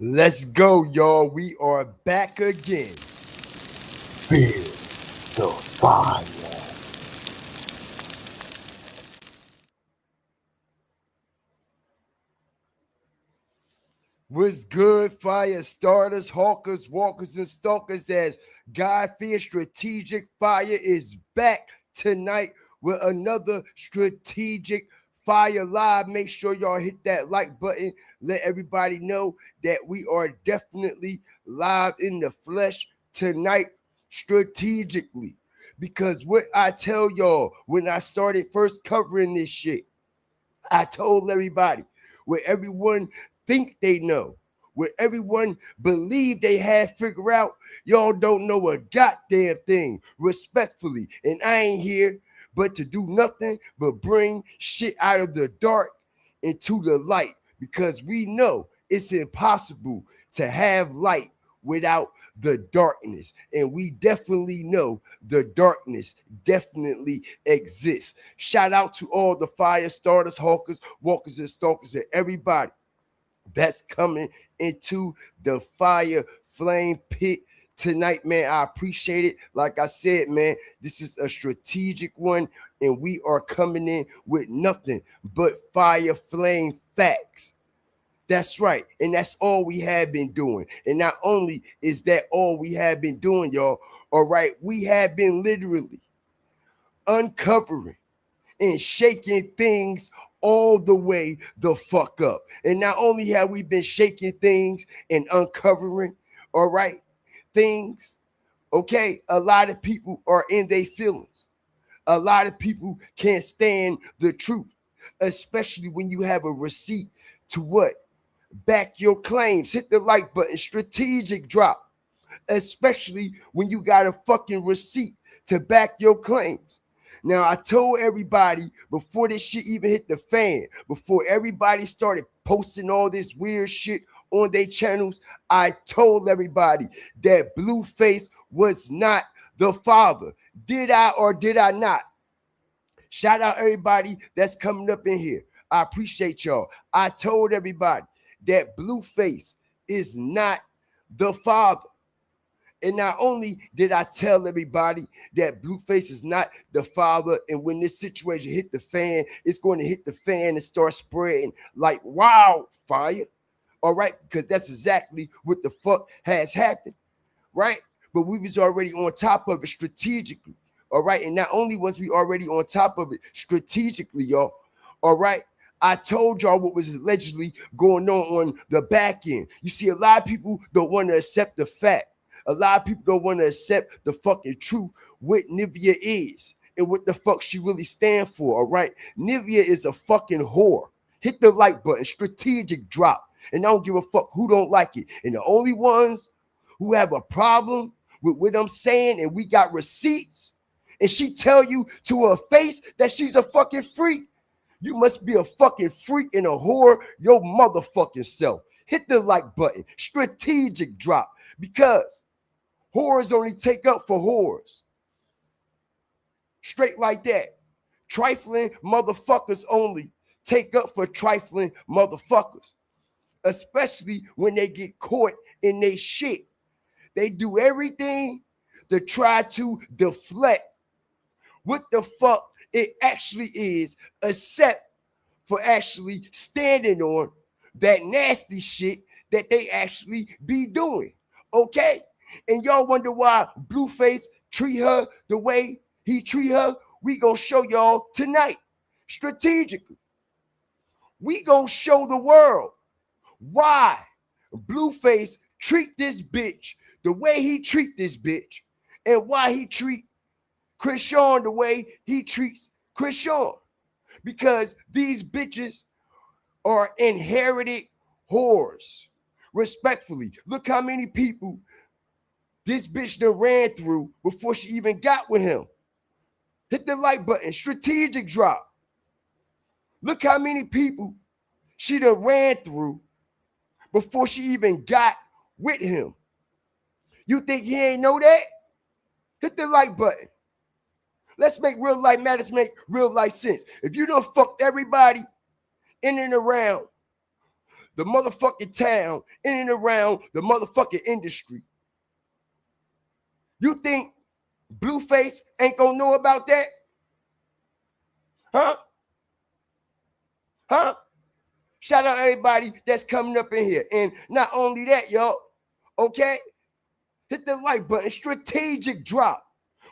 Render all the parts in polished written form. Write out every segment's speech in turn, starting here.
Let's go, y'all. We are back again. Build the fire. What's good, fire starters, hawkers, walkers, and stalkers? As God Fear Strategic Fire is back tonight with another strategic fire live. Make sure y'all hit that like button. Let everybody know that we are definitely live in the flesh tonight strategically. Because what I tell y'all when I started first covering this shit, I told everybody where everyone think they know, where everyone believe they have figured out, y'all don't know a goddamn thing, respectfully. And I ain't here but to do nothing but bring shit out of the dark into the light, because we know it's impossible to have light without the darkness. And we definitely know the darkness definitely exists. Shout out to all the fire starters, hawkers, walkers, and stalkers, and everybody that's coming into the fire flame pit tonight, man. I appreciate it. Like I said, man, this is a strategic one, and we are coming in with nothing but fire flame facts. That's right. And that's all we have been doing. And not only is that all we have been doing, y'all, all right, we have been literally uncovering and shaking things all the way the fuck up. And not only have we been shaking things and uncovering, all right, things, okay, a lot of people are in their feelings. A lot of people can't stand the truth, especially when you have a receipt to what? Back your claims. Hit the like button. Strategic drop. Especially when you got a fucking receipt to back your claims. Now, I told everybody before this shit even hit the fan, before everybody started posting all this weird shit on their channels, I told everybody that Blueface was not the father. Did I or did I not? Shout out everybody that's coming up in here. I appreciate y'all. I told everybody that Blueface is not the father. And not only did I tell everybody that Blueface is not the father, and when this situation hit the fan, it's going to hit the fan and start spreading like wildfire. All right, because that's exactly what the fuck has happened, right? But we was already on top of it strategically. All right, and not only was we already on top of it strategically, y'all. All right, I told y'all what was allegedly going on the back end. You see, a lot of people don't want to accept the fact. A lot of people don't want to accept the fucking truth, what Neveah is and what the fuck she really stand for, all right? Neveah is a fucking whore. Hit the like button, strategic drop. And I don't give a fuck who don't like it. And the only ones who have a problem with what I'm saying, and we got receipts, and she tell you to her face that she's a fucking freak, you must be a fucking freak and a whore your motherfucking self. Hit the like button, strategic drop, because whores only take up for whores. Straight like that. Trifling motherfuckers only take up for trifling motherfuckers. Especially when they get caught in their shit. They do everything to try to deflect what the fuck it actually is, except for actually standing on that nasty shit that they actually be doing. Okay? And y'all wonder why Blueface treat her the way he treat her? We gonna show y'all tonight, strategically. We gonna show the world why Blueface treat this bitch the way he treat this bitch, and why he treat Krishan the way he treats Krishan. Because these bitches are inherited whores. Respectfully, look how many people this bitch done ran through before she even got with him. Hit the like button, strategic drop. Look how many people she done ran through before she even got with him. You think he ain't know that? Hit the like button. Let's make real life matters make real life sense. If you done fucked everybody in and around the motherfucking town, in and around the motherfucking industry. You think Blueface ain't gonna know about that? Huh? Huh? Shout out everybody that's coming up in here. And not only that, y'all, okay? Hit the like button. Strategic drop.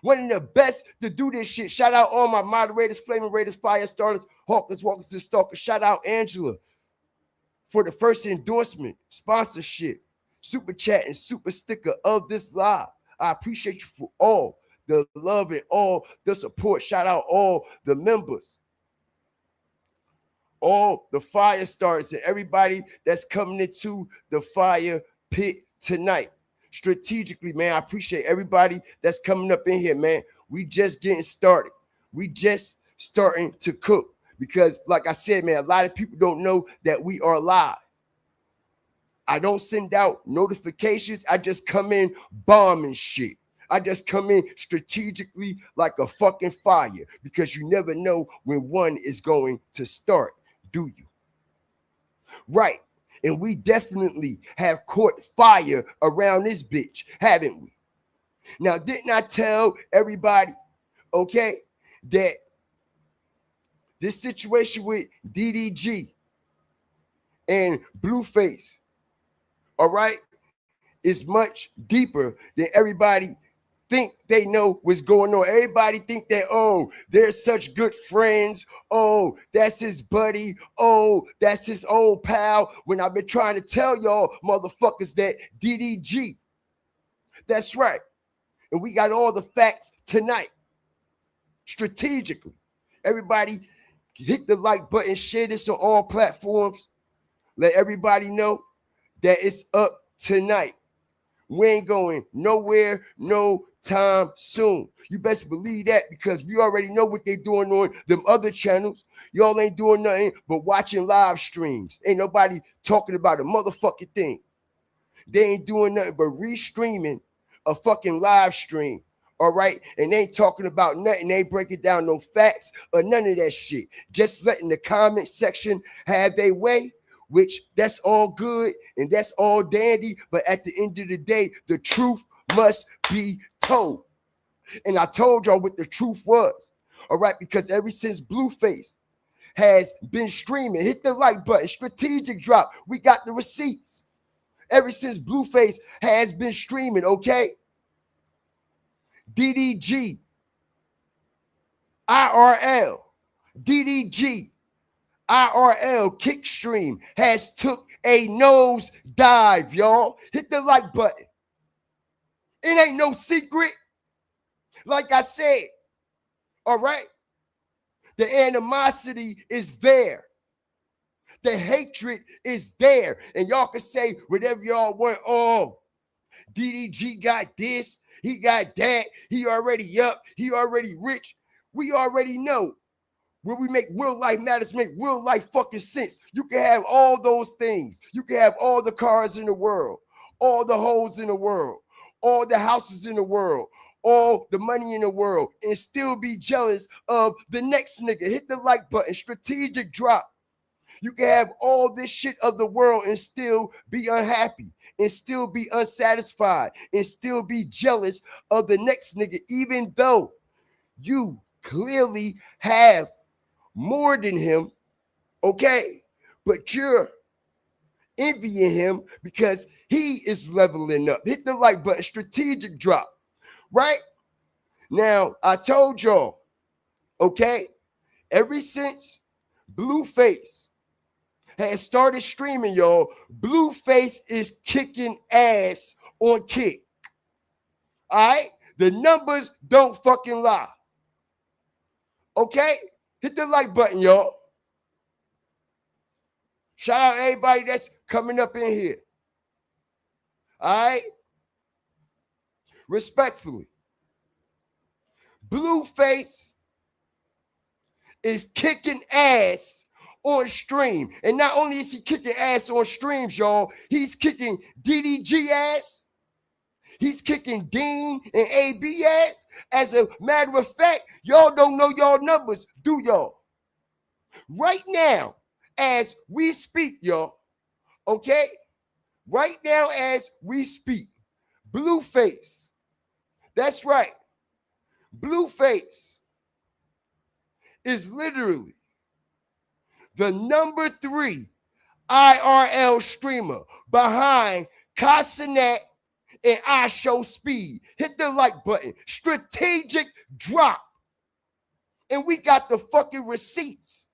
One of the best to do this shit. Shout out all my moderators, Flaming Raiders, Fire Starters, Hawkers, Walkers, and Stalkers. Shout out Angela for the first endorsement, sponsorship, super chat, and super sticker of this live. I appreciate you for all the love and all the support. Shout out all the members, all the fire starters, and everybody that's coming into the fire pit tonight. Strategically, man, I appreciate everybody that's coming up in here, man. We just getting started. We just starting to cook because, like I said, man, a lot of people don't know that we are live. I don't send out notifications. I just come in bombing shit. I just come in strategically like a fucking fire because you never know when one is going to start, do you? Right. And we definitely have caught fire around this bitch, haven't we? Now, didn't I tell everybody, okay, that this situation with DDG and Blueface, all right, is much deeper than everybody think they know what's going on. Everybody think that, oh, they're such good friends. Oh, that's his buddy. Oh, that's his old pal. When I've been trying to tell y'all motherfuckers that DDG, that's right. And we got all the facts tonight. Strategically. Everybody hit the like button, share this on all platforms. Let everybody know that it's up tonight. We ain't going nowhere, no time soon. You best believe that because we already know what they doing on them other channels. Y'all ain't doing nothing but watching live streams. Ain't nobody talking about a motherfucking thing. They ain't doing nothing but restreaming a fucking live stream. All right. And they ain't talking about nothing. They ain't breaking down no facts or none of that shit. Just letting the comment section have their way, which that's all good and that's all dandy. But at the end of the day, the truth must be told. And I told y'all what the truth was. All right. Because ever since Blueface has been streaming, hit the like button, strategic drop. We got the receipts. Ever since Blueface has been streaming, okay? DDG, IRL, DDG, IRL Kickstream has took a nose dive, y'all. Hit the like button. It ain't no secret. Like I said, all right? The animosity is there. The hatred is there. And y'all can say whatever y'all want. Oh, DDG got this. He got that. He already up. He already rich. We already know. When we make real life matters, make real life fucking sense. You can have all those things. You can have all the cars in the world, all the hoes in the world, all the houses in the world, all the money in the world, and still be jealous of the next nigga. Hit the like button. Strategic drop. You can have all this shit of the world and still be unhappy and still be unsatisfied and still be jealous of the next nigga, even though you clearly have more than him, okay? But you're envying him because he is leveling up. Hit the like button, strategic drop, right? Now, I told y'all, okay, ever since Blueface has started streaming, y'all, Blueface is kicking ass on Kick. All right? The numbers don't fucking lie. Okay? Hit the like button, y'all. Shout out everybody that's coming up in here. All right? Respectfully. Blueface is kicking ass on stream. And not only is he kicking ass on streams, y'all, he's kicking DDG ass. He's kicking Dean and AB ass. As a matter of fact, y'all don't know y'all numbers, do y'all? Right now, as we speak, y'all, Okay? Right now as we speak, Blueface. That's right. Blueface is literally the number 3 IRL streamer behind Casanet and I Show Speed. Hit the like button. Strategic drop. And we got the fucking receipts.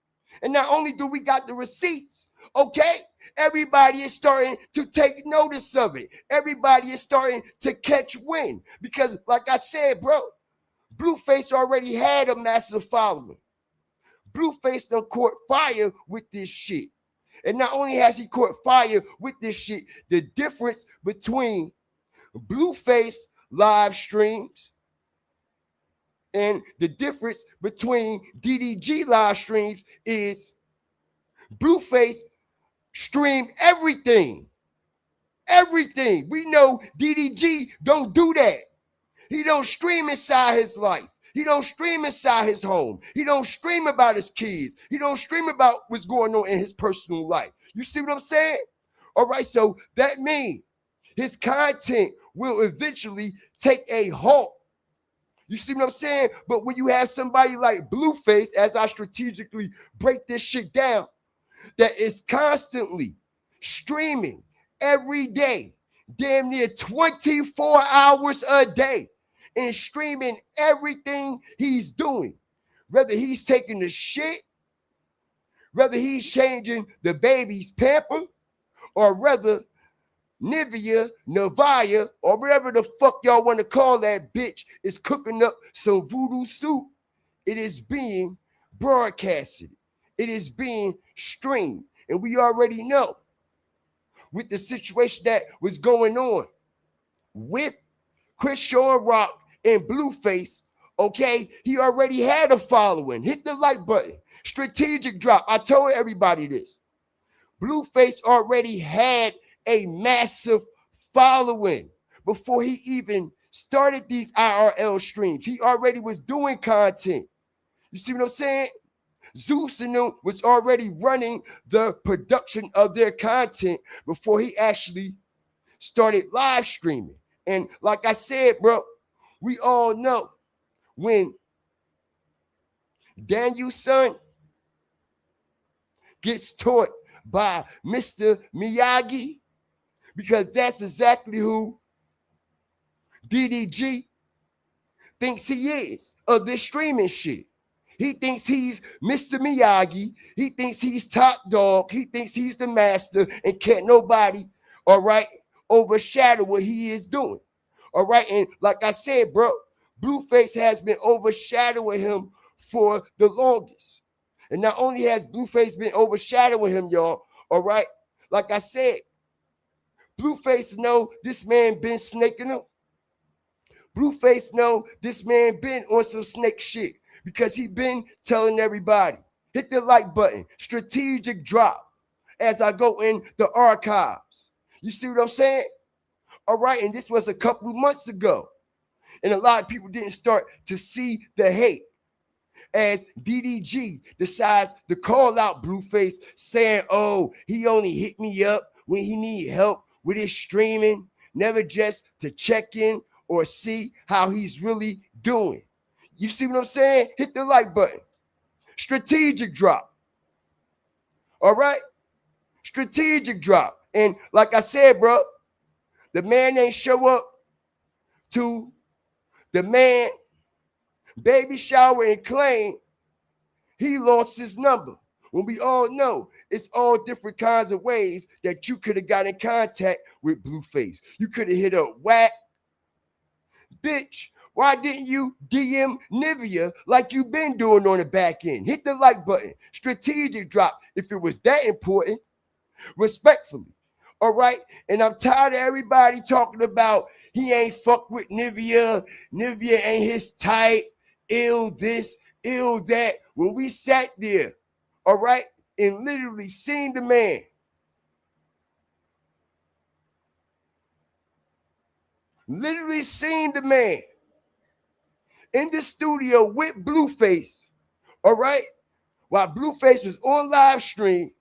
And not only do we got the receipts, okay, everybody is starting to take notice of it. Everybody is starting to catch wind. Because, like I said, bro, Blueface already had a massive following. Blueface done caught fire with this shit. And not only has he caught fire with this shit, the difference between Blueface live streams and the difference between DDG live streams is Blueface stream everything. Everything. We know DDG don't do that. He don't stream inside his life. He don't stream inside his home. He don't stream about his kids. He don't stream about what's going on in his personal life. You see what I'm saying? All right, so that means his content will eventually take a halt. You see what I'm saying? But when you have somebody like Blueface, as I strategically break this shit down, that is constantly streaming every day, damn near 24 hours a day, and streaming everything he's doing, whether he's taking the shit, whether he's changing the baby's pamper, or whether Neveah, or whatever the fuck y'all want to call that bitch, is cooking up some voodoo soup. It is being broadcasted. It is being streamed. And we already know with the situation that was going on with Chris Sean Rock and Blueface, okay, he already had a following. Hit the like button. Strategic drop. I told everybody this. Blueface already had a massive following before he even started these IRL streams. He already was doing content. You see what I'm saying? Zeus and them was already running the production of their content before he actually started live streaming. And like I said, bro, we all know when Daniel's son gets taught by Mr. Miyagi, because that's exactly who DDG thinks he is of this streaming shit. He thinks he's Mr. Miyagi. He thinks he's top dog. He thinks he's the master, and can't nobody, all right, overshadow what he is doing. All right. And like I said, bro, Blueface has been overshadowing him for the longest. And not only has Blueface been overshadowing him, y'all, all right, like I said, Blueface know this man been snaking him. Blueface know this man been on some snake shit, because he been telling everybody, hit the like button, strategic drop, as I go in the archives. You see what I'm saying? All right, and this was a couple of months ago. And a lot of people didn't start to see the hate as DDG decides to call out Blueface, saying, oh, he only hit me up when he need help with his streaming, never just to check in or see how he's really doing. You see what I'm saying? Hit the like button. Strategic drop. All right? Strategic drop. And like I said, bro, the man ain't show up to the man baby shower and claim he lost his number. When we all know it's all different kinds of ways that you could have got in contact with Blueface. You could have hit up Whack. Bitch, why didn't you DM Neveah like you've been doing on the back end? Hit the like button. Strategic drop if it was that important. Respectfully. All right? And I'm tired of everybody talking about he ain't fuck with Neveah. Neveah ain't his type. Ill this, ill that. When we sat there, all right, and literally seen the man in the studio with Blueface, all right, while Blueface was on live stream,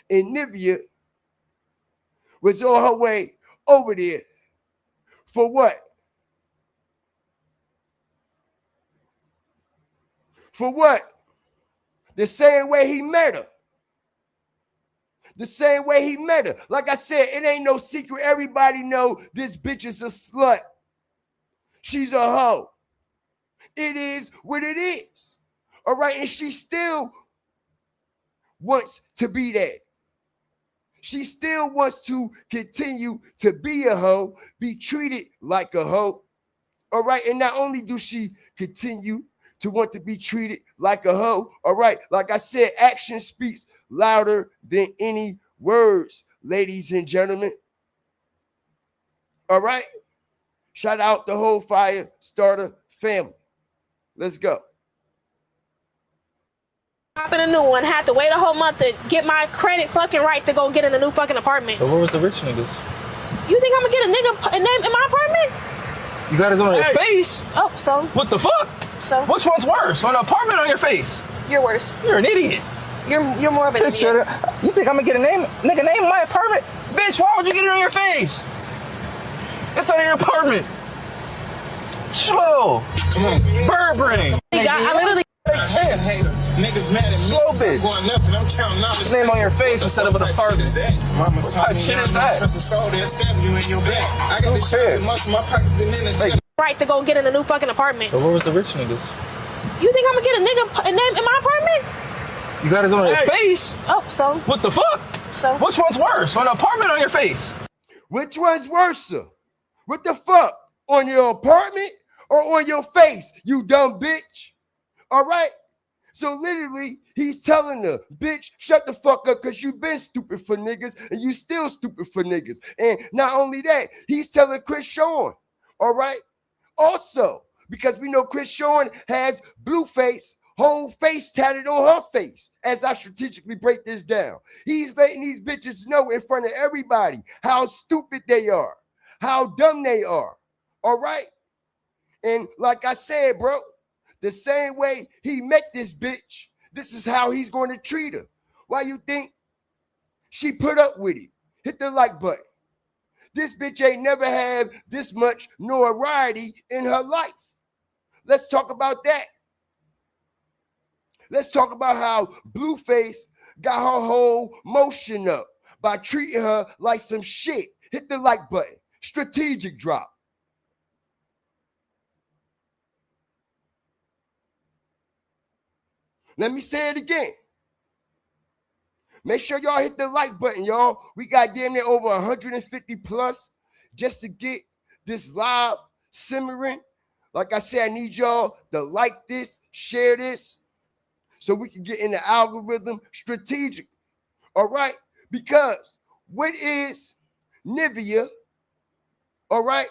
and Neveah was on her way over there. For what? For what? The same way he met her. The same way he met her. Like I said, it ain't no secret. Everybody know this bitch is a slut. She's a hoe. It is what it is. All right, and she still wants to be that. She still wants to continue to be a hoe, be treated like a hoe. All right, and not only do she continue to want to be treated like a hoe, all right, like I said, action speaks louder than any words, ladies and gentlemen. All right, shout out the whole Fire Starter family. Let's go. In a new one, had to wait a whole month to get my credit fucking right to go get in a new fucking apartment. So where was the rich niggas? You think I'm gonna get a nigga name in my apartment? You got his on your face? Oh, so? What the fuck? So? Which one's worse? On an apartment or on your face? You're worse. You're an idiot. You're more of an idiot. You think I'm gonna get a nigga name in my apartment? Bitch, why would you get it on your face? It's on your apartment. Slow. Come on. Bird brain. I literally. Niggas mad at me. Slow bitch. Going up and I'm counting out. His name on your face instead of an apartment. Mama What type of shit is that? Stab you in your back. I got this shit in my pockets than in the Right to go get in a new fucking apartment. So where was the rich niggas? You think I'm gonna get a nigga name in my apartment? You got his on your face? Oh, so? What the fuck? So? Which one's worse? On an apartment or on your face? Which one's worse? What the fuck? On your apartment or on your face, you dumb bitch? All right? So literally, he's telling her, bitch, shut the fuck up because you been stupid for niggas and you still stupid for niggas. And not only that, he's telling Chris Sean, all right? Also, because we know Chris Sean has Blueface whole face tatted on her face as I strategically break this down. He's letting these bitches know in front of everybody how stupid they are, how dumb they are, all right? And like I said, bro, the same way he met this bitch, this is how he's going to treat her. Why you think she put up with it? Hit the like button. This bitch ain't never had this much notoriety in her life. Let's talk about that. Let's talk about how Blueface got her whole motion up by treating her like some shit. Hit the like button. Strategic drop. Let me say it again. Make sure y'all hit the like button, y'all. We got damn near over 150 plus just to get this live simmering. Like I said, I need y'all to like this, share this, so we can get in the algorithm strategic. All right? Because what is Neveah? All right?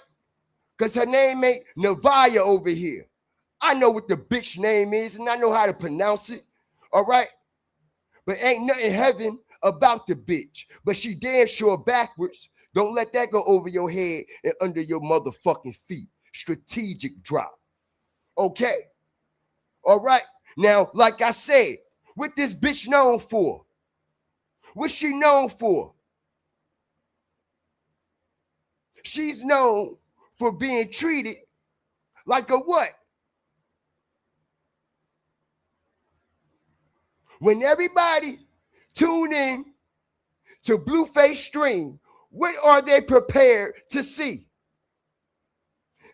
Because her name ain't Neveah over here. I know what the bitch name is, and I know how to pronounce it, all right? But ain't nothing heaven about the bitch. But she damn sure backwards. Don't let that go over your head and under your motherfucking feet. Strategic drop. Okay? All right? Now, like I said, what this bitch known for? What's she known for? She's known for being treated like a what? When everybody tune in to Blueface stream, what are they prepared to see?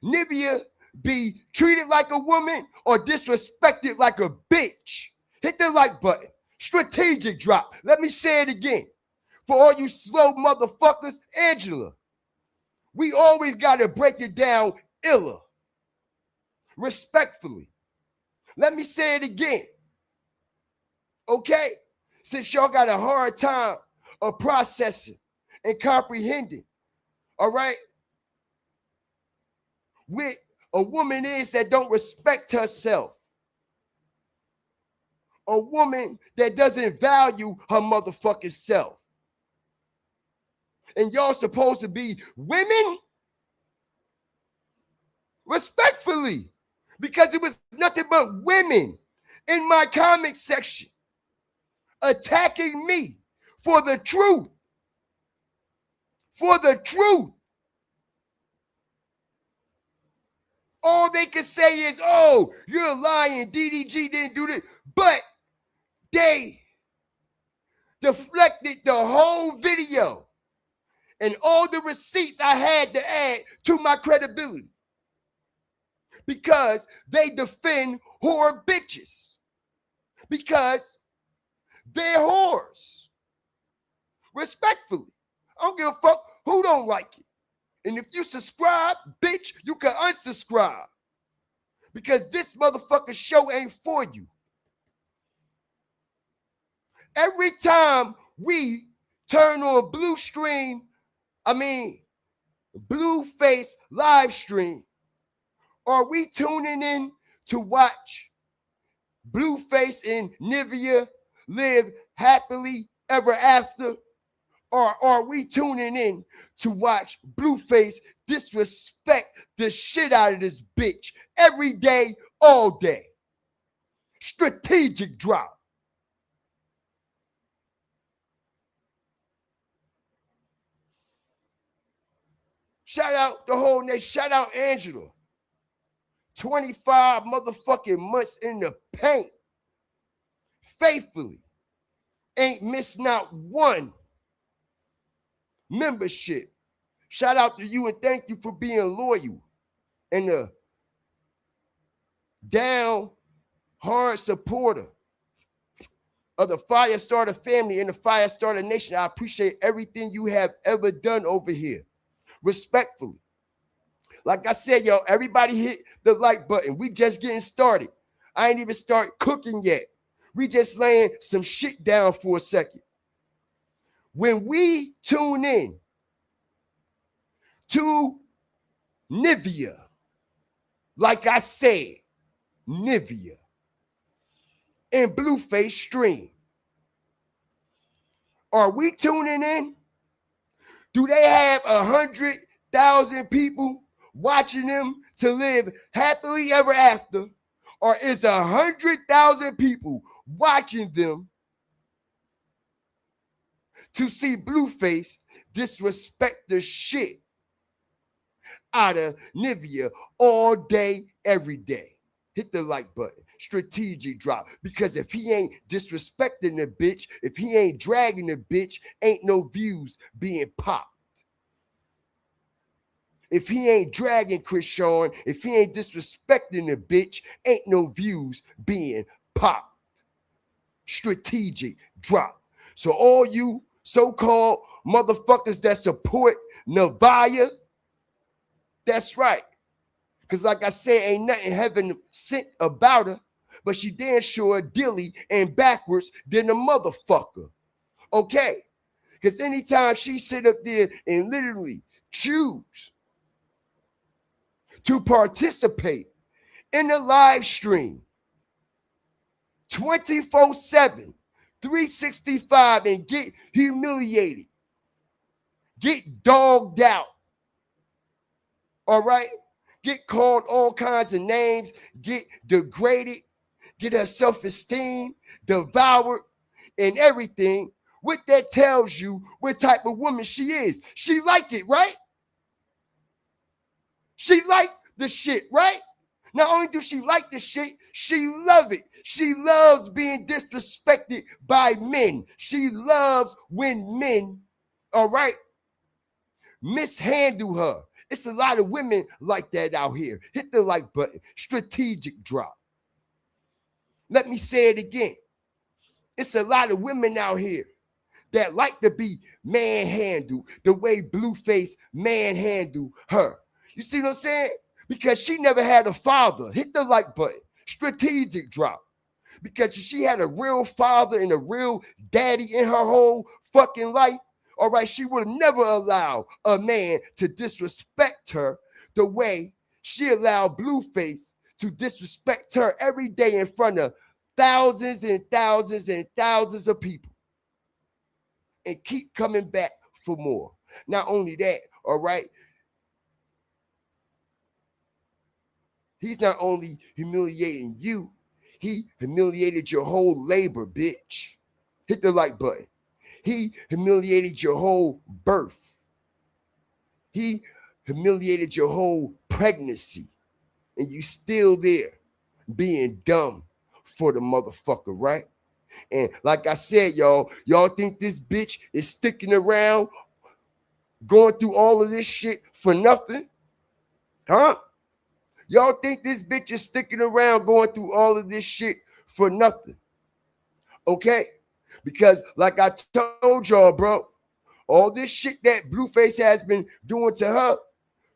Neveah be treated like a woman or disrespected like a bitch? Hit the like button. Strategic drop. Let me say it again. For all you slow motherfuckers, Angela, we always got to break it down iller. Respectfully. Let me say it again. Okay, since y'all got a hard time of processing and comprehending, all right, what a woman is that don't respect herself, a woman that doesn't value her motherfucking self, and y'all supposed to be women? Respectfully, because it was nothing but women in my comment section attacking me for the truth, for the truth. All they can say is, oh, you're lying, DDG didn't do this. But they deflected the whole video and all the receipts I had to add to my credibility because they defend whore bitches because they're whores. Respectfully. I don't give a fuck who don't like it. And if you subscribe, bitch, you can unsubscribe because this motherfucking show ain't for you. Every time we turn on Blueface live stream, are we tuning in to watch Blueface and Neveah live happily ever after? Or are we tuning in to watch Blueface disrespect the shit out of this bitch every day, all day? Strategic drop. Shout out the whole nation. Shout out Angela. 25 motherfucking months in the paint. Faithfully. Ain't missing out one membership. Shout out to you and thank you for being loyal and a down hard supporter of the Firestarter family and the Firestarter Nation. I appreciate everything you have ever done over here. Respectfully. Like I said, yo, everybody hit the like button. We just getting started. I ain't even start cooking yet. We just laying some shit down for a second. When we tune in to Neveah, like I said, Neveah and Blueface stream, are we tuning in? Do they have 100,000 people watching them to live happily ever after? Or is 100,000 people watching them to see Blueface disrespect the shit out of Neveah all day, every day? Hit the like button. Strategic drop. Because if he ain't disrespecting the bitch, if he ain't dragging the bitch, ain't no views being popped. If he ain't dragging Chris Sean, if he ain't disrespecting the bitch, ain't no views being popped. Strategic drop. So all you so-called motherfuckers that support Neveah, that's right. Because like I said, ain't nothing heaven sent about her, but she damn sure dilly and backwards than a motherfucker. Okay? Because anytime she sit up there and literally choose to participate in the live stream 24/7, 365 and get humiliated, get dogged out, all right? Get called all kinds of names, get degraded, get her self-esteem devoured and everything. What that tells you what type of woman she is. She like it, right? She like the shit, right? Not only do she like the shit, she love it. She loves being disrespected by men. She loves when men, all right, mishandle her. It's a lot of women like that out here. Hit the like button. Strategic drop. Let me say it again. It's a lot of women out here that like to be manhandled the way Blueface manhandled her. You see what I'm saying? Because she never had a father. Hit the like button. Strategic drop. Because if she had a real father and a real daddy in her whole fucking life, all right, she would never allow a man to disrespect her the way she allowed Blueface to disrespect her every day in front of thousands and thousands and thousands of people and keep coming back for more. Not only that, all right, he's not only humiliating you, he humiliated your whole labor, bitch. Hit the like button. He humiliated your whole birth. He humiliated your whole pregnancy, and you still there being dumb for the motherfucker, right? And like I said, y'all think this bitch is sticking around going through all of this shit for nothing? Huh? Y'all think this bitch is sticking around going through all of this shit for nothing? Okay? Because like I told y'all, bro, all this shit that Blueface has been doing to her,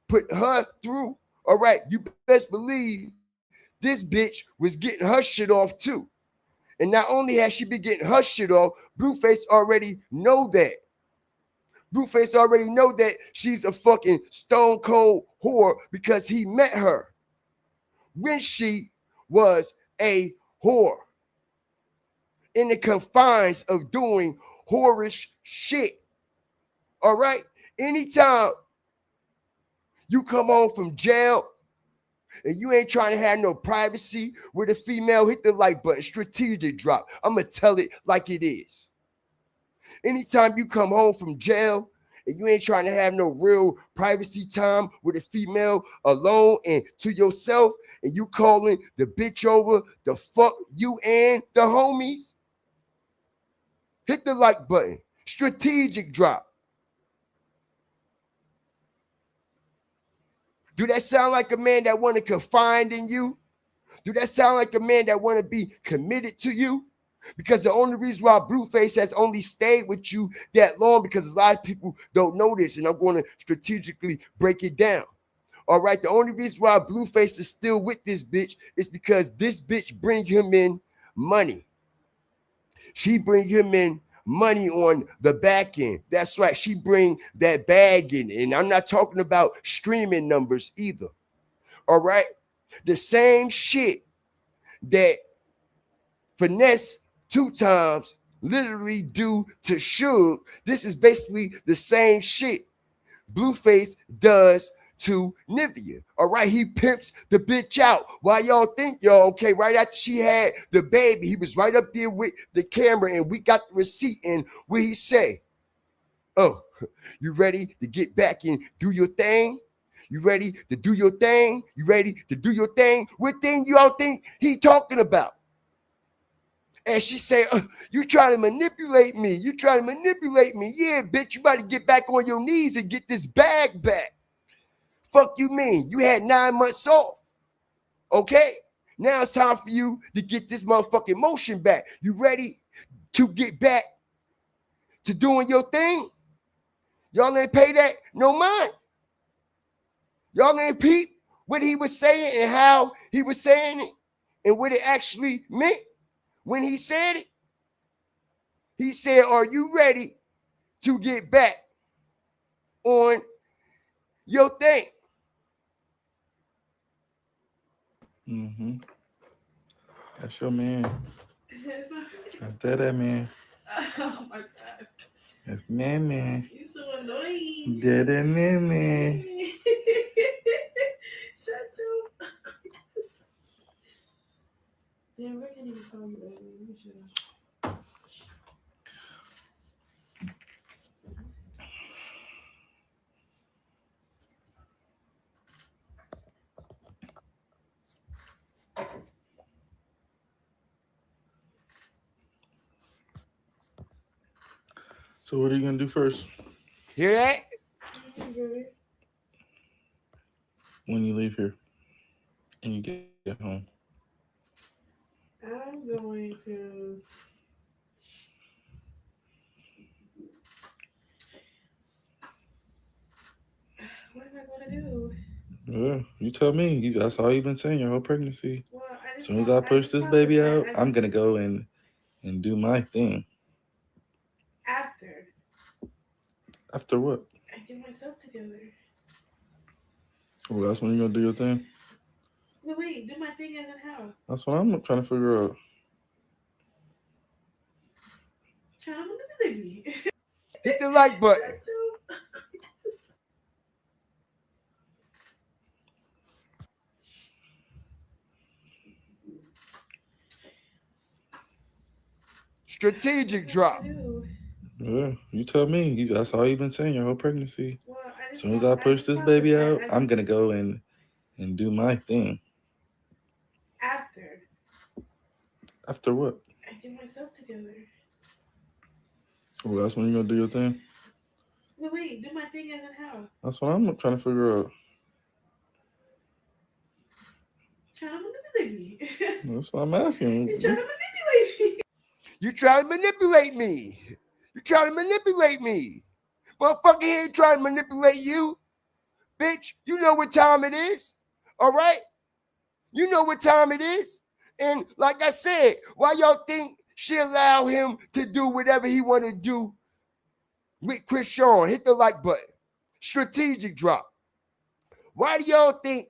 put her through. All right, you best believe this bitch was getting her shit off too. And not only has she been getting her shit off, Blueface already know that. Blueface already know that she's a fucking stone cold whore because he met her when she was a whore in the confines of doing whorish shit. All right? Anytime you come home from jail and you ain't trying to have no privacy with a female, hit the like button. Strategic drop. I'm going to tell it like it is. Anytime you come home from jail and you ain't trying to have no real privacy time with a female alone and to yourself, and you calling the bitch over the fuck you and the homies, hit the like button. Strategic drop. Do that sound like a man that want to confide in you? Do that sound like a man that want to be committed to you? Because the only reason why Blueface has only stayed with you that long, because a lot of people don't know this, and I'm going to strategically break it down. All right, the only reason why Blueface is still with this bitch is because this bitch bring him in money. She bring him in money on the back end. That's right. She bring that bag in. And I'm not talking about streaming numbers either. All right. The same shit that Finesse 2 times literally do to Suge. This is basically the same shit Blueface does to Neveah. All right, he pimps the bitch out. Why y'all think, y'all, okay, right after she had the baby, he was right up there with the camera and we got the receipt, and what he say? Oh, you ready to get back and do your thing? You ready to do your thing? You ready to do your thing? What thing y'all think he talking about? And she say, you trying to manipulate me. You trying to manipulate me. Yeah, bitch, you about to get back on your knees and get this bag back. Fuck you mean? You had 9 months off. Okay? Now it's time for you to get this motherfucking motion back. You ready to get back to doing your thing? Y'all ain't pay that no mind. Y'all ain't peep what he was saying and how he was saying it and what it actually meant when he said it. He said, are you ready to get back on your thing? Mm-hmm. That's your man. That's that man. Oh my god. That's man. You're so annoying. That man. Shut up. Damn, where can even call you earlier? So what are you gonna do first? Hear that? When you leave here and you get home. I'm going to. What am I going to do? Yeah, you tell me. That's all you've been saying your whole pregnancy. Well, as soon as I push this baby out, I'm gonna go and do my thing. After. After what? I get myself together. Well, that's when you're gonna do your thing. Well, wait, do my thing as in how? That's what I'm trying to figure out. Trying to manipulate me. Hit the like button. Strategic drop. Yeah, you tell me. That's all you've been saying your whole pregnancy. Well, As soon as I push this baby out, I'm gonna go and do my thing. After what? I get myself together. Well, that's when you're gonna do your thing? But wait, do my thing as in how? That's what I'm trying to figure out. Trying to manipulate me. That's what I'm asking. You're trying to manipulate me. You trying to manipulate me. You trying to manipulate me. Motherfucker here trying to manipulate you. Bitch, you know what time it is. All right? You know what time it is. And like I said, why y'all think she allow him to do whatever he want to do with Chris Sean? Hit the like button. Strategic drop. Why do y'all think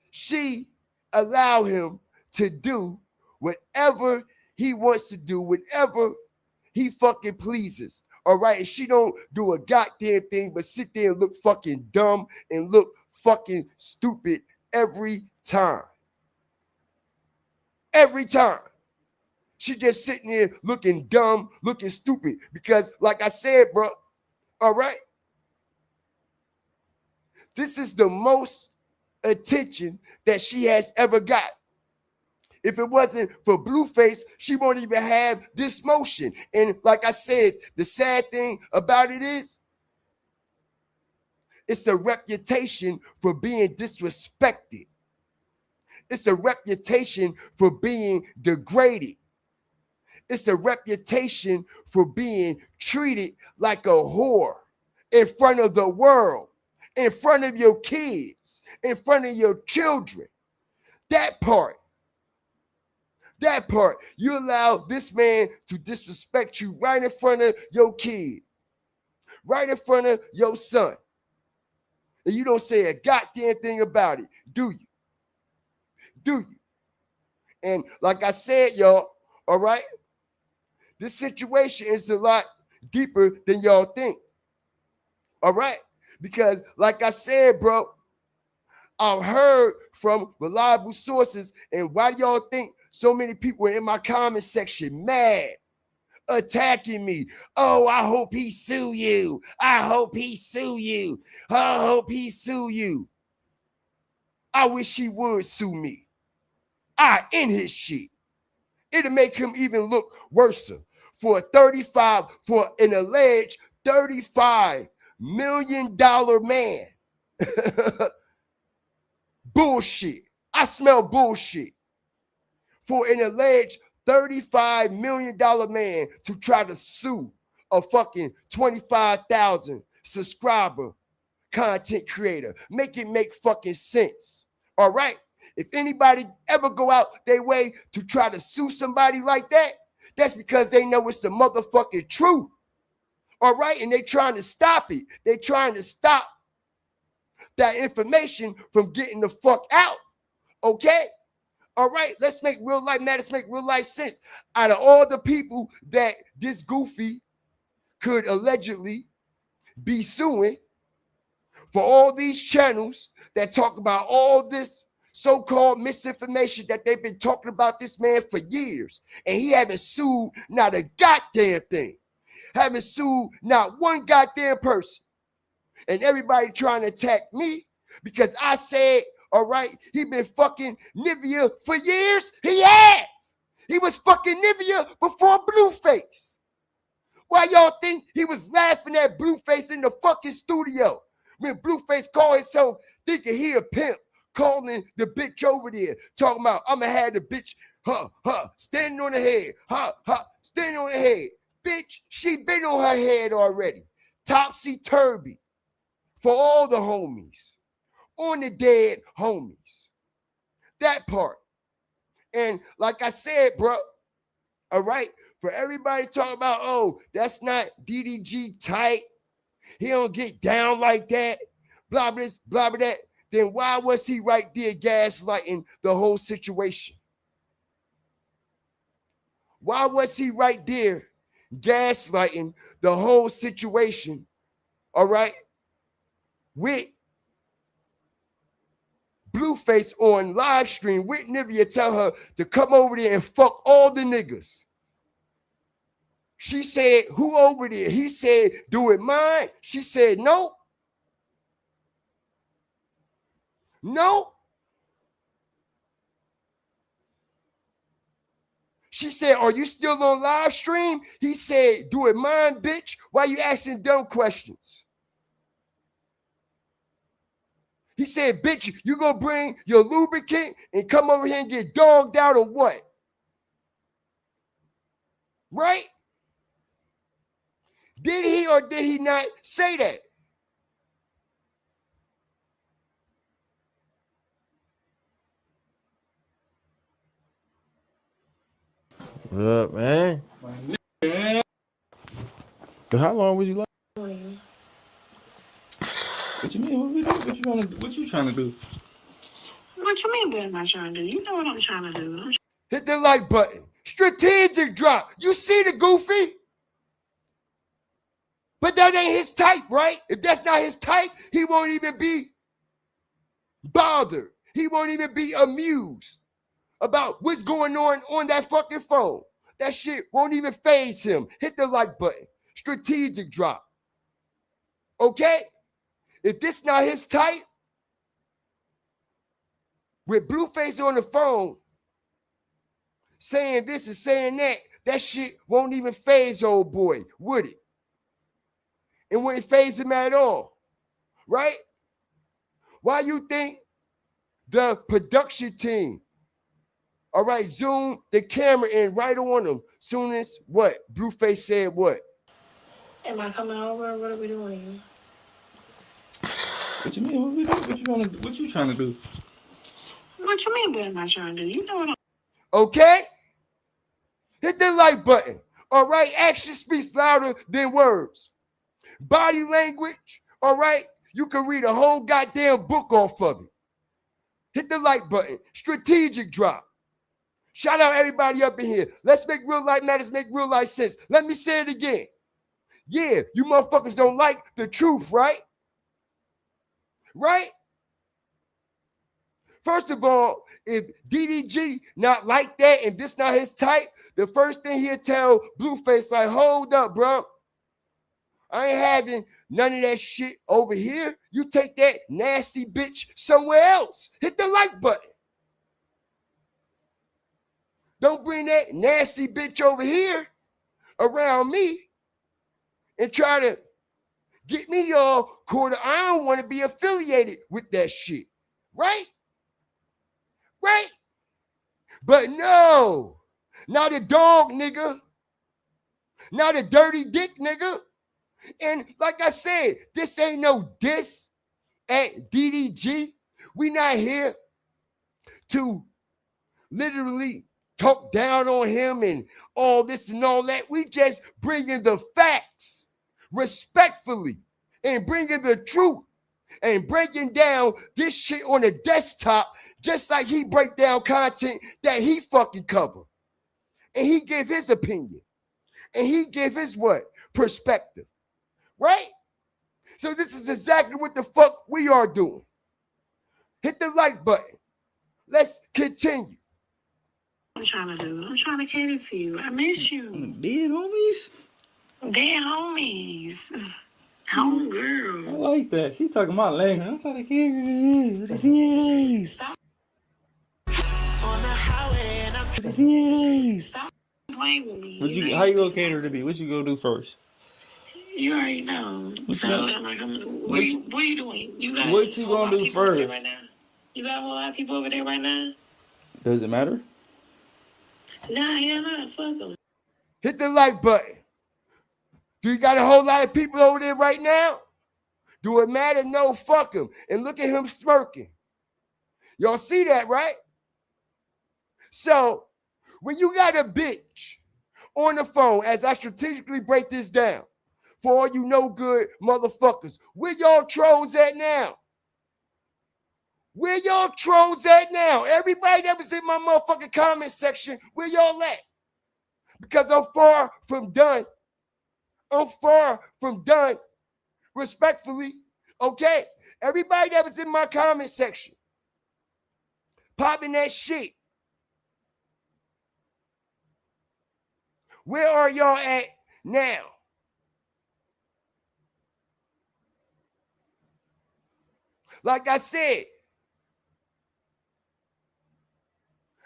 she allow him to do whatever he wants to do, whenever he fucking pleases? All right, and she don't do a goddamn thing but sit there and look fucking dumb and look fucking stupid every time. Every time. She just sitting there looking dumb, looking stupid. Because, like I said, bro, all right, this is the most attention that she has ever got. If it wasn't for Blueface, she won't even have this motion. And like I said, the sad thing about it is, it's a reputation for being disrespected. It's a reputation for being degraded. It's a reputation for being treated like a whore in front of the world, in front of your kids, in front of your children. That part. You allow this man to disrespect you right in front of your kid, right in front of your son. And you don't say a goddamn thing about it, do you? Do you? And like I said, y'all, all right, this situation is a lot deeper than y'all think. All right? Because like I said, bro, I've heard from reliable sources, and why do y'all think so many people in my comment section mad, attacking me? Oh, I hope he sue you. I hope he sue you. I hope he sue you. I wish he would sue me. I in his shit. It'll make him even look worse. For an alleged $35 million man. Bullshit. I smell bullshit. For an alleged $35 million man to try to sue a fucking 25,000 subscriber content creator. Make it make fucking sense. All right? If anybody ever go out their way to try to sue somebody like that, that's because they know it's the motherfucking truth. All right? And they trying to stop it. They trying to stop that information from getting the fuck out. Okay? All right, let's make real life matter. Let's make real life sense. Out of all the people that this goofy could allegedly be suing, for all these channels that talk about all this so-called misinformation that they've been talking about this man for years, and he haven't sued not a goddamn thing, haven't sued not one goddamn person, and everybody trying to attack me because I said, all right, he been fucking Neveah for years. He had. He was fucking Neveah before Blueface. Why y'all think he was laughing at Blueface in the fucking studio when Blueface called himself thinking he a pimp, calling the bitch over there, talking about, I'ma have the bitch, standing on the head, standing on the head. Bitch, she been on her head already. Topsy-turvy for all the homies. On the dead homies. That part. And like I said, bro, all right, for everybody talking about, oh, that's not DDG tight, he don't get down like that, blah, blah, blah, blah, that, then why was he right there gaslighting the whole situation? Why was he right there gaslighting the whole situation, all right, with Blueface on live stream with Neveah, tell her to come over there and fuck all the niggas? She said, who over there? He said, do it mine. She said, no. No. She said, are you still on live stream? He said, do it mine, bitch. Why you asking dumb questions? He said, bitch, you gonna bring your lubricant and come over here and get dogged out or what? Right? Did he or did he not say that? What up, man? How long was you like? What you mean? What you trying to do? What you mean what am I trying to do? You know what I'm trying to do. Hit the like button. Strategic drop. You see the goofy? But that ain't his type, right? If that's not his type, he won't even be bothered. He won't even be amused about what's going on that fucking phone. That shit won't even faze him. Hit the like button. Strategic drop. Okay? If this not his type, with Blueface on the phone, saying this and saying that, that shit won't even faze old boy, would it? It wouldn't faze him at all, right? Why you think the production team, all right, zoom the camera in right on him, soon as what? Blueface said what? Am I coming over? What are we doing? What you mean? What you trying to do? What you mean what am I trying to do? You know what I'm Okay? Hit the like button. All right, action speaks louder than words. Body language, all right? You can read a whole goddamn book off of it. Hit the like button. Strategic drop. Shout out everybody up in here. Let's make real life matters, make real life sense. Let me say it again. Yeah, you motherfuckers don't like the truth, right? Right? First of all, if DDG not like that and this not his type, the first thing he'll tell Blueface, like, hold up, bro. I ain't having none of that shit over here. You take that nasty bitch somewhere else. Hit the like button. Don't bring that nasty bitch over here around me and try to get me all quarter. I don't want to be affiliated with that shit. Right? Right? But no, not a dog, nigga. Not a dirty dick, nigga. And like I said, this ain't no diss at DDG. We not here to literally talk down on him and all this and all that. We just bringing the facts respectfully and bringing the truth and breaking down this shit on the desktop just like he break down content that he fucking cover. And he give his opinion. And he give his what? Perspective. Right? So this is exactly what the fuck we are doing. Hit the like button. Let's continue. I'm trying to do. I'm trying to cater to you. I miss you. Dead homies? Dead homies. Home girls. I like that. She talking my language. I'm trying to cater to you. The DDs. Stop. On the highway and I'm The DDs. Stop playing with me. How you gonna cater to me? What you gonna do first? You already know. So I'm like, what are you doing? You got what you gonna do first? Right now? You got a whole lot of people over there right now? Does it matter? Nah, hell nah. Fuck them. Hit the like button. Do you got a whole lot of people over there right now? Do it matter? No, fuck him. And look at him smirking. Y'all see that, right? So, when you got a bitch on the phone, as I strategically break this down, for all you no good motherfuckers, where y'all trolls at now? Where y'all trolls at now? Everybody that was in my motherfucking comment section, where y'all at? Because I'm far from done. I'm far from done, respectfully, okay? Everybody that was in my comment section, popping that shit. Where are y'all at now? Like I said,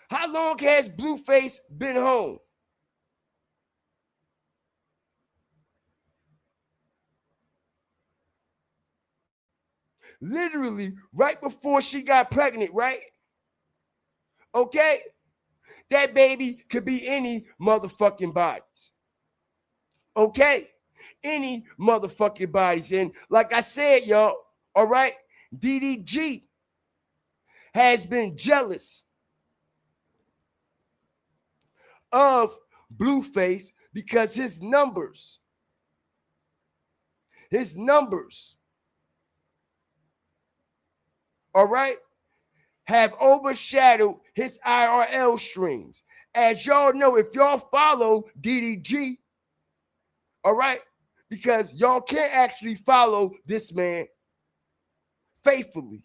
How long has Blueface been home? Literally right before she got pregnant, right? Okay? That baby could be any motherfucking bodies. Okay? Any motherfucking bodies. And like I said, y'all, all right, DDG has been jealous of Blueface because his numbers, all right, have overshadowed his IRL streams. As y'all know, if y'all follow DDG, all right, because y'all can't actually follow this man faithfully.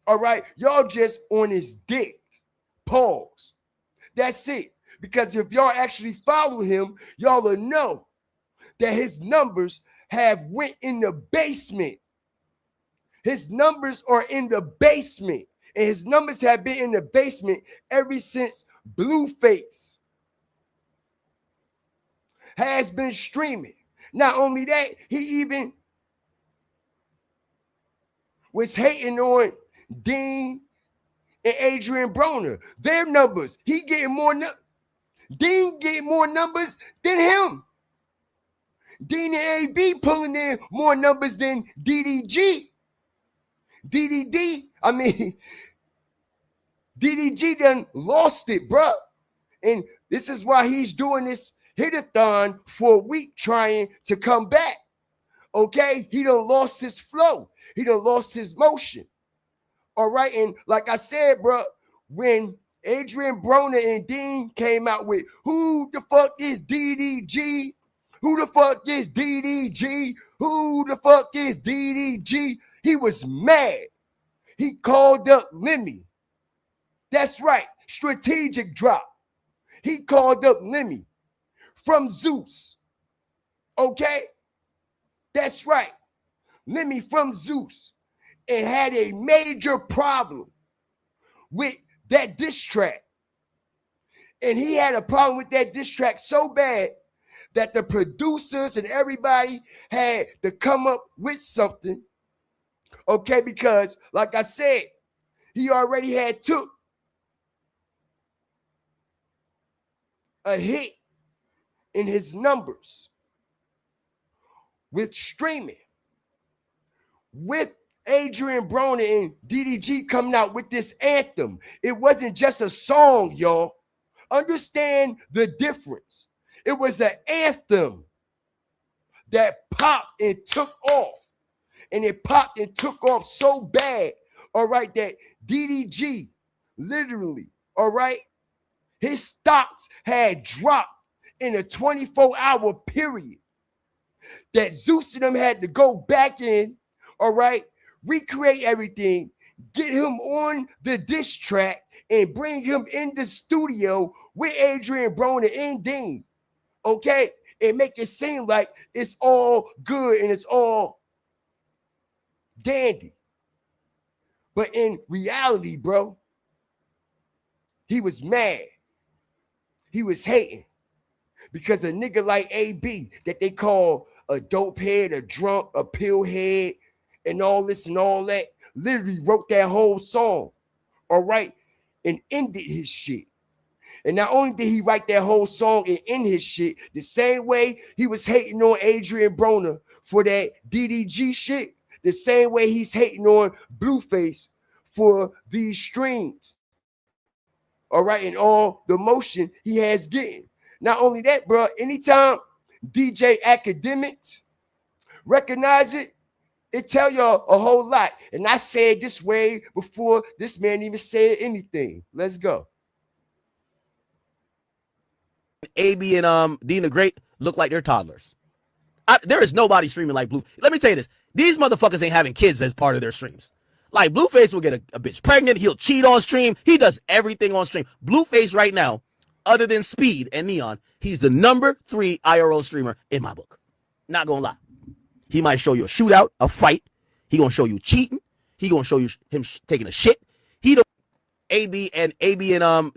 All right, y'all just on his dick. Pause. That's it. Because if y'all actually follow him, y'all will know that his numbers have went in the basement. His numbers are in the basement. And his numbers have been in the basement ever since Blueface has been streaming. Not only that, he even was hating on Dean and Adrian Broner. Their numbers. He getting more Dean getting more numbers than him. Dean and AB pulling in more numbers than DDG. DDG done lost it, bruh. And this is why he's doing this hit-a-thon for a week trying to come back. Okay? He done lost his flow. He done lost his motion. All right? And like I said, bruh, when Adrian Broner and Dean came out with, who the fuck is DDG? Who the fuck is DDG? Who the fuck is DDG? He was mad. He called up Lemmy. That's right. Strategic drop. He called up Lemmy from Zeus. Okay? That's right. Lemmy from Zeus. And had a major problem with that diss track. And he had a problem with that diss track so bad that the producers and everybody had to come up with something. Okay, because like I said, he already had took a hit in his numbers with streaming, with Adrian Broner and DDG coming out with this anthem. It wasn't just a song, y'all. Understand the difference. It was an anthem that popped and took off. And it popped and took off so bad, all right, that DDG literally, all right, his stocks had dropped in a 24-hour period that Zeus and them had to go back in, all right, recreate everything, get him on the diss track, and bring him in the studio with Adrian Broner and Dean, okay, and make it seem like it's all good and it's all dandy. But in reality, bro, he was mad. He was hating because a nigga like AB that they call a dope head, a drunk, a pill head, and all this and all that, literally wrote that whole song, all right, and ended his shit. And not only did he write that whole song and end his shit, the same way he was hating on Adrian Broner for that DDG shit, the same way he's hating on Blueface for these streams. All right, and all the motion he has getting. Not only that, bro, anytime DJ Academics recognize it, it tell y'all a whole lot. And I said this way before this man even said anything. Let's go. AB and Dean the Great look like they're toddlers. There is nobody streaming like Blue. Let me tell you this. These motherfuckers ain't having kids as part of their streams. Like Blueface will get a bitch pregnant. He'll cheat on stream. He does everything on stream. Blueface right now, other than Speed and Neon, he's the number 3 IRL streamer in my book. Not gonna lie. He might show you a shootout, a fight. He gonna show you cheating. He gonna show you him taking a shit. AB and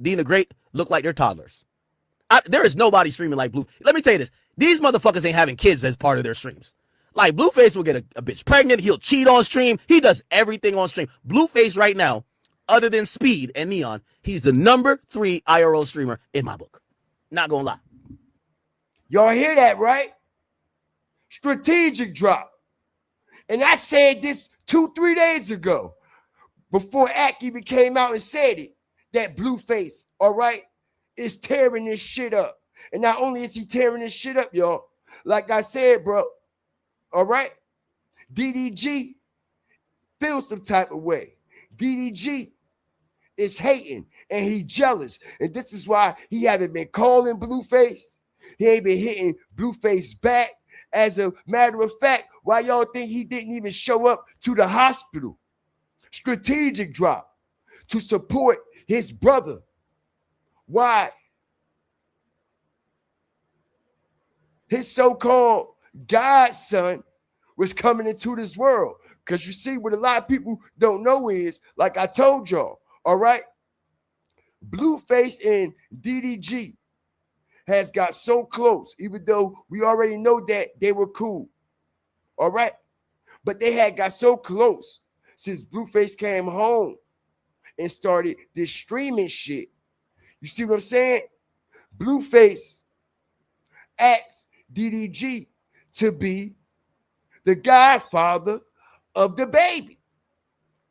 Dina Great look like they're toddlers. There is nobody streaming like Blue. Let me tell you this. These motherfuckers ain't having kids as part of their streams. Like Blueface will get a bitch pregnant. He'll cheat on stream. He does everything on stream. Blueface right now, other than Speed and Neon, he's the number 3 IRL streamer in my book. Not gonna lie. Y'all hear that, right? Strategic drop. And I said this 2-3 days ago before Aki even came out and said it, that Blueface, all right, is tearing this shit up. And not only is he tearing this shit up, y'all, like I said, bro, all right, DDG feels some type of way. DDG is hating and he jealous. And this is why he haven't been calling Blueface. He ain't been hitting Blueface back. As a matter of fact, why y'all think he didn't even show up to the hospital? Strategic drop to support his brother. Why? His so-called godson was coming into this world. Because you see, what a lot of people don't know is, like I told y'all, all right, Blueface and DDG has got so close, even though we already know that they were cool, all right? But they had got so close since Blueface came home and started this streaming shit. You see what I'm saying? Blueface asked DDG to be the godfather of the baby.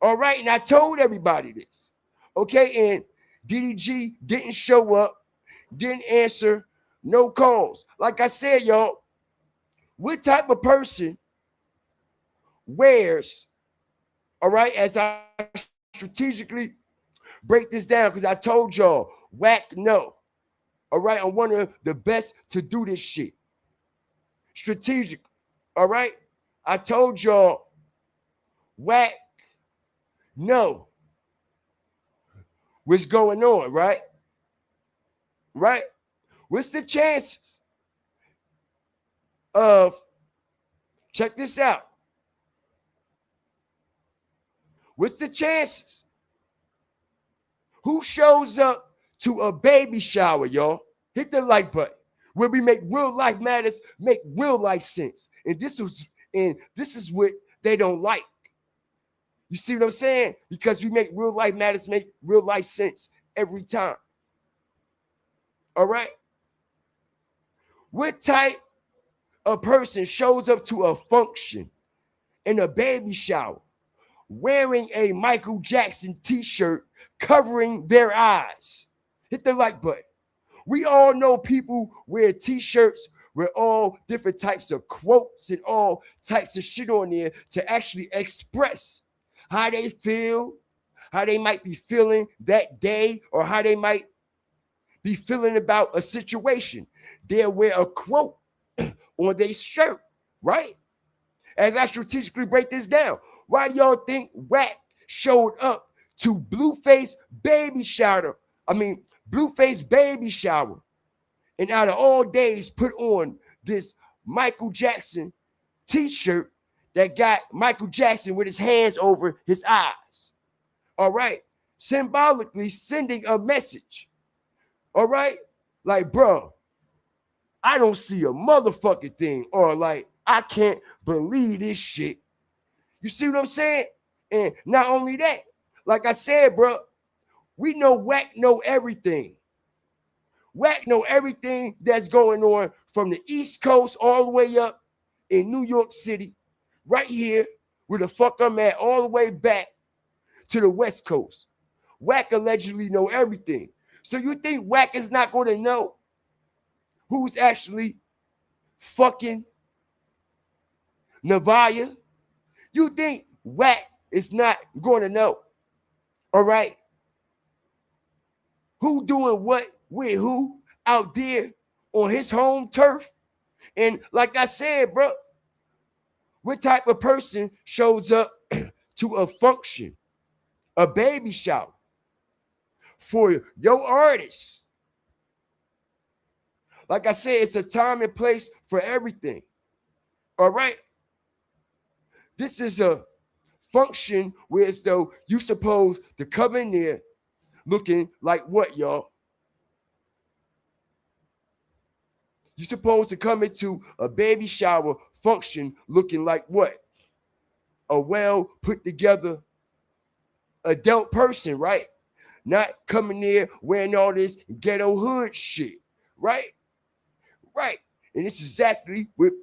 All right, and I told everybody this. Okay, and DDG didn't show up, didn't answer no calls. Like I said, y'all, what type of person wears, all right, as I strategically break this down, because I told y'all, whack no. All right, I'm one of the best to do this shit. Strategic. All right, I told y'all, whack no. What's going on, right? Right? What's the chances of, check this out. What's the chances? Who shows up to a baby shower, y'all? Hit the like button. Where we make real life matters, make real life sense. And this is what they don't like. You see what I'm saying? Because we make real life matters, make real life sense every time. All right? What type of person shows up to a function in a baby shower wearing a Michael Jackson t-shirt covering their eyes? Hit the like button. We all know people wear t-shirts with all different types of quotes and all types of shit on there to actually express how they feel, how they might be feeling that day, or how they might be feeling about a situation. They'll wear a quote on their shirt, right? As I strategically break this down, why do y'all think Wack showed up to Blueface baby shower? Blueface baby shower, and out of all days put on this Michael Jackson t-shirt that got Michael Jackson with his hands over his eyes. All right, symbolically sending a message. All right, like, bro, I don't see a motherfucking thing, or like, I can't believe this shit. You see what I'm saying? And not only that, like I said, bro, we know Wack know everything. Wack know everything that's going on from the East Coast all the way up in New York City, right here, where the fuck I'm at, all the way back to the West Coast. Wack allegedly know everything. So you think Wack is not going to know who's actually fucking Neveah? You think Wack is not going to know? All right? Who doing what with who out there on his home turf? And like I said, bro, what type of person shows up to a function, a baby shower for your artists? Like I said, it's a time and place for everything. All right? This is a function where it's though you supposed to come in there, looking like what, y'all? You're supposed to come into a baby shower function looking like what? A well put together adult person, right? Not coming there wearing all this ghetto hood shit, right? Right. And it's exactly what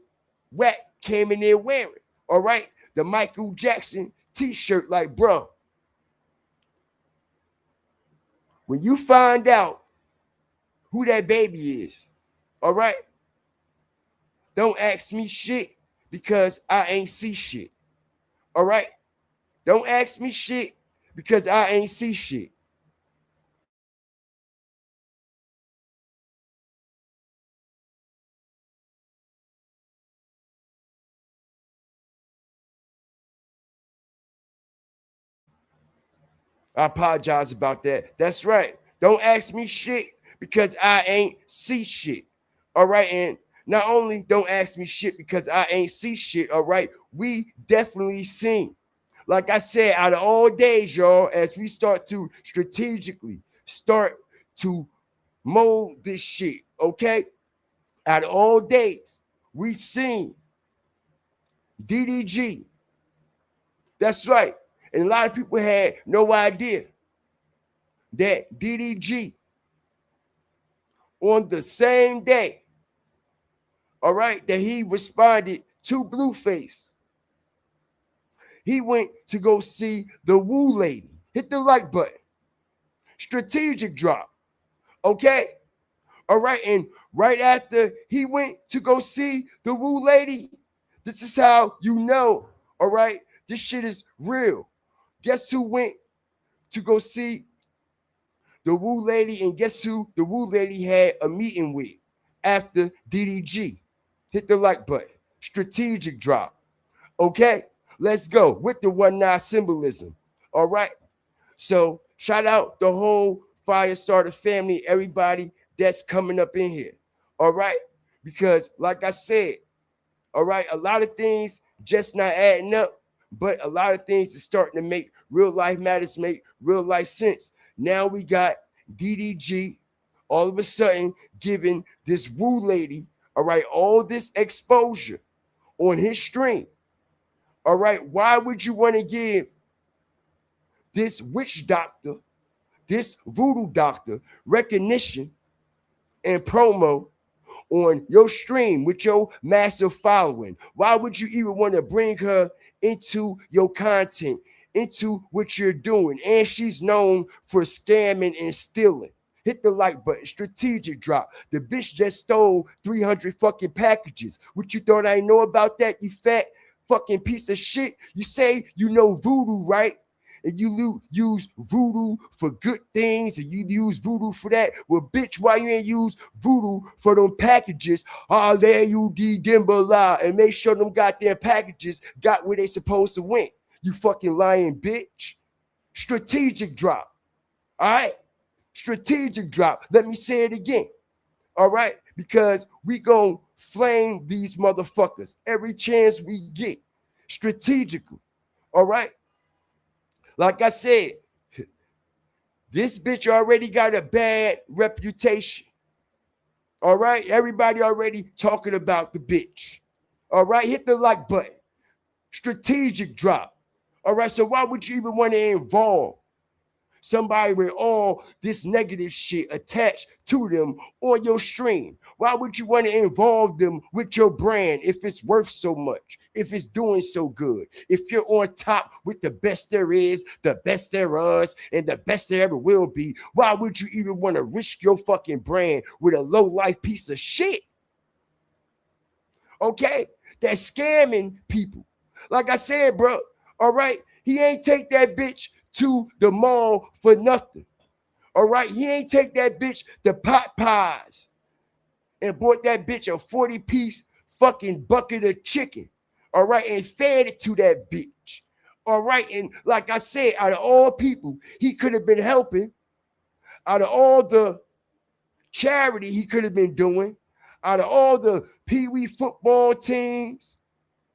Wack came in there wearing, all right? The Michael Jackson t-shirt, like, bro, when you find out who that baby is, all right, don't ask me shit because I ain't see shit, all right? Don't ask me shit because I ain't see shit. I apologize about that. That's right. Don't ask me shit because I ain't see shit. All right. And not only don't ask me shit because I ain't see shit. All right. We definitely seen. Like I said, out of all days, y'all, as we start to strategically start to mold this shit, okay? Out of all days, we seen DDG. That's right. And a lot of people had no idea that DDG on the same day, all right, that he responded to Blueface, he went to go see the Woo Lady. Hit the like button. Strategic drop. Okay? All right. And right after he went to go see the Woo Lady, this is how you know, all right, this shit is real. Guess who went to go see the Woo Lady, and guess who the Woo Lady had a meeting with after DDG? Hit the like button. Strategic drop. Okay, let's go with the 1-9 symbolism. All right. So shout out the whole Firestarter family, everybody that's coming up in here. All right. Because like I said, all right, a lot of things just not adding up, but a lot of things is starting to make real life matters, make real life sense. Now we got DDG all of a sudden giving this Woo Lady, all right, all this exposure on his stream. All right, why would you want to give this witch doctor, this voodoo doctor recognition and promo on your stream with your massive following? Why would you even want to bring her into your content, into what you're doing? And she's known for scamming and stealing. Hit the like button. Strategic drop. The bitch just stole 300 fucking packages. What you thought I know about that, you fat fucking piece of shit? You say you know voodoo, right? And you use voodoo for good things, and you use voodoo for that. Well, bitch, why you ain't use voodoo for them packages? Oh, there you Dimba, and make sure them goddamn packages got where they supposed to went. You fucking lying bitch. Strategic drop. All right? Strategic drop. Let me say it again. All right? Because we gonna flame these motherfuckers every chance we get. Strategically. All right? Like I said, this bitch already got a bad reputation. All right? Everybody already talking about the bitch. All right? Hit the like button. Strategic drop. All right? So why would you even want to involve somebody with all this negative shit attached to them on your stream? Why would you want to involve them with your brand if it's worth so much, if it's doing so good, if you're on top with the best there is, the best there is, and the best there ever will be? Why would you even want to risk your fucking brand with a low life piece of shit? Okay? That's scamming people. Like I said, bro, all right? He ain't take that bitch to the mall for nothing. All right, he ain't take that bitch to Pot Pies and bought that bitch a 40-piece fucking bucket of chicken. All right, and fed it to that bitch. All right, and like I said, out of all people he could have been helping, out of all the charity he could have been doing, out of all the pee-wee football teams,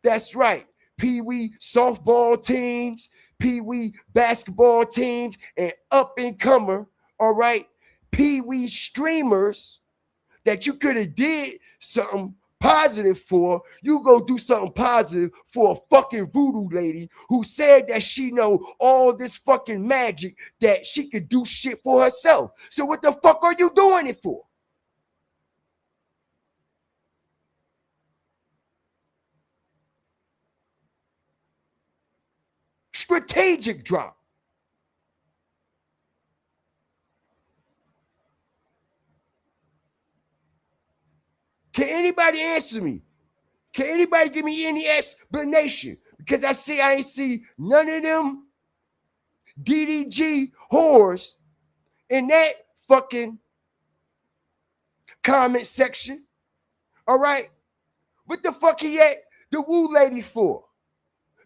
that's right, pee-wee softball teams, pee-wee basketball teams, and up-and-comer, all right, pee-wee streamers that you could have did something positive for, you go do something positive for a fucking voodoo lady who said that she know all this fucking magic that she could do shit for herself. So what the fuck are you doing it for? Strategic drop. Can anybody answer me? Can anybody give me any explanation? Because I ain't see none of them DDG whores in that fucking comment section. All right? What the fuck he at the woo lady for?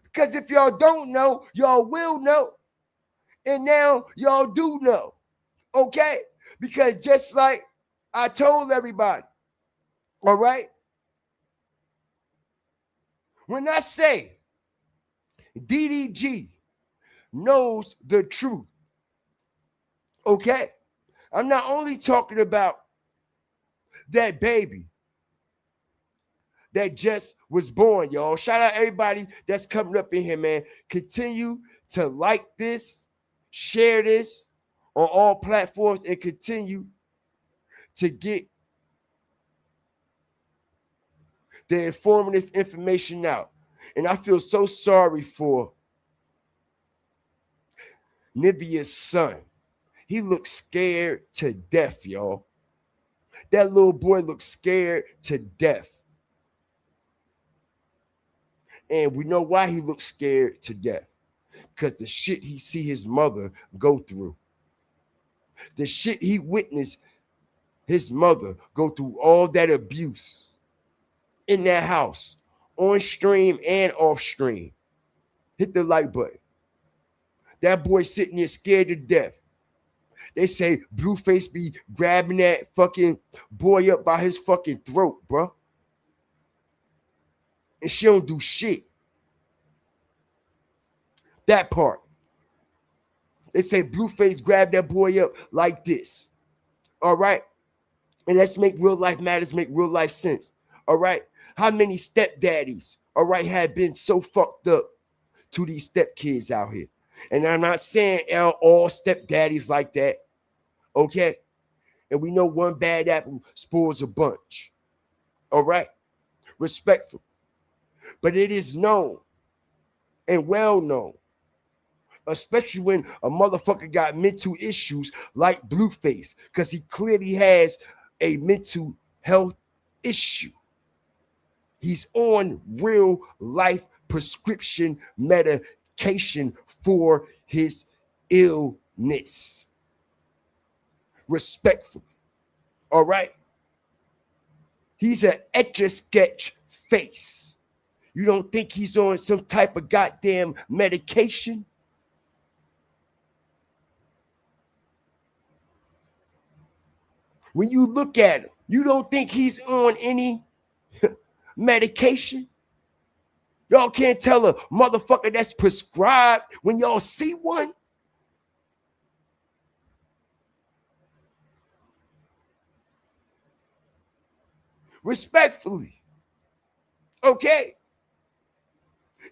Because if y'all don't know, y'all will know. And now y'all do know. Okay? Because just like I told everybody, all right? When I say DDG knows the truth, okay? I'm not only talking about that baby that just was born, y'all. Shout out everybody that's coming up in here, man. Continue to like this, share this on all platforms, and continue to get the informative information out. And I feel so sorry for Neveah's son. He looks scared to death, y'all. That little boy looks scared to death. And we know why he looks scared to death. Because the shit he see his mother go through. The shit he witnessed his mother go through, all that abuse in that house, on stream and off stream. Hit the like button. That boy sitting there scared to death. They say Blueface be grabbing that fucking boy up by his fucking throat, bro. And she don't do shit. That part. They say Blueface grabbed that boy up like this. All right? And let's make real life matters, make real life sense. All right? How many stepdaddies, all right, have been so fucked up to these stepkids out here? And I'm not saying all stepdaddies like that, okay? And we know one bad apple spoils a bunch, all right? Respectful. But it is known and well known, especially when a motherfucker got mental issues like Blueface, because he clearly has a mental health issue. He's on real life prescription medication for his illness. Respectfully. All right? He's an etch-a-sketch face. You don't think he's on some type of goddamn medication? When you look at him, you don't think he's on any medication? Y'all can't tell a motherfucker that's prescribed when y'all see one? Respectfully. Okay?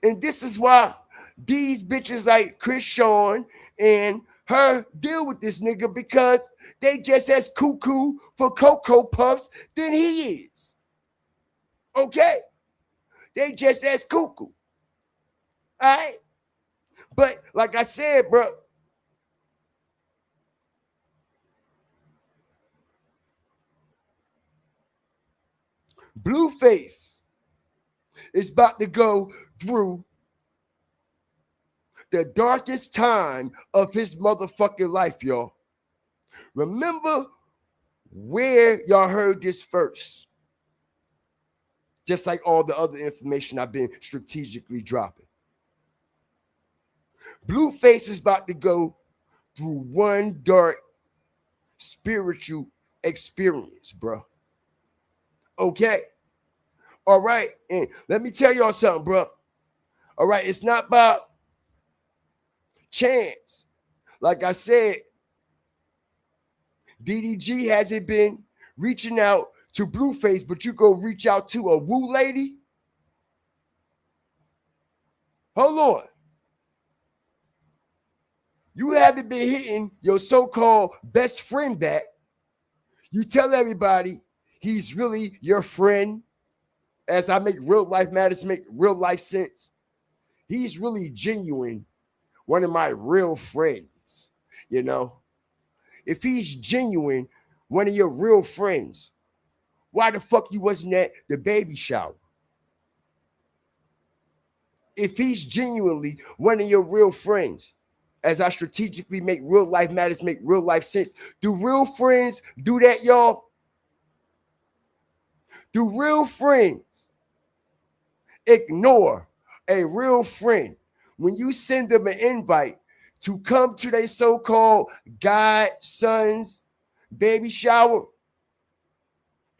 And this is why these bitches like Chris Sean and her deal with this nigga, because they just as cuckoo for Cocoa Puffs than he is. Okay? They just as cuckoo. All right? But like I said, bro, Blueface is about to go through the darkest time of his motherfucking life, y'all. Remember where y'all heard this first. Just like all the other information I've been strategically dropping. Blueface is about to go through one dark spiritual experience, bro. Okay? All right? And let me tell y'all something, bro. All right? It's not about chance. Like I said, DDG hasn't been reaching out to Blueface, but you go reach out to a woo lady? Hold on. You haven't been hitting your so-called best friend back. You tell everybody he's really your friend. As I make real life matters make real life sense. He's really genuine, one of my real friends, you know. If he's genuine, one of your real friends, why the fuck you wasn't at the baby shower? If he's genuinely one of your real friends, as I strategically make real life matters make real life sense, do real friends do that, y'all? Do real friends ignore a real friend when you send them an invite to come to their so-called godson's baby shower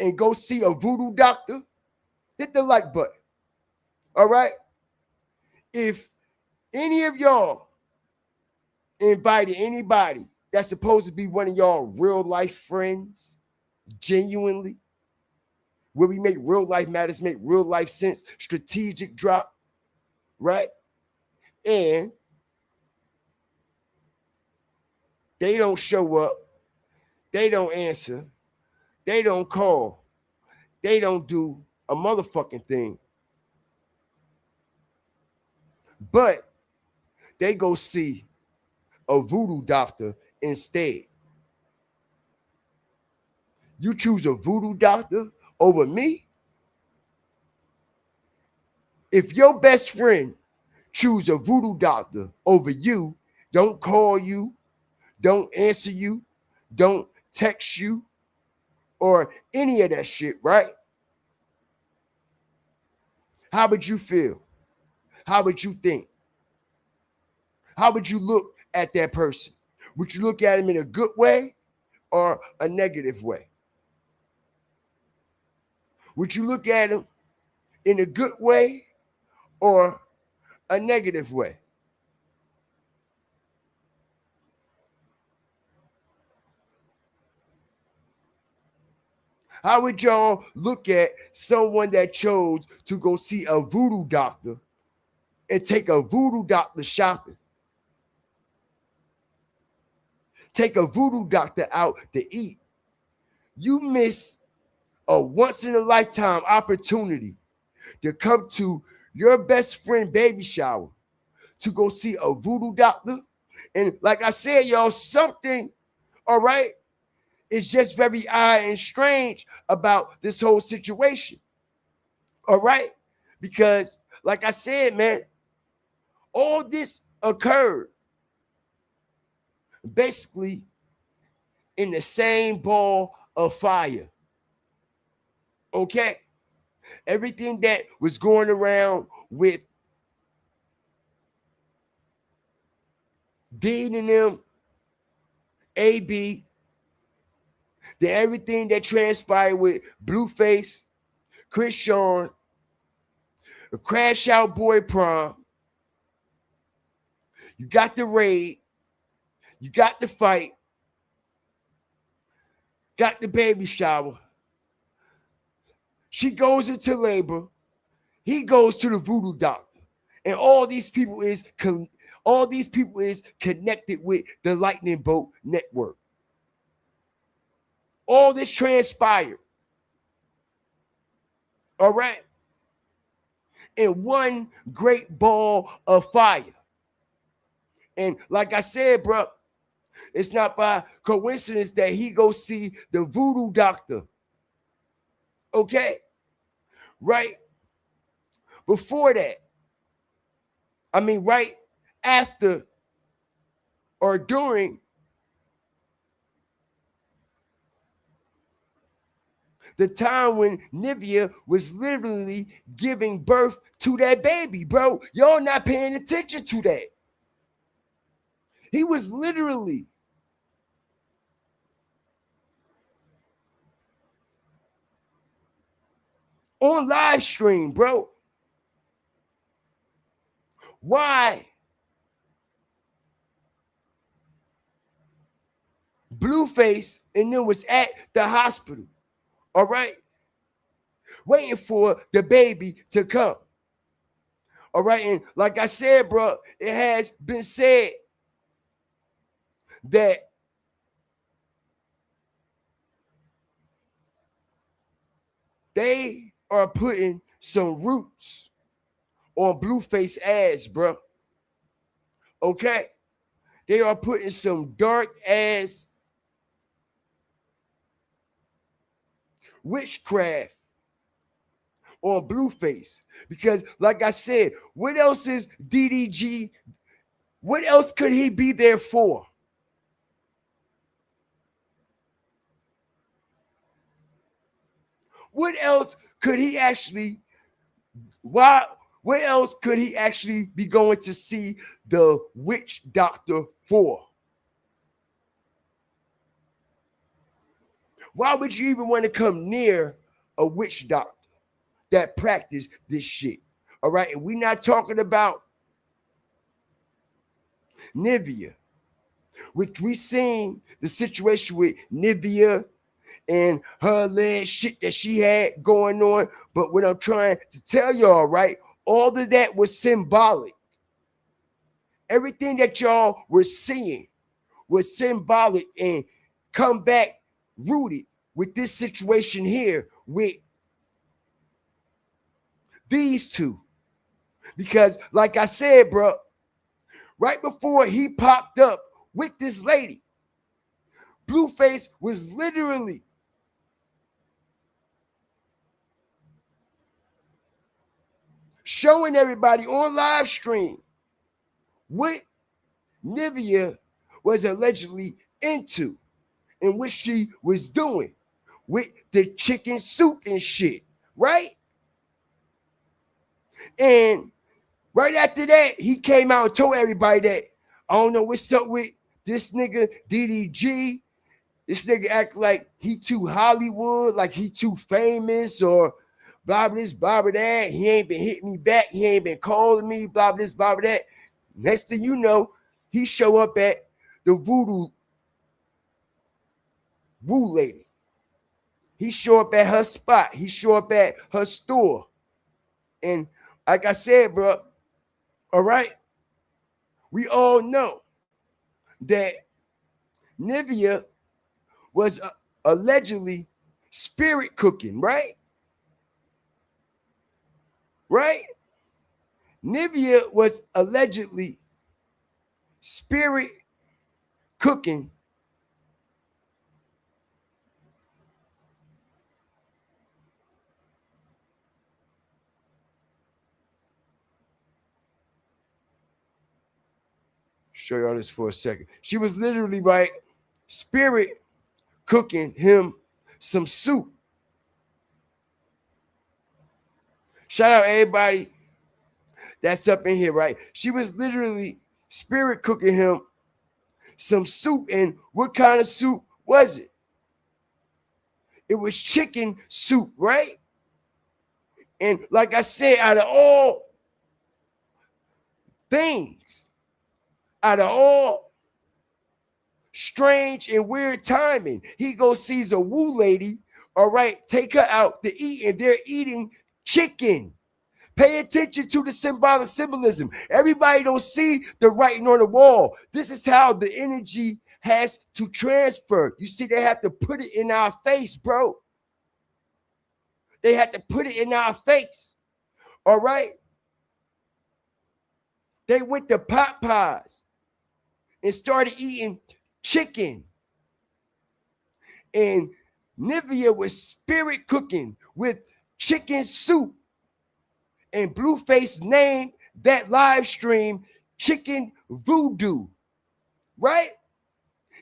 and go see a voodoo doctor? Hit the like button. All right? If any of y'all invited anybody that's supposed to be one of y'all real life friends, genuinely, where we make real life matters, make real life sense, strategic drop, right? And they don't show up, they don't answer, they don't call, they don't do a motherfucking thing. But they go see a voodoo doctor instead. You choose a voodoo doctor over me? If your best friend choose a voodoo doctor over you, don't call you, don't answer you, don't text you, or any of that shit, right? How would you feel? How would you think? How would you look at that person? Would you look at him in a good way or a negative way? Would you look at him in a good way or a negative way? How would y'all look at someone that chose to go see a voodoo doctor and take a voodoo doctor shopping? Take a voodoo doctor out to eat. You miss a once in a lifetime opportunity to come to your best friend baby shower to go see a voodoo doctor. And like I said, y'all, something, all right, is just very odd and strange about this whole situation. All right? Because, like I said, man, all this occurred basically in the same ball of fire. Okay? Everything that was going around with Dean and them, AB, then everything that transpired with Blueface, Chris Sean, Crash Out Boy Prom, you got the raid, you got the fight, got the baby shower. She goes into labor. He goes to the voodoo doctor. And all these people is connected with the Lightning Bolt Network. All this transpired. All right? In one great ball of fire. And like I said, bro, it's not by coincidence that he go see the voodoo doctor. Okay? Right before that. I mean, right after or during the time when Neveah was literally giving birth to that baby, bro. Y'all not paying attention to that. He was literally on live stream, bro. Why Blueface and then was at the hospital, all right, waiting for the baby to come. All right, and like I said, bro, it has been said that they are putting some roots on Blueface ass, bro. Okay? They are putting some dark ass witchcraft on Blueface. Because, like I said, what else is DDG? What else could he be there for? What else could he actually, why? What else could he actually be going to see the witch doctor for? Why would you even want to come near a witch doctor that practice this shit? All right, and we're not talking about Neveah, which we seen the situation with Neveah and her little shit that she had going on. But what I'm trying to tell y'all, right, all of that was symbolic. Everything that y'all were seeing was symbolic and come back rooted with this situation here with these two. Because like I said, bro, right before he popped up with this lady, Blueface was literally showing everybody on live stream what Neveah was allegedly into and what she was doing with the chicken soup and shit, right? And right after that, he came out and told everybody that, I don't know what's up with this nigga DDG. This nigga act like he too Hollywood, like he too famous, or blah, blah, this, blah, blah, that. He ain't been hitting me back. He ain't been calling me, blah, blah, this, blah, blah, that. Next thing you know, he show up at the voodoo woo lady. He show up at her spot. He show up at her store. And like I said, bro, all right, we all know that Neveah was allegedly spirit cooking, right? Right? Neveah was allegedly spirit cooking show y'all this for a second. She was literally right, spirit cooking him some soup. Shout out everybody that's up in here, right? She was literally spirit cooking him some soup. And what kind of soup was it? It was chicken soup, right? And like I said, out of all things, out of all strange and weird timing, he goes sees a woo lady, all right, take her out to eat, and they're eating chicken. Pay attention to the symbolic symbolism. Everybody don't see the writing on the wall. This is how the energy has to transfer. You see, they have to put it in our face, bro. They had to put it in our face. All right? They went to Popeyes and started eating chicken. And Neveah was spirit cooking with chicken soup. And Blueface named that live stream Chicken Voodoo, right?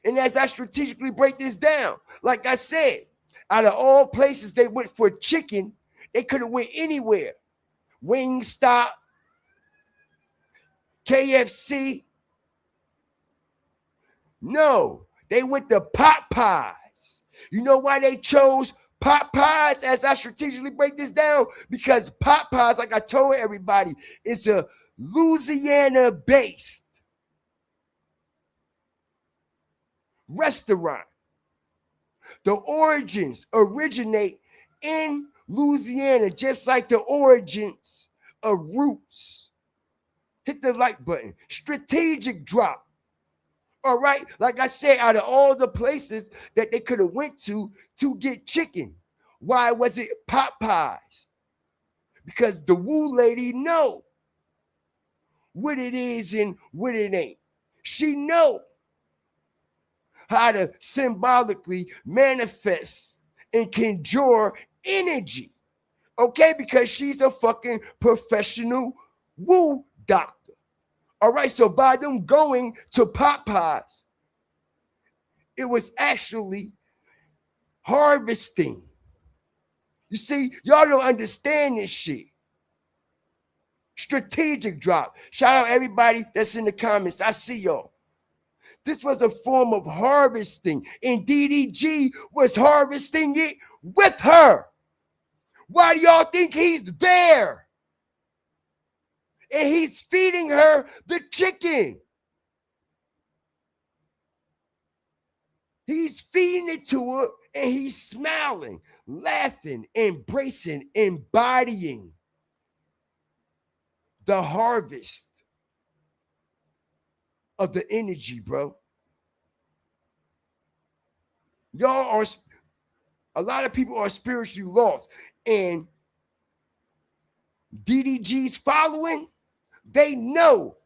And as I strategically break this down, like I said, out of all places they went for chicken, they could have went anywhere. Wingstop, KFC. No, they went to Popeyes. You know why they chose Popeyes as I strategically break this down? Because Popeyes, like I told everybody, is a Louisiana-based restaurant. The origins originate in Louisiana, just like the origins of roots. Hit the like button. Strategic drop. All right. Like I said, out of all the places that they could have went to get chicken, why was it Popeyes? Because the woo lady know what it is and what it ain't. She know how to symbolically manifest and conjure energy. Okay, because she's a fucking professional woo doctor. All right, so by them going to Popeyes, it was actually harvesting. You see, y'all don't understand this shit. Strategic drop. Shout out everybody that's in the comments. I see y'all. This was a form of harvesting, and DDG was harvesting it with her. Why do y'all think he's there? And he's feeding her the chicken. He's feeding it to her, and he's smiling, laughing, embracing, embodying the harvest of the energy, bro. Y'all are, a lot of people are spiritually lost, and DDG's following, they know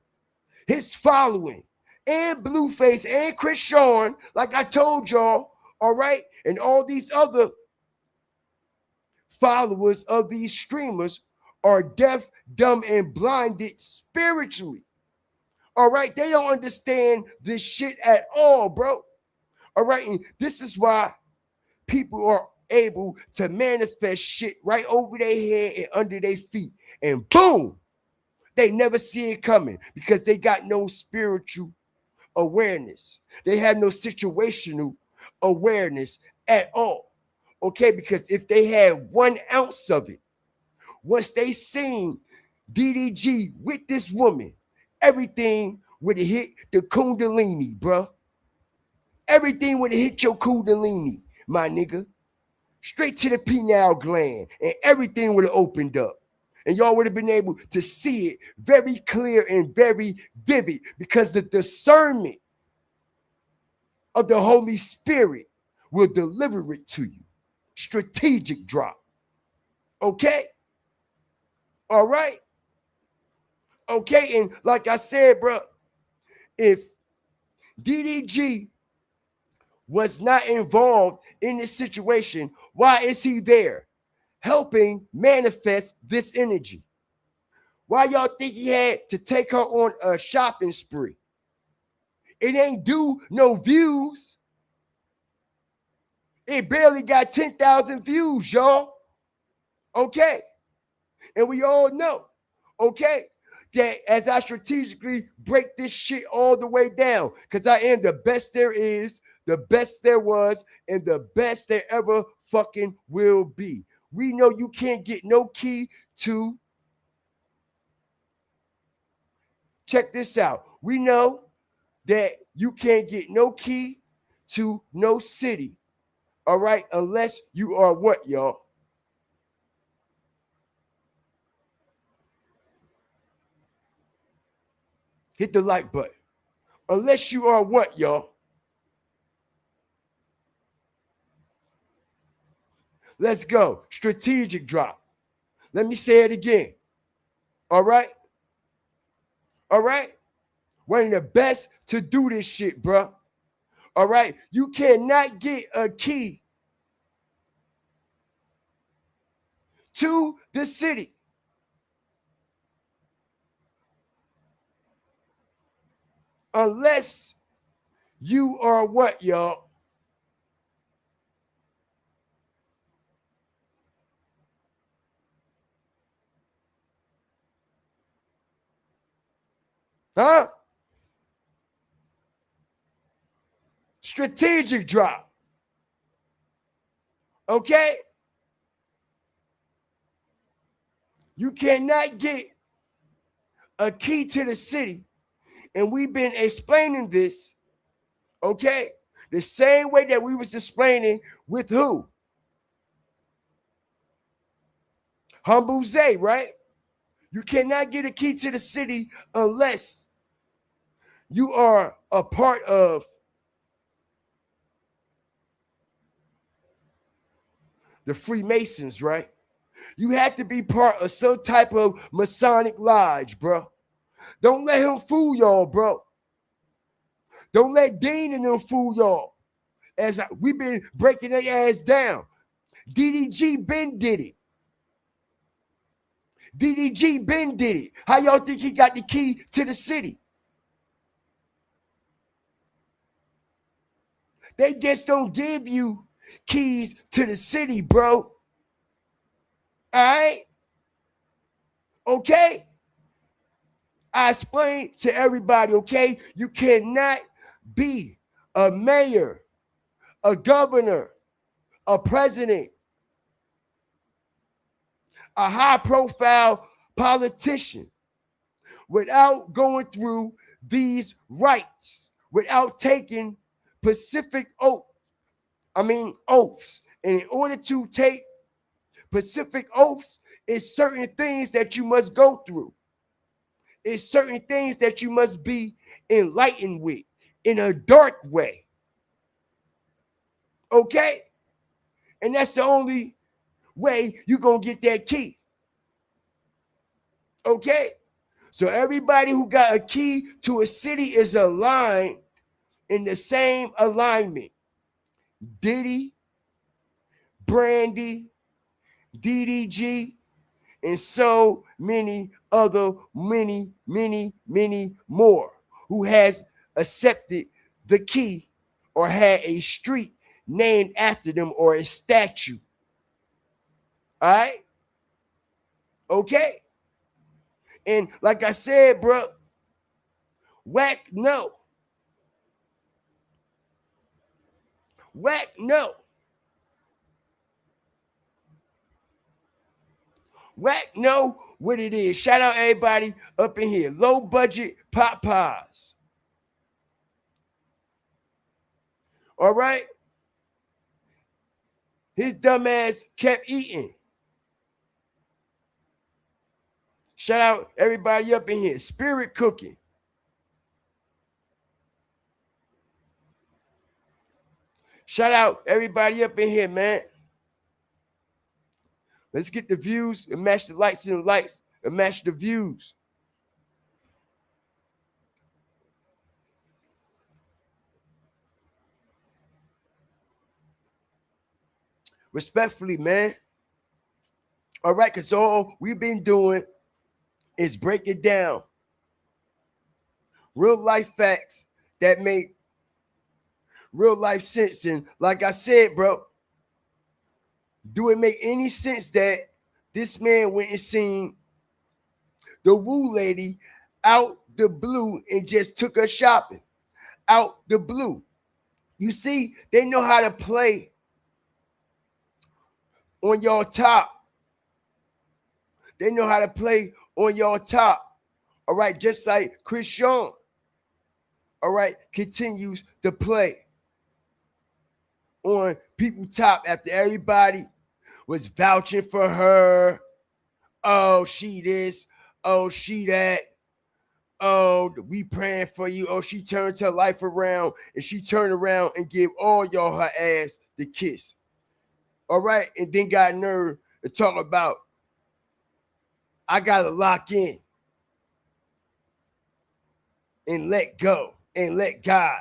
his following, and Blueface and Chris Sean, like I told y'all, all right, and all these other followers of these streamers are deaf, dumb, and blinded spiritually. All right, they don't understand this shit at all, bro. All right, and this is why people are able to manifest shit right over their head and under their feet, and boom, they never see it coming because they got no spiritual awareness. They have no situational awareness at all. Okay, because if they had 1 ounce of it, once they seen DDG with this woman, everything would have hit the kundalini, bro. Everything would have hit your kundalini, my nigga. Straight to the pineal gland, and everything would have opened up. And y'all would have been able to see it very clear and very vivid because the discernment of the Holy Spirit will deliver it to you. Strategic drop. Okay? All right? Okay, and like I said, bro, if DDG was not involved in this situation, why is he there helping manifest this energy? Why y'all think he had to take her on a shopping spree? It ain't do no views. It barely got 10,000 views, y'all. Okay. And we all know, okay, that as I strategically break this shit all the way down, because I am the best there is, the best there was, and the best there ever fucking will be. We know you can't get no key to, check this out. We know that you can't get no key to no city, all right, unless you are what, y'all? Hit the like button. Unless you are what, y'all? Let's go. Strategic drop. Let me say it again. All right? All right? One of the best to do this shit, bro. All right? You cannot get a key to the city unless you are what, y'all? Huh? Strategic drop. Okay? You cannot get a key to the city. And we've been explaining this, okay? The same way that we was explaining with who? Humble Zay, right? You cannot get a key to the city unless you are a part of the Freemasons, right? You have to be part of some type of Masonic lodge, bro. Don't let him fool y'all, bro. Don't let Dean and them fool y'all. We've been breaking their ass down. DDG Ben did it. DDG Ben did it. How y'all think he got the key to the city? They just don't give you keys to the city, bro. All right? Okay? I explained to everybody, okay? You cannot be a mayor, a governor, a president, a high-profile politician without going through these rights, without taking Pacific oaths. And in order to take Pacific oaths, it's certain things that you must go through. It's certain things that you must be enlightened with in a dark way. Okay? And that's the only way you're going to get that key. Okay? So everybody who got a key to a city is aligned in the same alignment. Diddy, Brandy, DDG, and so many other, many more who has accepted the key or had a street named after them or a statue. All right? Okay? And like I said, bro, whack no. Whack no. Whack know what it is. Shout out everybody up in here. Low budget pot pies. All right? His dumb ass kept eating. Shout out everybody up in here. Spirit cooking. Shout out everybody up in here, man. Let's get the views and match the likes and the likes and match the views. Respectfully, man. All right, because all we've been doing is break it down. Real life facts that make real life sense. And like I said, bro, do it make any sense that this man went and seen the woo lady out the blue and just took her shopping? Out the blue. You see, they know how to play on your top. They know how to play on your top. All right, just like Chris Sean, all right, continues to play on people top after everybody was vouching for her. Oh, she this. Oh, she that. Oh, we praying for you. Oh, she turned her life around and she turned around and gave all y'all her ass the kiss. All right, and then got nerve to talk about, I got to lock in and let go and let God.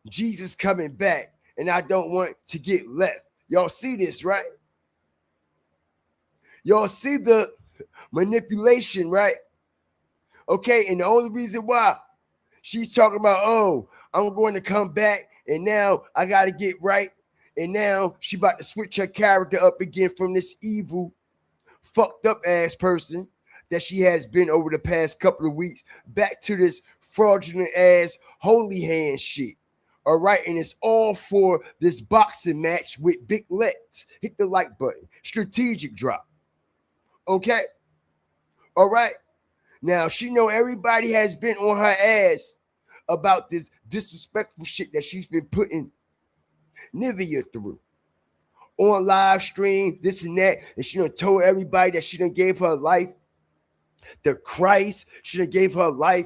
Jesus coming back and I don't want to get left. Y'all see this, right? Y'all see the manipulation, right? Okay, and the only reason why she's talking about, oh, I'm going to come back and now I got to get right. And now she about to switch her character up again from this evil, fucked up ass person that she has been over the past couple of weeks back to this fraudulent ass holy hand shit. All right, and it's all for this boxing match with Big Lex. Hit the like button. Strategic drop. Okay? All right? Now, she know everybody has been on her ass about this disrespectful shit that she's been putting Neveah through. On live stream, this and that, and she done told everybody that she done gave her life to Christ. She done gave her life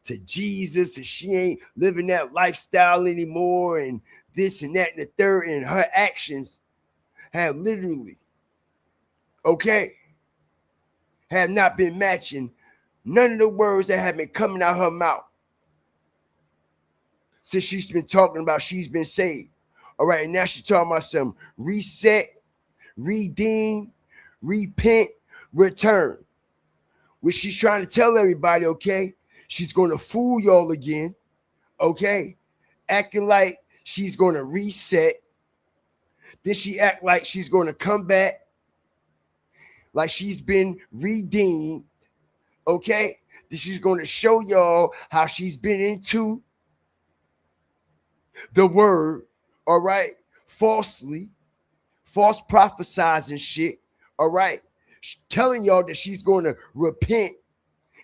to Jesus, and she ain't living that lifestyle anymore, and this and that and the third, and her actions have literally, have not been matching none of the words that have been coming out her mouth since she's been talking about she's been saved. All right, and now she's talking about some reset, redeem, repent, return, which she's trying to tell everybody, she's going to fool y'all again, acting like she's going to reset. Then she act like she's going to come back, like she's been redeemed, Then she's going to show y'all how she's been into the word, all right, falsely, false prophesizing shit, all right, telling y'all that she's going to repent,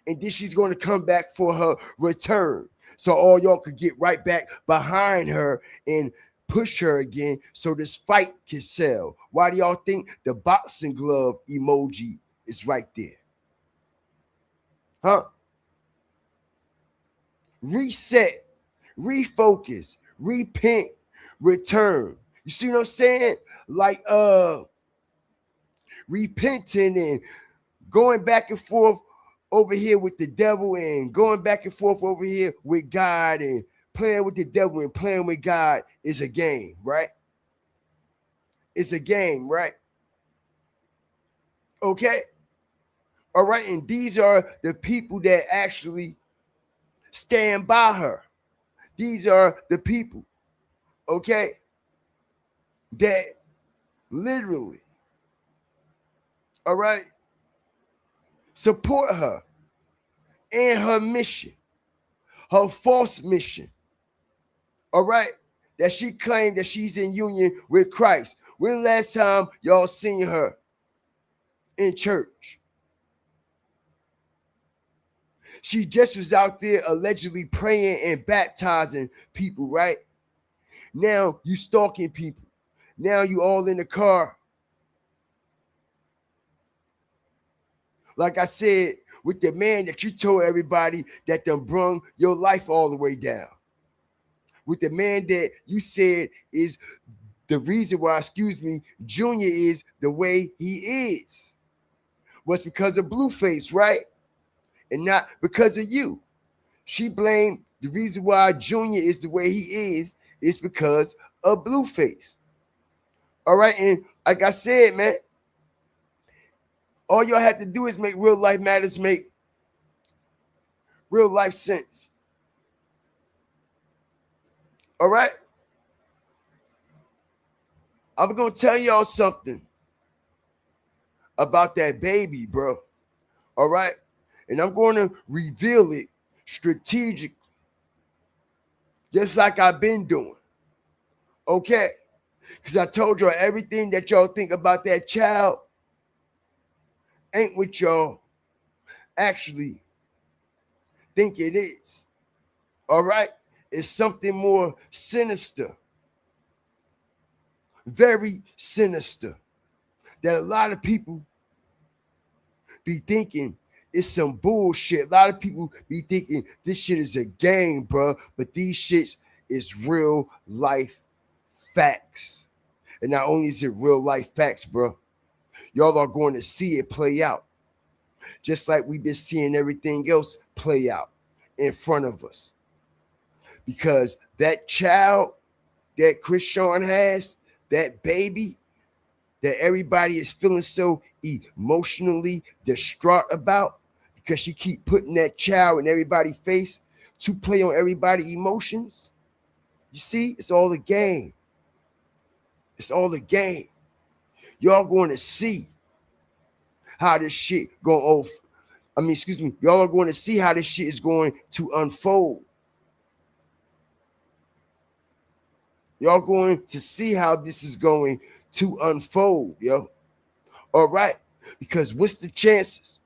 and then she's going to come back for her return. So all y'all could get right back behind her and push her again so this fight can sell. Why do y'all think the boxing glove emoji is right there? Huh? Reset, refocus, repent, return. You see what I'm saying? Like repenting and going back and forth over here with the devil and going back and forth over here with God, and playing with the devil and playing with God is a game, right? It's a game, right? Okay. All right. And these are the people that actually stand by her. These are the people, that literally, all right, support her and her mission, her false mission, all right, that she claimed that she's in union with Christ. When the last time y'all seen her in church? She just was out there allegedly praying and baptizing people, right? Now you stalking people. Now you all in the car. Like I said, with the man that you told everybody that done brung your life all the way down. With the man that you said is the reason why, Junior is the way he is. Was because of Blueface, right? And not because of you. She blamed the reason why Junior is the way he is because of Blueface. All right, and like I said, man, all y'all have to do is make real life matters make real life sense. All right? I'm going to tell y'all something about that baby, bro. All right? And I'm going to reveal it strategically, just like I've been doing. Okay? Because I told y'all everything that y'all think about that child ain't what y'all actually think it is. All right? It's something more sinister. Very sinister. That a lot of people be thinking it's some bullshit. A lot of people be thinking this shit is a game, bro. But these shits is real life facts. And not only is it real life facts, bro, y'all are going to see it play out. Just like we've been seeing everything else play out in front of us. Because that child that Chris Sean has, that baby that everybody is feeling so emotionally distraught about, because she keep putting that child in everybody's face to play on everybody's emotions. You see, it's all a game. It's all a game. Y'all going to see how this shit going to, y'all are going to see how this shit is going to unfold. Y'all going to see how this is going to unfold, yo. All right. Because what's the chances?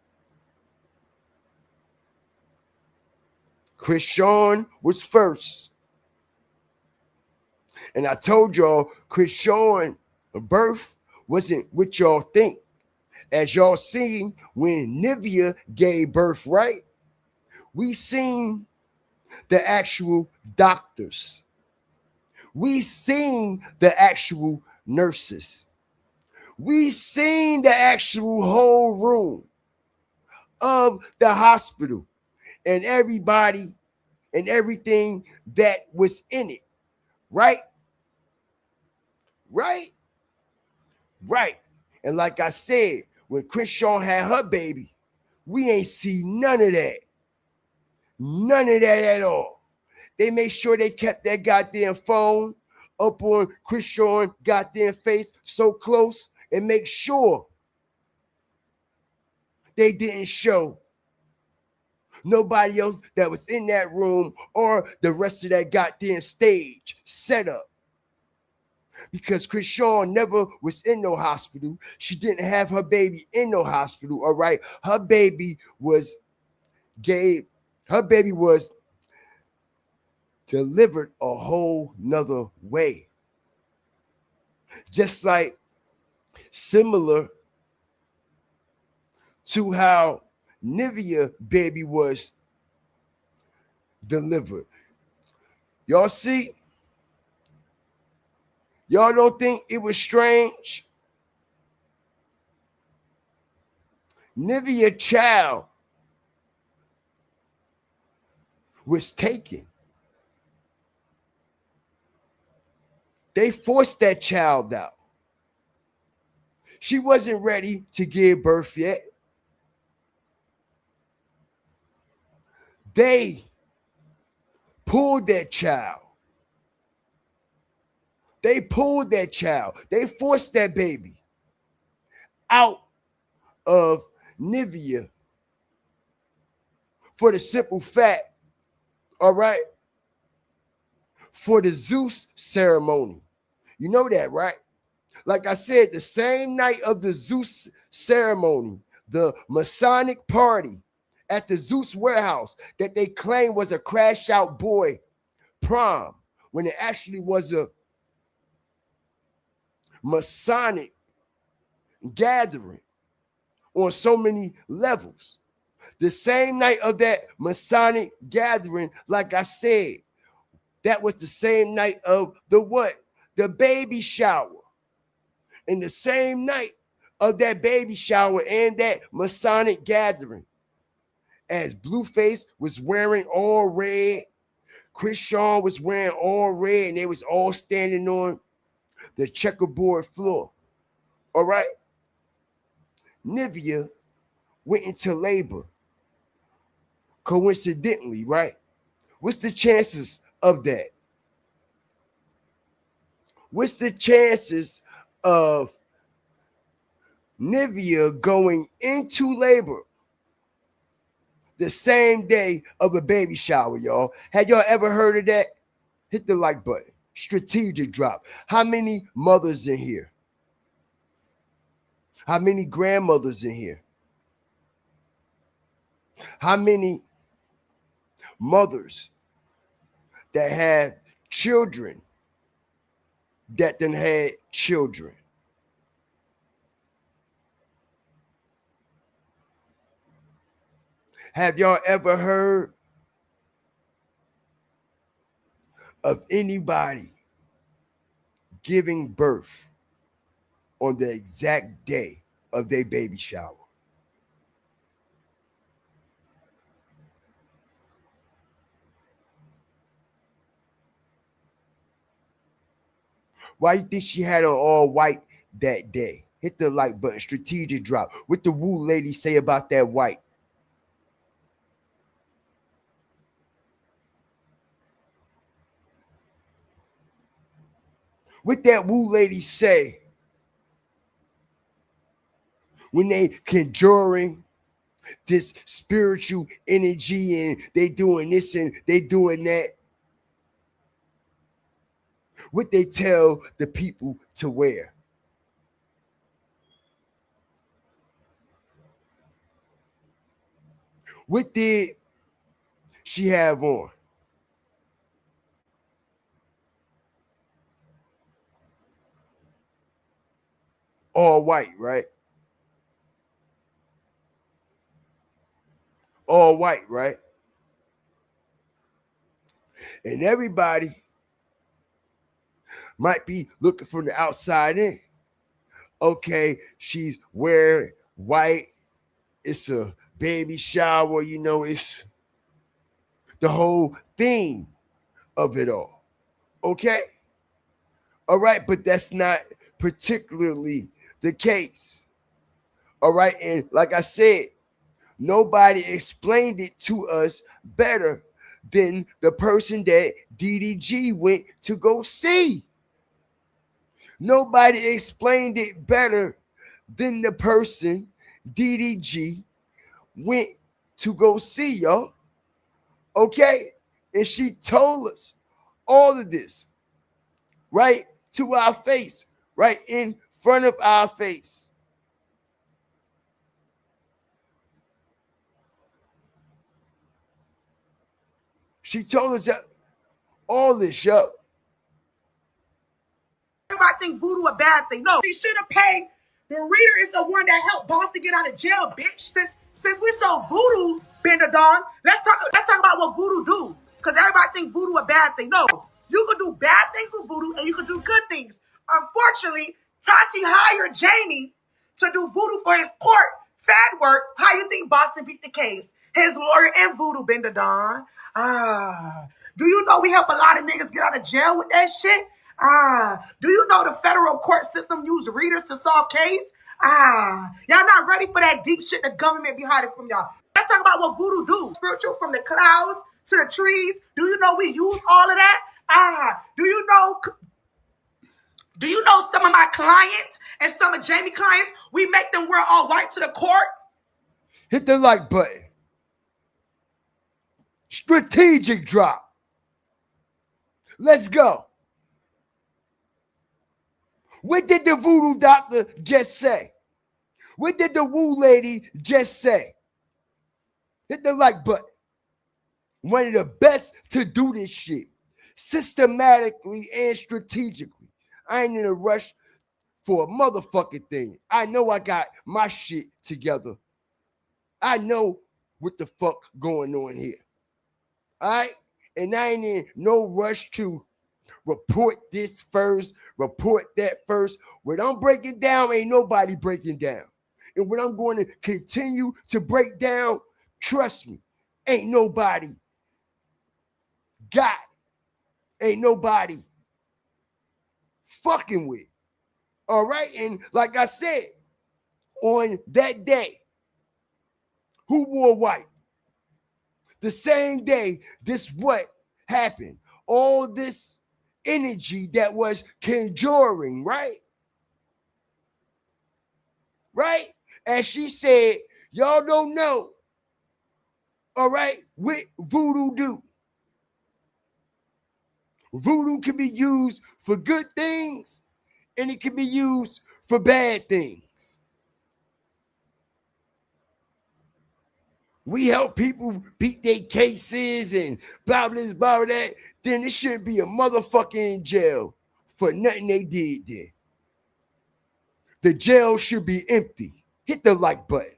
Chris Sean was first. And I told y'all, Krishan birth wasn't what y'all think. As y'all seen when Neveah gave birth, right? We seen the actual doctors. We seen the actual nurses. We seen the actual whole room of the hospital and everybody and everything that was in it. Right? Right? Right. And like I said, when Krishan had her baby, we ain't see none of that. None of that at all. They made sure they kept that goddamn phone up on Krishan goddamn face so close and make sure they didn't show nobody else that was in that room or the rest of that goddamn stage setup. Because Krishan never was in no hospital. She didn't have her baby in no hospital, all right? Her baby was delivered a whole nother way. Just like similar to how Neveah baby was delivered. Y'all see? Y'all don't think it was strange? Neveah child was taken. They forced that child out. She wasn't ready to give birth yet. They pulled that child. They pulled that child. They forced that baby out of Neveah for the simple fact, all right, for the Zeus ceremony. You know that, right? Like I said, the same night of the Zeus ceremony, the Masonic party at the Zeus warehouse that they claimed was a crash out boy prom, when it actually was a Masonic gathering on so many levels. The same night of that Masonic gathering, like I said, that was the same night of the what? The baby shower. And the same night of that baby shower and that Masonic gathering, as Blueface was wearing all red, Krishan was wearing all red, and they was all standing on the checkerboard floor. All right? Neveah went into labor. Coincidentally, right? What's the chances of that? What's the chances of Neveah going into labor the same day of a baby shower, y'all? Had y'all ever heard of that? Hit the like button. Strategic drop. How many mothers in here? How many grandmothers in here? How many mothers that have children that then had children? Have y'all ever heard of anybody giving birth on the exact day of their baby shower? Why you think she had on all white that day? Hit the like button. Strategic drop. What the woo lady say about that white? What that woo lady say when they conjuring this spiritual energy and they doing this and they doing that? What they tell the people to wear? What did she have on? all white, right? All white, right? And everybody might be looking from the outside in. Okay, she's wearing white. It's a baby shower, you know, it's the whole theme of it all. Okay? All right, but that's not particularly the case. All right, and like I said, nobody explained it to us better than the person that DDG went to go see. Nobody explained it better than the person DDG went to go see, y'all. Okay? And she told us all of this right to our face, right in front of our face. She told us that all this, yo. Everybody think voodoo a bad thing. No, she should have paid. The reader is the one that helped Boston get out of jail, bitch. Since we saw voodoo, Bender Dawn, let's talk about what voodoo do. Because everybody think voodoo a bad thing. No, you could do bad things with voodoo and you could do good things. Unfortunately, Tati hired Jamie to do voodoo for his court fad work. How you think Boston beat the case? His lawyer and voodoo, Bender Dawn. Do you know we help a lot of niggas get out of jail with that shit? Do you know the federal court system use readers to solve case? Y'all not ready for that deep shit the government be hiding from y'all. Let's talk about what voodoo do. Spiritual from the clouds to the trees. Do you know we use all of that? Do you know some of my clients and some of Jamie clients, we make them wear all white to the court? Hit the like button. Strategic drop. Let's go. What did the voodoo doctor just say? What did the woo lady just say? Hit the like button. One of the best to do this shit systematically and strategically. I ain't in a rush for a motherfucking thing. I know I got my shit together. I know what the fuck going on here. All right? And I ain't in no rush to report this first, report that first. What I'm breaking down, ain't nobody breaking down. And what I'm going to continue to break down, trust me, ain't nobody got, ain't nobody fucking with. All right? And like I said, on that day, who wore white? The same day, this what happened. All this energy that was conjuring, right? Right? And she said, y'all don't know, all right, what voodoo do. Voodoo can be used for good things and it can be used for bad things. We help people beat their cases and blah, blah, blah, that. Then it shouldn't be a motherfucker in jail for nothing they did then. The jail should be empty. Hit the like button.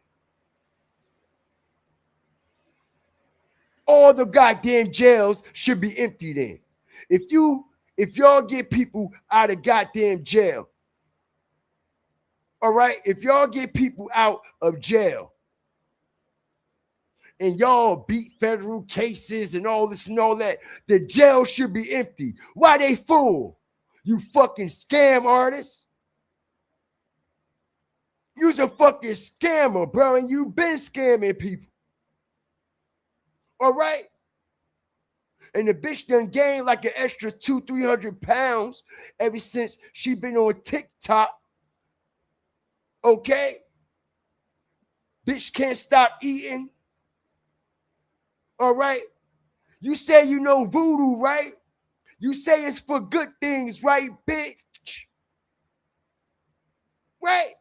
All the goddamn jails should be empty then. If y'all get people out of goddamn jail, all right, if y'all get people out of jail and y'all beat federal cases and all this and all that, the jail should be empty. Why they full? You fucking scam artists. You's a fucking scammer, bro, and you been scamming people. All right? And the bitch done gained like an extra 200-300 pounds ever since she been on TikTok. Okay? Bitch can't stop eating. All right? You say you know voodoo, right? You say it's for good things, right, bitch? Right?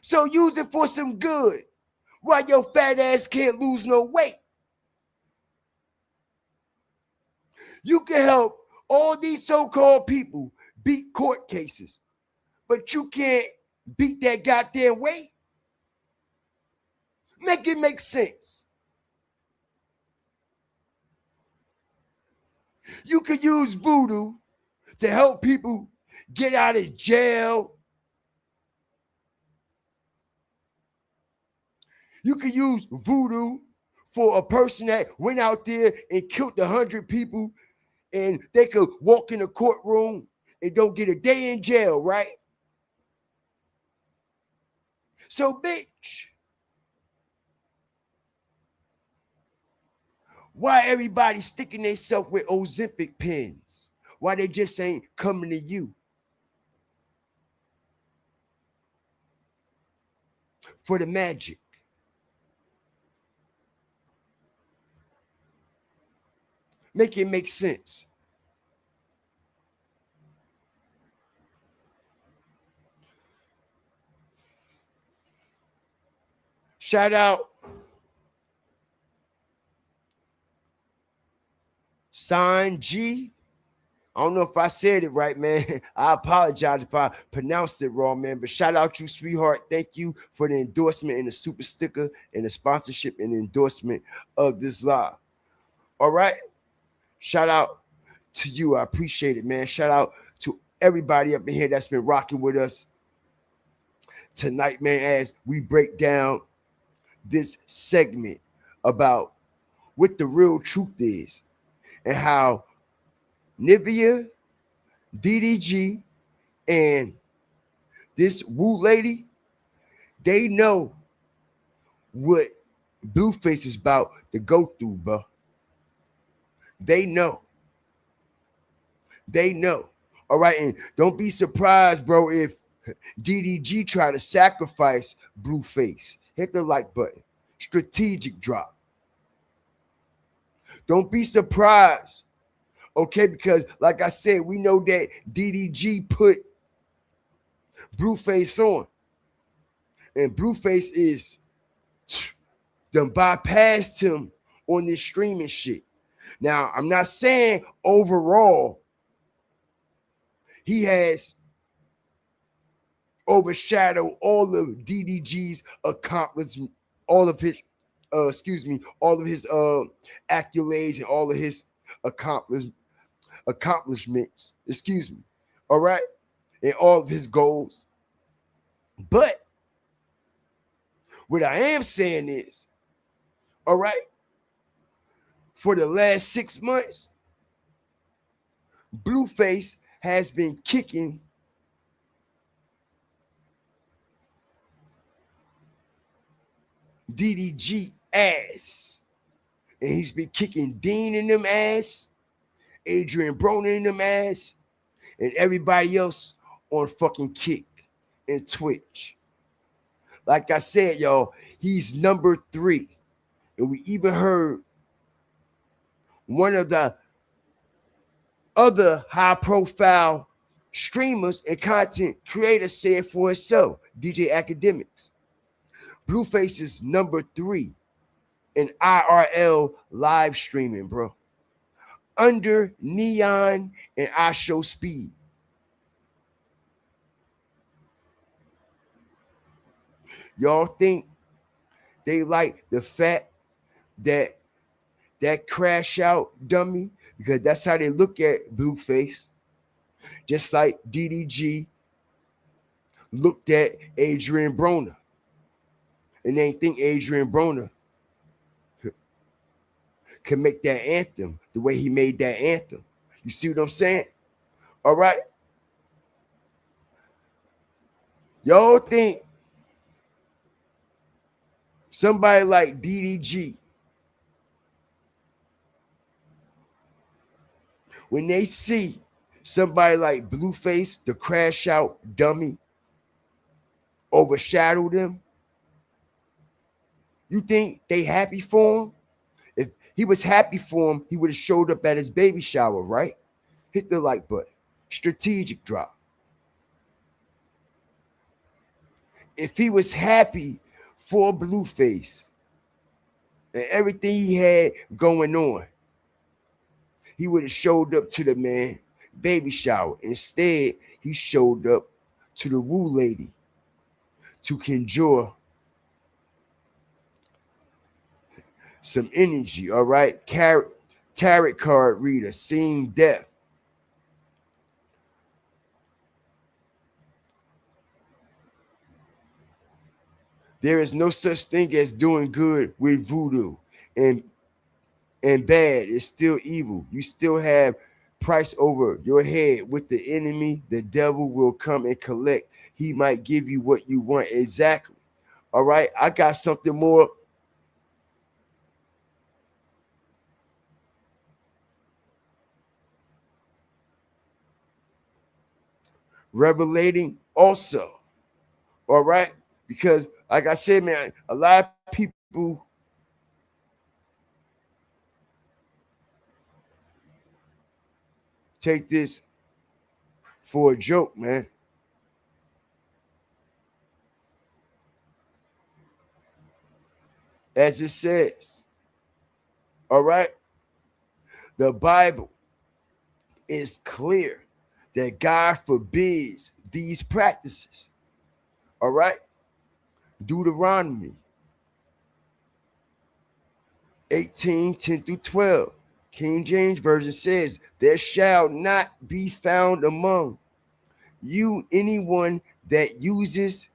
So use it for some good. Why your fat ass can't lose no weight? You can help all these so-called people beat court cases, but you can't beat that goddamn weight. Make it make sense. You could use voodoo to help people get out of jail. You could use voodoo for a person that went out there and killed 100 people, and they could walk in the courtroom and don't get a day in jail, right? So, bitch, why everybody sticking themselves with Ozempic pens? Why they just ain't coming to you for the magic? Make it make sense. Shout out San G. I don't know if I said it right, man. I apologize if I pronounced it wrong, man. But shout out you, sweetheart. Thank you for the endorsement and the super sticker and the sponsorship and the endorsement of this live. All right. Shout out to you. I appreciate it, man. Shout out to everybody up in here that's been rocking with us tonight, man, as we break down this segment about what the real truth is and how Neveah, DDG, and this Woo lady, they know what Blueface is about to go through, bro. They know. They know. All right, and don't be surprised, bro, if DDG try to sacrifice Blueface. Hit the like button. Strategic drop. Don't be surprised. Okay, because like I said, we know that DDG put Blueface on. And Blueface is done bypassed him on this streaming shit. Now, I'm not saying overall he has overshadowed all of DDG's accomplishments, all of his accolades and all of his accomplishments, all right, and all of his goals. But what I am saying is, all right, for the last 6 months, Blueface has been kicking DDG ass. And he's been kicking Dean in them ass, Adrian Broner in them ass, and everybody else on fucking Kick and Twitch. Like I said, y'all, he's number 3. And we even heard one of the other high-profile streamers and content creators say it for himself, DJ Academics. Blueface is number 3 in IRL live streaming, bro. Under Neon and I Show Speed. Y'all think they like the fact that crash out dummy? Because that's how they look at Blueface. Just like DDG looked at Adrian Broner. And they think Adrian Broner can make that anthem the way he made that anthem. You see what I'm saying? All right. Y'all think somebody like DDG, when they see somebody like Blueface, the crash out dummy, overshadow them, you think they happy for him? If he was happy for him, he would have showed up at his baby shower, right? Hit the like button. Strategic drop. If he was happy for Blueface and everything he had going on, he would have showed up to the man baby shower. Instead, he showed up to the Woo lady to conjure some energy, all right? Tarot card reader, seeing death. There is no such thing as doing good with voodoo, and bad is still evil. You still have price over your head with the enemy. The devil will come and collect. He might give you what you want. Exactly. All right. I got something more. Revelating also. All right. Because like I said, man, a lot of people take this for a joke, man. As it says, all right, the Bible is clear that God forbids these practices. All right, Deuteronomy 18:10-12, King James Version says, there shall not be found among you anyone that uses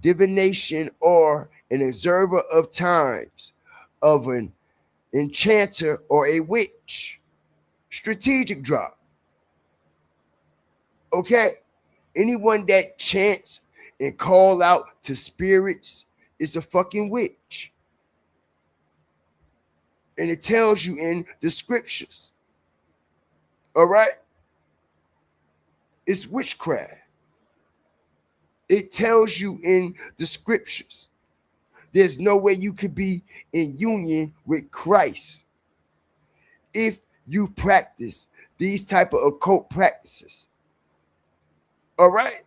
divination or an observer of times, of an enchanter or a witch. Strategic drop. Okay, anyone that chants and call out to spirits is a fucking witch. And it tells you in the scriptures. All right, it's witchcraft. It tells you in the scriptures. There's no way you could be in union with Christ if you practice these type of occult practices. All right,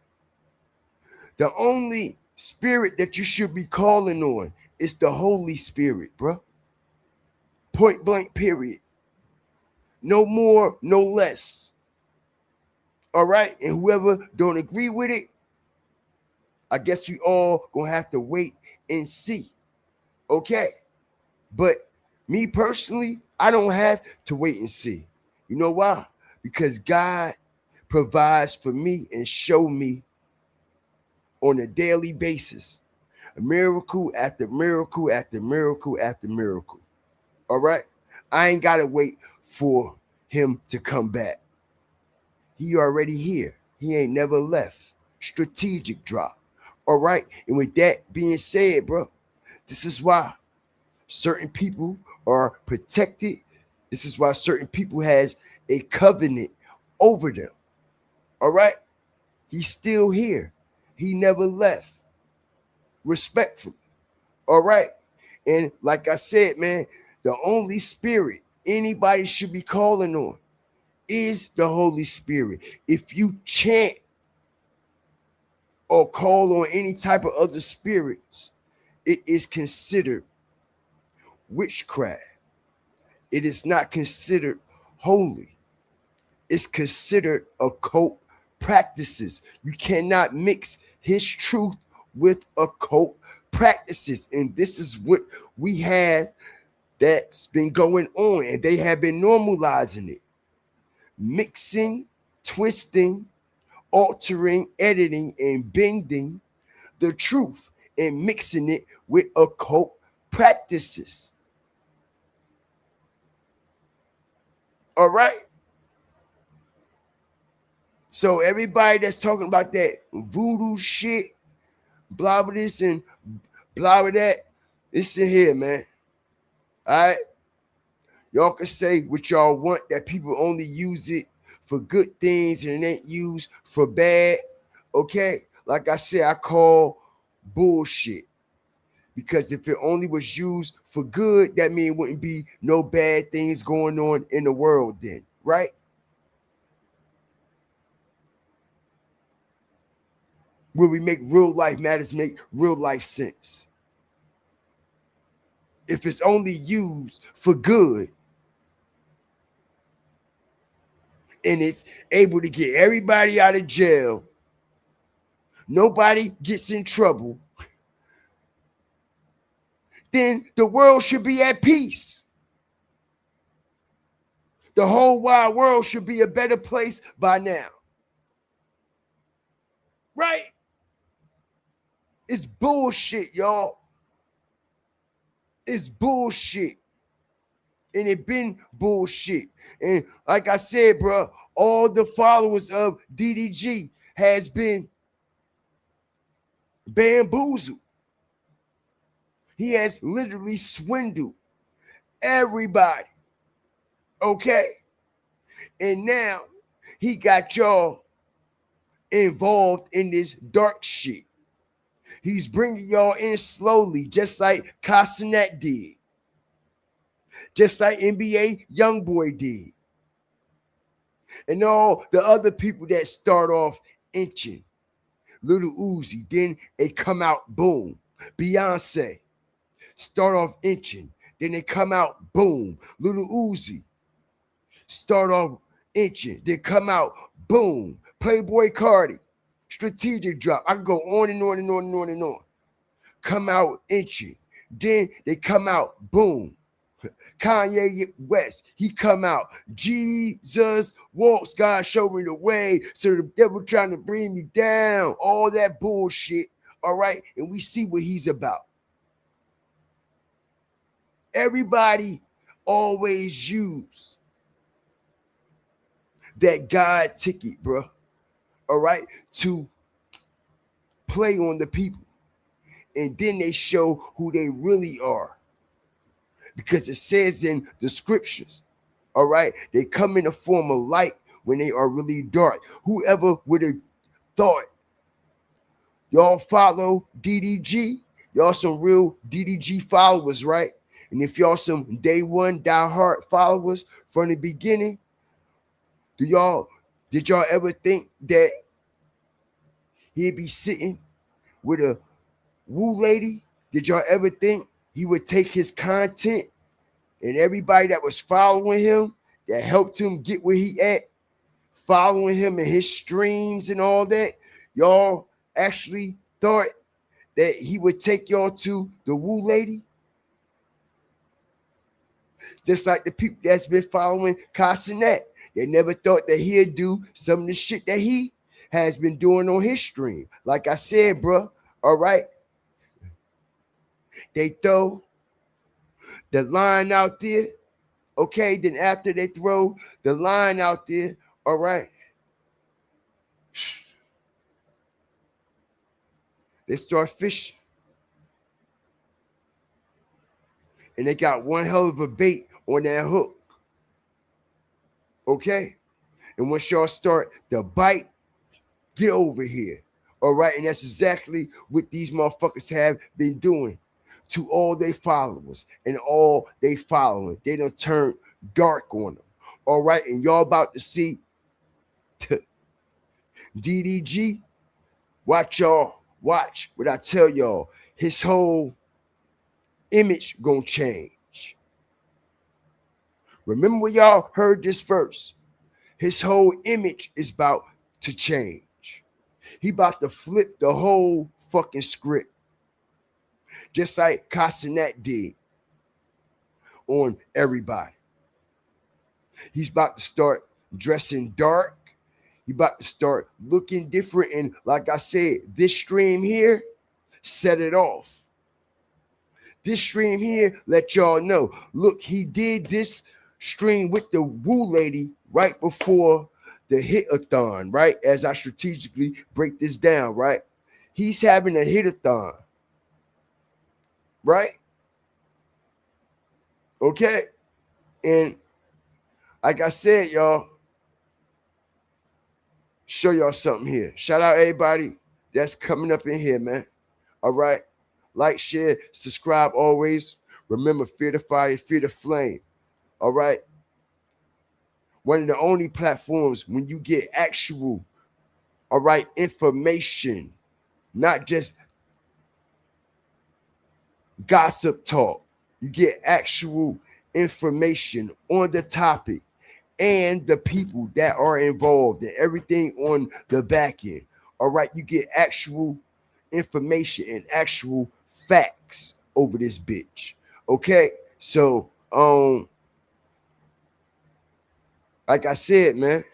the only spirit that you should be calling on is the Holy Spirit, bro. Point blank, period. No more, no less. All right, and whoever don't agree with it, I guess we all gonna have to wait and see. Okay, but me personally, I don't have to wait and see. You know why? Because God provides for me and show me on a daily basis, miracle after miracle after miracle after miracle. All right, I ain't gotta wait for him to come back. He already here. He ain't never left. Strategic drop. All right, and with that being said, bro, this is why certain people are protected. This is why certain people has a covenant over them. All right, he's still here. He never left. Respectfully. All right, and like I said, man, the only spirit anybody should be calling on is the Holy Spirit. If you chant or call on any type of other spirits, it is considered witchcraft. It is not considered holy. It's considered occult practices. You cannot mix his truth with occult practices. And this is what we have that's been going on, and they have been normalizing it. Mixing, twisting, altering, editing, and bending the truth and mixing it with occult practices. All right. So everybody that's talking about that voodoo shit, blah blah this and blah blah that, listen here, man. All right. Y'all can say what y'all want, that people only use it for good things and it ain't used for bad. Okay. Like I said, I call bullshit. Because if it only was used for good, that means it wouldn't be no bad things going on in the world then, right? Where we make real life matters, make real life sense. If it's only used for good and it's able to get everybody out of jail, nobody gets in trouble, then the world should be at peace. The whole wide world should be a better place by now. Right? It's bullshit, y'all. It's bullshit. And it been bullshit. And like I said, bro, all the followers of DDG has been bamboozled. He has literally swindled everybody. Okay? And now he got y'all involved in this dark shit. He's bringing y'all in slowly, just like Castanet did. Just like NBA Youngboy did. And all the other people that start off inching. Little Uzi, then they come out, boom. Beyonce, start off inching, then they come out, boom. Little Uzi, start off inching, then come out, boom. Playboy Cardi, strategic drop. I can go on and on and on and on and on. Come out inching, then they come out, boom. Kanye West, he come out. Jesus walks, God show me the way. So the devil trying to bring me down. All that bullshit. All right. And we see what he's about. Everybody always use that God ticket, bro. All right. To play on the people. And then they show who they really are. Because it says in the scriptures, all right, they come in the form of light when they are really dark. Whoever would have thought y'all follow DDG, y'all some real DDG followers, right? And if y'all some day one diehard followers from the beginning, did y'all ever think that he'd be sitting with a woo lady? Did y'all ever think he would take his content and everybody that was following him, that helped him get where he at, following him in his streams and all that, y'all actually thought that he would take y'all to the woo lady? Just like the people that's been following Castanet. They never thought that he'd do some of the shit that he has been doing on his stream. Like I said, bro, all right? They throw the line out there, okay? Then after they throw the line out there, all right, they start fishing. And they got one hell of a bait on that hook, okay? And once y'all start to bite, get over here, all right? And that's exactly what these motherfuckers have been doing to all their followers and all they following. They done turn dark on them. All right. And y'all about to see DDG. Watch y'all. Watch what I tell y'all. His whole image gonna change. Remember when y'all heard this first. His whole image is about to change. He about to flip the whole fucking script. Just like Castanet did on everybody. He's about to start dressing dark. He's about to start looking different. And like I said, this stream here set it off. This stream here let y'all know. Look, he did this stream with the woo lady right before the hit-a-thon, right? As I strategically break this down, right? He's having a hit-a-thon. Right? Okay. And like I said, y'all, show y'all something here. Shout out everybody that's coming up in here, man. All right. Like, share, subscribe always. Remember, fear the fire, fear the flame. All right. One of the only platforms when you get actual, all right, information, not just gossip talk. You get actual information on the topic and the people that are involved and everything on the back end. All right, you get actual information and actual facts over this bitch. Okay, so like I said, man,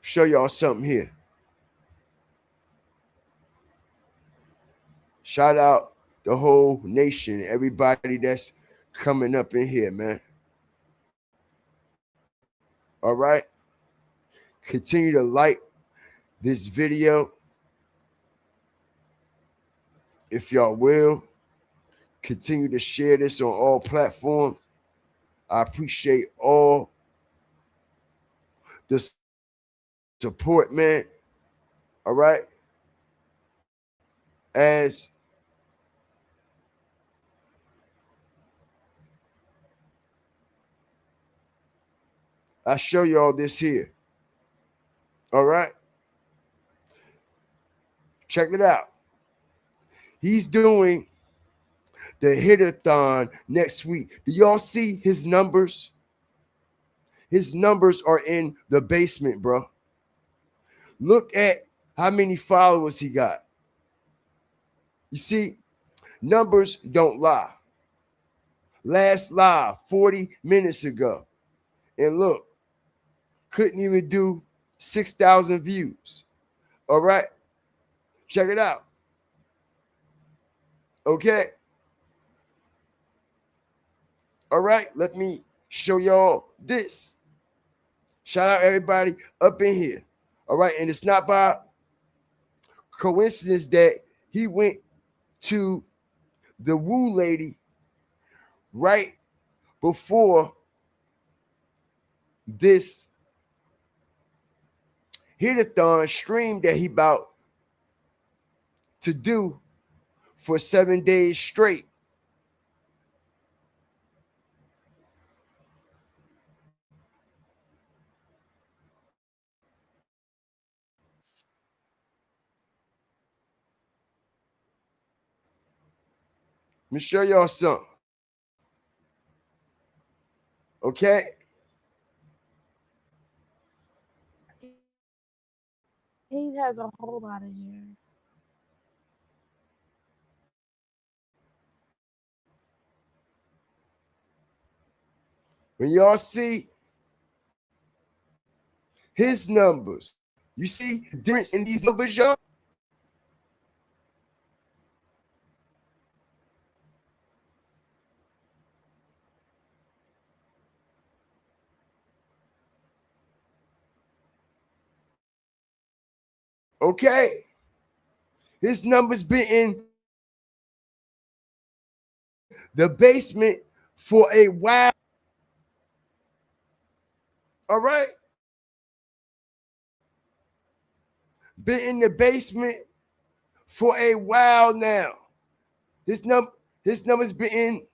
show y'all something here. Shout out the whole nation, everybody that's coming up in here, man. All right, continue to like this video if y'all will. Continue to share this on all platforms. I appreciate all the support, man. All right. As I show y'all this here. All right. Check it out. He's doing the hit-a-thon next week. Do y'all see his numbers? His numbers are in the basement, bro. Look at how many followers he got. You see, numbers don't lie. Last live 40 minutes ago. And look, couldn't even do 6,000 views. All right. Check it out. Okay. All right. Let me show y'all this. Shout out everybody up in here. All right. And it's not by coincidence that he went to the Woo Lady right before this hit-a-thon stream that he about to do for 7 days straight. Let me show y'all something. Okay? He has a whole lot in here. When y'all see his numbers, you see the difference in these numbers, y'all? Okay. His numbers been in the basement for a while. All right. Been in the basement for a while now. His numbers been in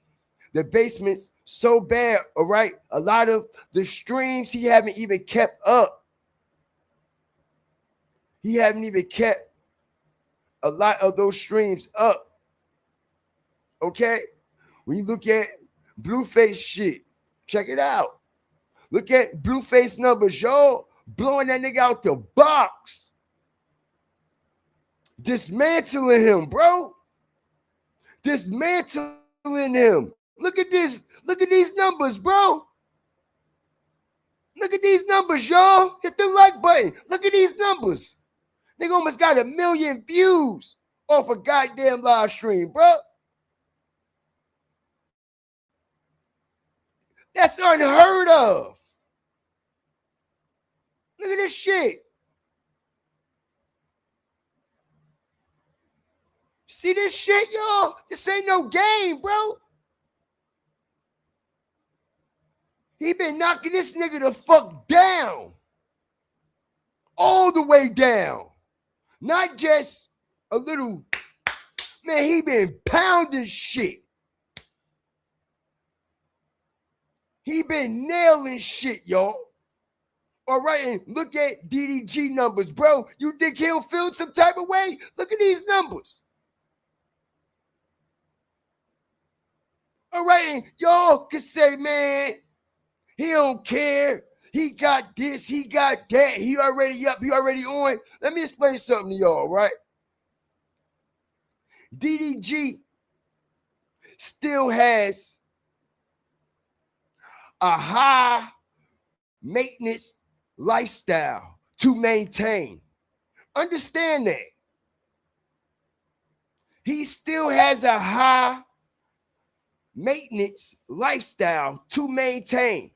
the basement's so bad. All right. A lot of the streams he haven't even kept up. He haven't even kept a lot of those streams up. Okay. When you look at Blueface shit, check it out. Look at Blueface numbers, y'all. Blowing that nigga out the box. Dismantling him, bro. Dismantling him. Look at this. Look at these numbers, bro. Look at these numbers, y'all. Hit the like button. Look at these numbers. Nigga almost got 1 million views off a goddamn live stream, bro. That's unheard of. Look at this shit. See this shit, y'all? This ain't no game, bro. He been knocking this nigga the fuck down. All the way down. Not just a little, man, he been pounding shit. He been nailing shit, y'all. All right, and look at DDG numbers, bro. You think he'll feel some type of way? Look at these numbers. All right, and y'all can say, man, he don't care. He got this, he got that. He already up, he already on. Let me explain something to y'all, right? DDG still has a high maintenance lifestyle to maintain. Understand that. He still has a high maintenance lifestyle to maintain.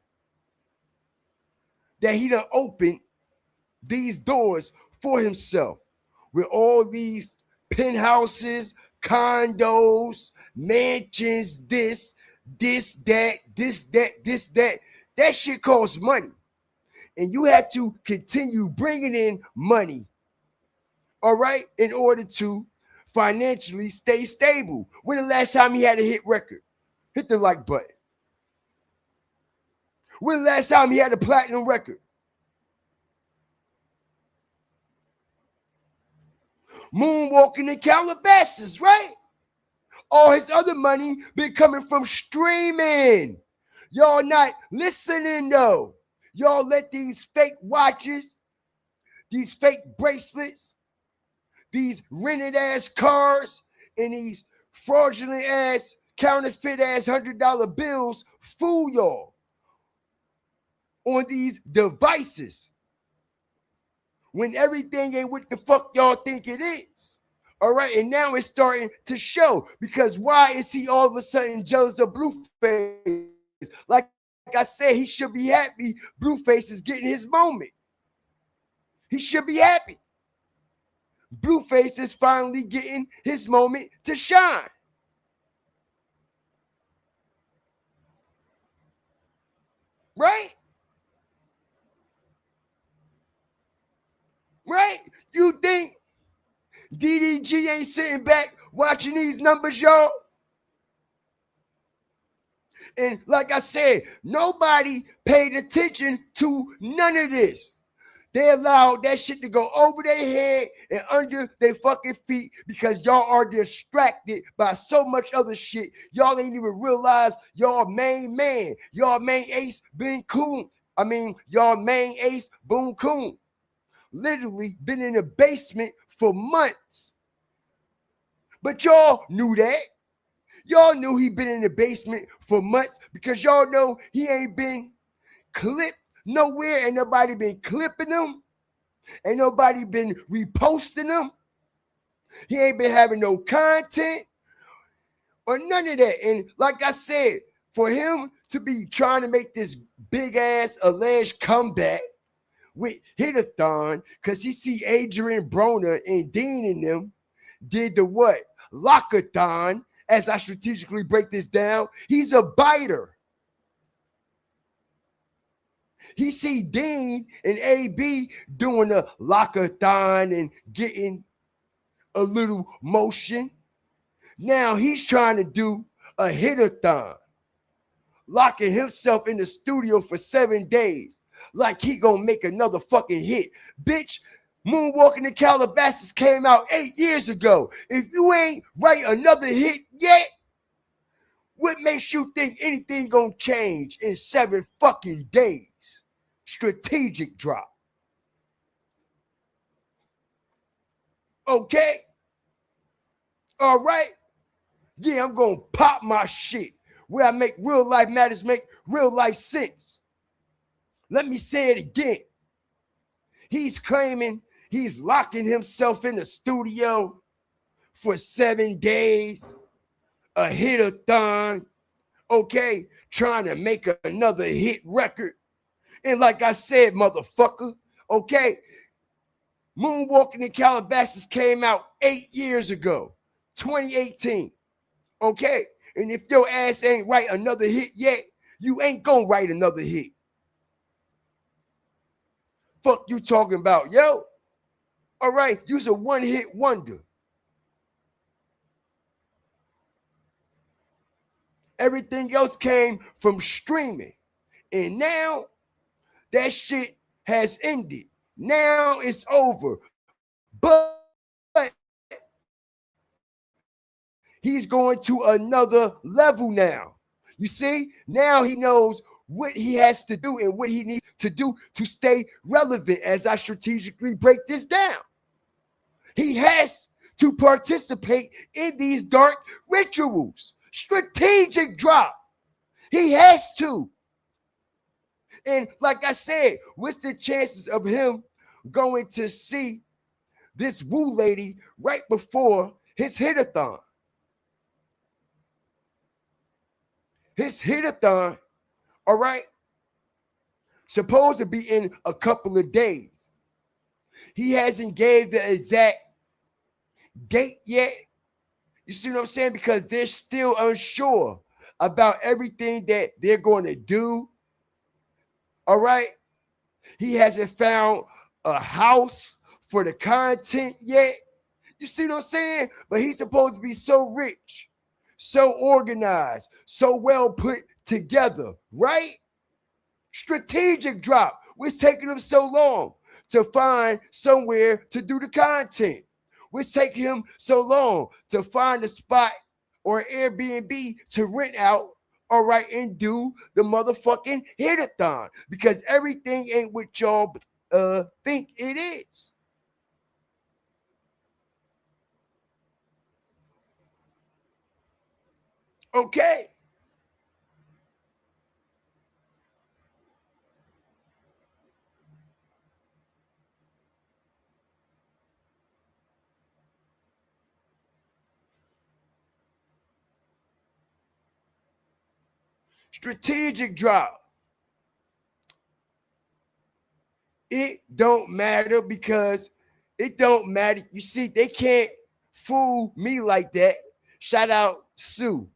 That he done opened these doors for himself with all these penthouses, condos, mansions, this, that. That shit costs money. And you have to continue bringing in money, all right, in order to financially stay stable. When the last time he had a hit record? Hit the like button. When the last time he had a platinum record? Moonwalking in Calabasas, right? All his other money been coming from streaming. Y'all not listening though. Y'all let these fake watches, these fake bracelets, these rented ass cars, and these fraudulent ass, counterfeit ass $100 bills fool y'all on these devices when everything ain't what the fuck y'all think it is. All right, and now it's starting to show, because why is he all of a sudden jealous of Blueface? Like I said, he should be happy Blueface is getting his moment. He should be happy. Blueface is finally getting his moment to shine. Right? Right? You think DDG ain't sitting back watching these numbers, y'all? And like I said, nobody paid attention to none of this. They allowed that shit to go over their head and under their fucking feet because y'all are distracted by so much other shit. Y'all ain't even realize y'all main man, y'all main ace, Ben Coon. Y'all main ace, Boom Coon. Literally been in the basement for months. But y'all knew that. Y'all knew he been in the basement for months because y'all know he ain't been clipped nowhere. Ain't nobody been clipping him. Ain't nobody been reposting him. He ain't been having no content or none of that. And like I said, for him to be trying to make this big ass alleged comeback with Hit-a-thon, because he see Adrian Broner and Dean in them did the what? Lock-a-thon. As I strategically break this down, he's a biter. He see Dean and AB doing a lock-a-thon and getting a little motion. Now he's trying to do a hit-a-thon, locking himself in the studio for 7 days like he gonna make another fucking hit. Bitch, Moonwalking in Calabasas came out 8 years ago. If you ain't write another hit yet, what makes you think anything gonna change in 7 fucking days? Strategic drop. Okay? All right? Yeah, I'm gonna pop my shit where I make real life matters make real life sense. Let me say it again. He's claiming he's locking himself in the studio for 7 days, a hit-a-thon, okay, trying to make another hit record. And like I said, motherfucker, okay, Moonwalking in Calabasas came out 8 years ago, 2018, okay? And if your ass ain't write another hit yet, you ain't gonna write another hit. Fuck you talking about, yo? All right, you's a one-hit wonder. Everything else came from streaming. And now that shit has ended. Now it's over. But he's going to another level now. You see? Now he knows what he has to do and what he needs to do to stay relevant as I strategically break this down. He has to participate in these dark rituals. Strategic drop. He has to. And like I said, what's the chances of him going to see this woo lady right before his hit-a-thon? His hit-a-thon, all right, supposed to be in a couple of days. He hasn't gave the exact date yet. You see what I'm saying? Because they're still unsure about everything that they're going to do. All right. He hasn't found a house for the content yet. You see what I'm saying? But he's supposed to be so rich, so organized, so well put together, right? Strategic drop. What's taking him so long to find somewhere to do the content? What's taking him so long to find a spot or Airbnb to rent out, all right, and do the motherfucking hit-a-thon? Because everything ain't what y'all think it is. Okay. Strategic drop. It don't matter because it don't matter. You see, they can't fool me like that. Shout out Sue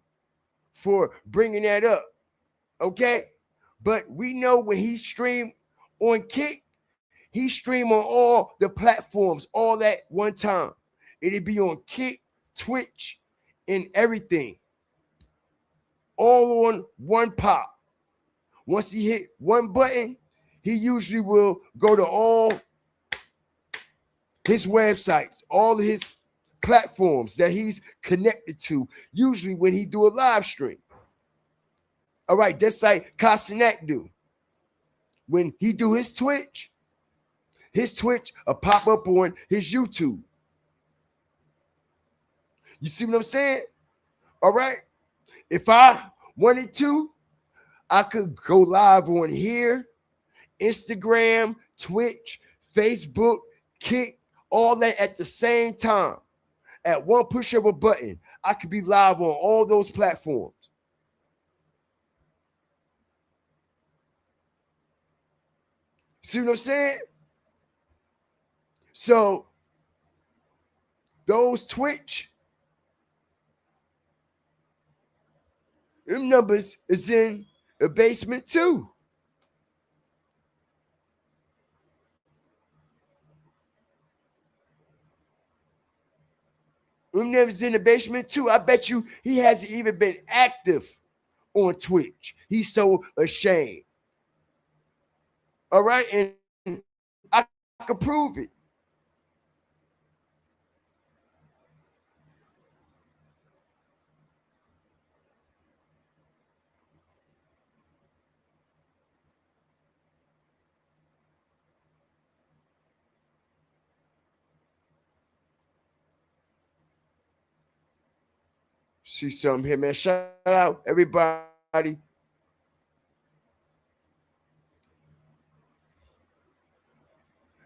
for bringing that up. Okay. But we know when he streamed on Kick, he streamed on all the platforms all at one time. It'd be on Kick, Twitch, and everything. All on one pop. Once he hit one button, he usually will go to all his websites, all of his platforms that he's connected to, usually when he do a live stream. All right, that's like Kasinak do. When he do his Twitch will pop up on his YouTube. You see what I'm saying? All right. If I wanted to, I could go live on here, Instagram, Twitch, Facebook, Kick, all that at the same time. At one push of a button, I could be live on all those platforms. See what I'm saying? So those Twitch, them numbers is in the basement too. Them numbers in the basement too. I bet you he hasn't even been active on Twitch. He's so ashamed. All right, and I can prove it. See something here, man. Shout out everybody.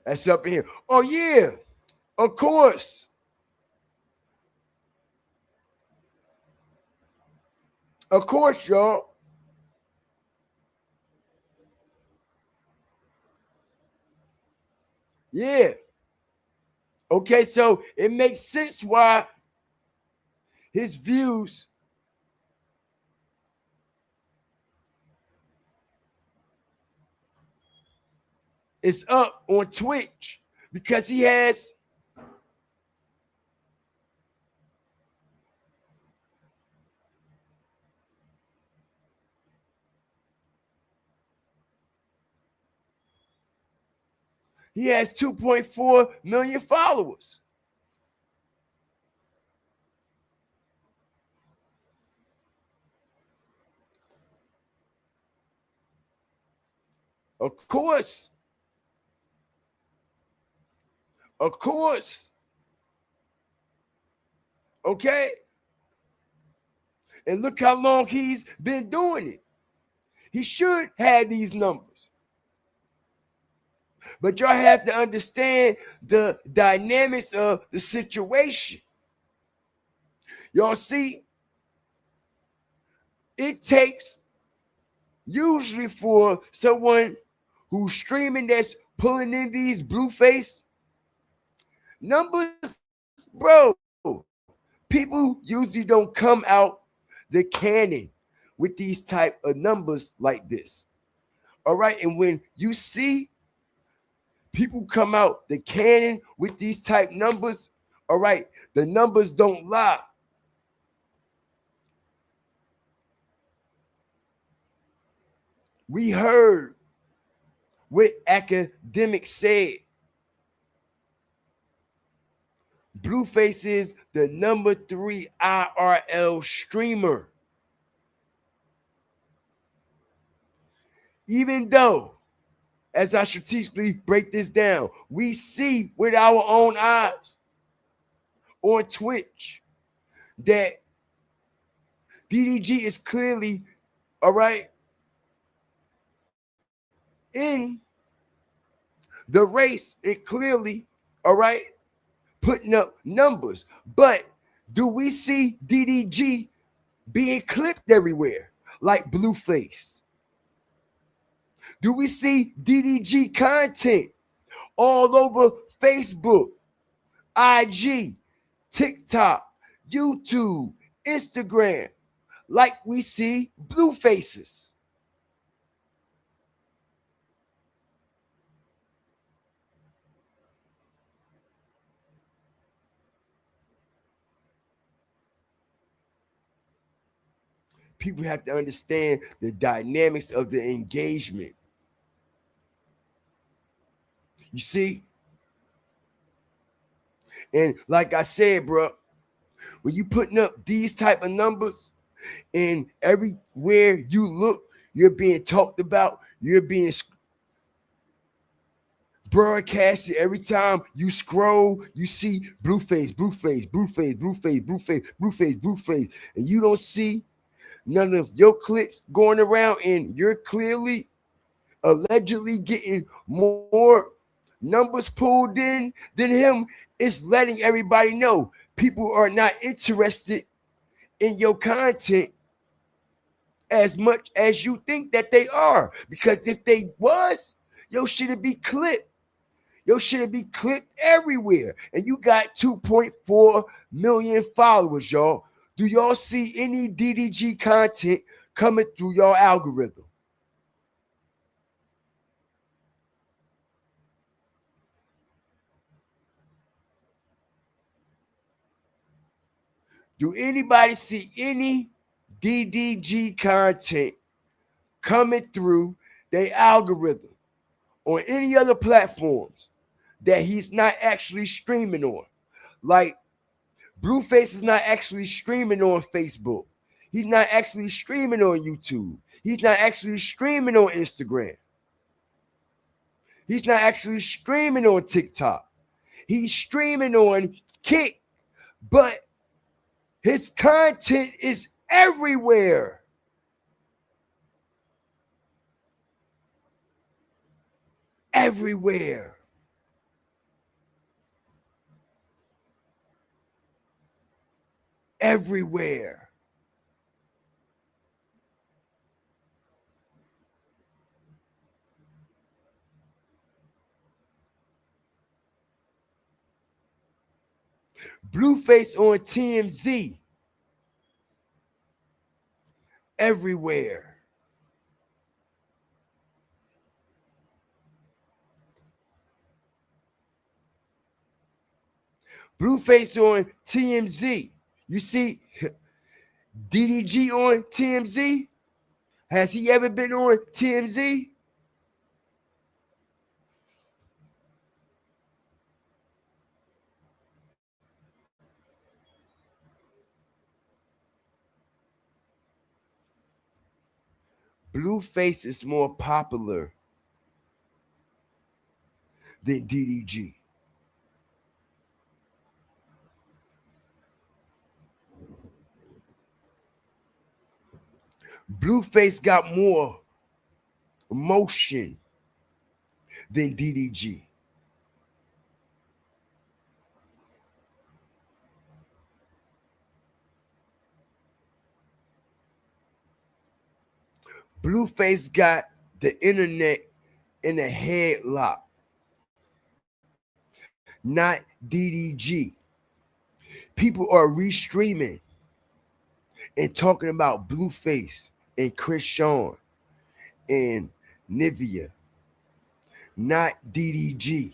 That's up in here. Oh, yeah. Of course. Of course, y'all. Yeah. Okay, so it makes sense why his views is up on Twitch because he has he has 2.4 million followers. Of course. Of course. Okay? And look how long he's been doing it. He should have these numbers. But y'all have to understand the dynamics of the situation. Y'all see, it takes usually for someone who's streaming that's pulling in these Blueface numbers, bro. People usually don't come out the cannon with these type of numbers like this. All right, and when you see people come out the cannon with these type numbers, all right, the numbers don't lie. We heard what academics said. Blueface is the number 3 IRL streamer. Even though, as I strategically break this down, we see with our own eyes on Twitch that DDG is clearly, all right, in the race. It clearly, all right, putting up numbers. But do we see DDG being clipped everywhere like Blueface? Do we see DDG content all over Facebook, IG, TikTok, YouTube, Instagram, like we see Bluefaces? People have to understand the dynamics of the engagement. You see? And like I said, bro, when you putting up these type of numbers and everywhere you look, you're being talked about, you're being broadcasted. Every time you scroll, you see Blueface, Blueface, Blueface, Blueface, Blueface, Blueface, Blueface, and you don't see none of your clips going around, and you're clearly allegedly getting more numbers pulled in than him. It's letting everybody know people are not interested in your content as much as you think that they are. Because if they was, your shit'd be clipped. Your shit'd be clipped everywhere. And you got 2.4 million followers, y'all. Do y'all see any DDG content coming through your algorithm? Do anybody see any DDG content coming through their algorithm on any other platforms that he's not actually streaming on? Like Blueface is not actually streaming on Facebook. He's not actually streaming on YouTube. He's not actually streaming on Instagram. He's not actually streaming on TikTok. He's streaming on Kick, but his content is everywhere. Everywhere. Everywhere. Blueface on TMZ. Everywhere. Blueface on TMZ. You see DDG on TMZ? Has he ever been on TMZ? Blueface is more popular than DDG. Blueface got more emotion than DDG. Blueface got the internet in a headlock, not DDG. People are restreaming and talking about Blueface and Chris Sean and Neveah, not DDG.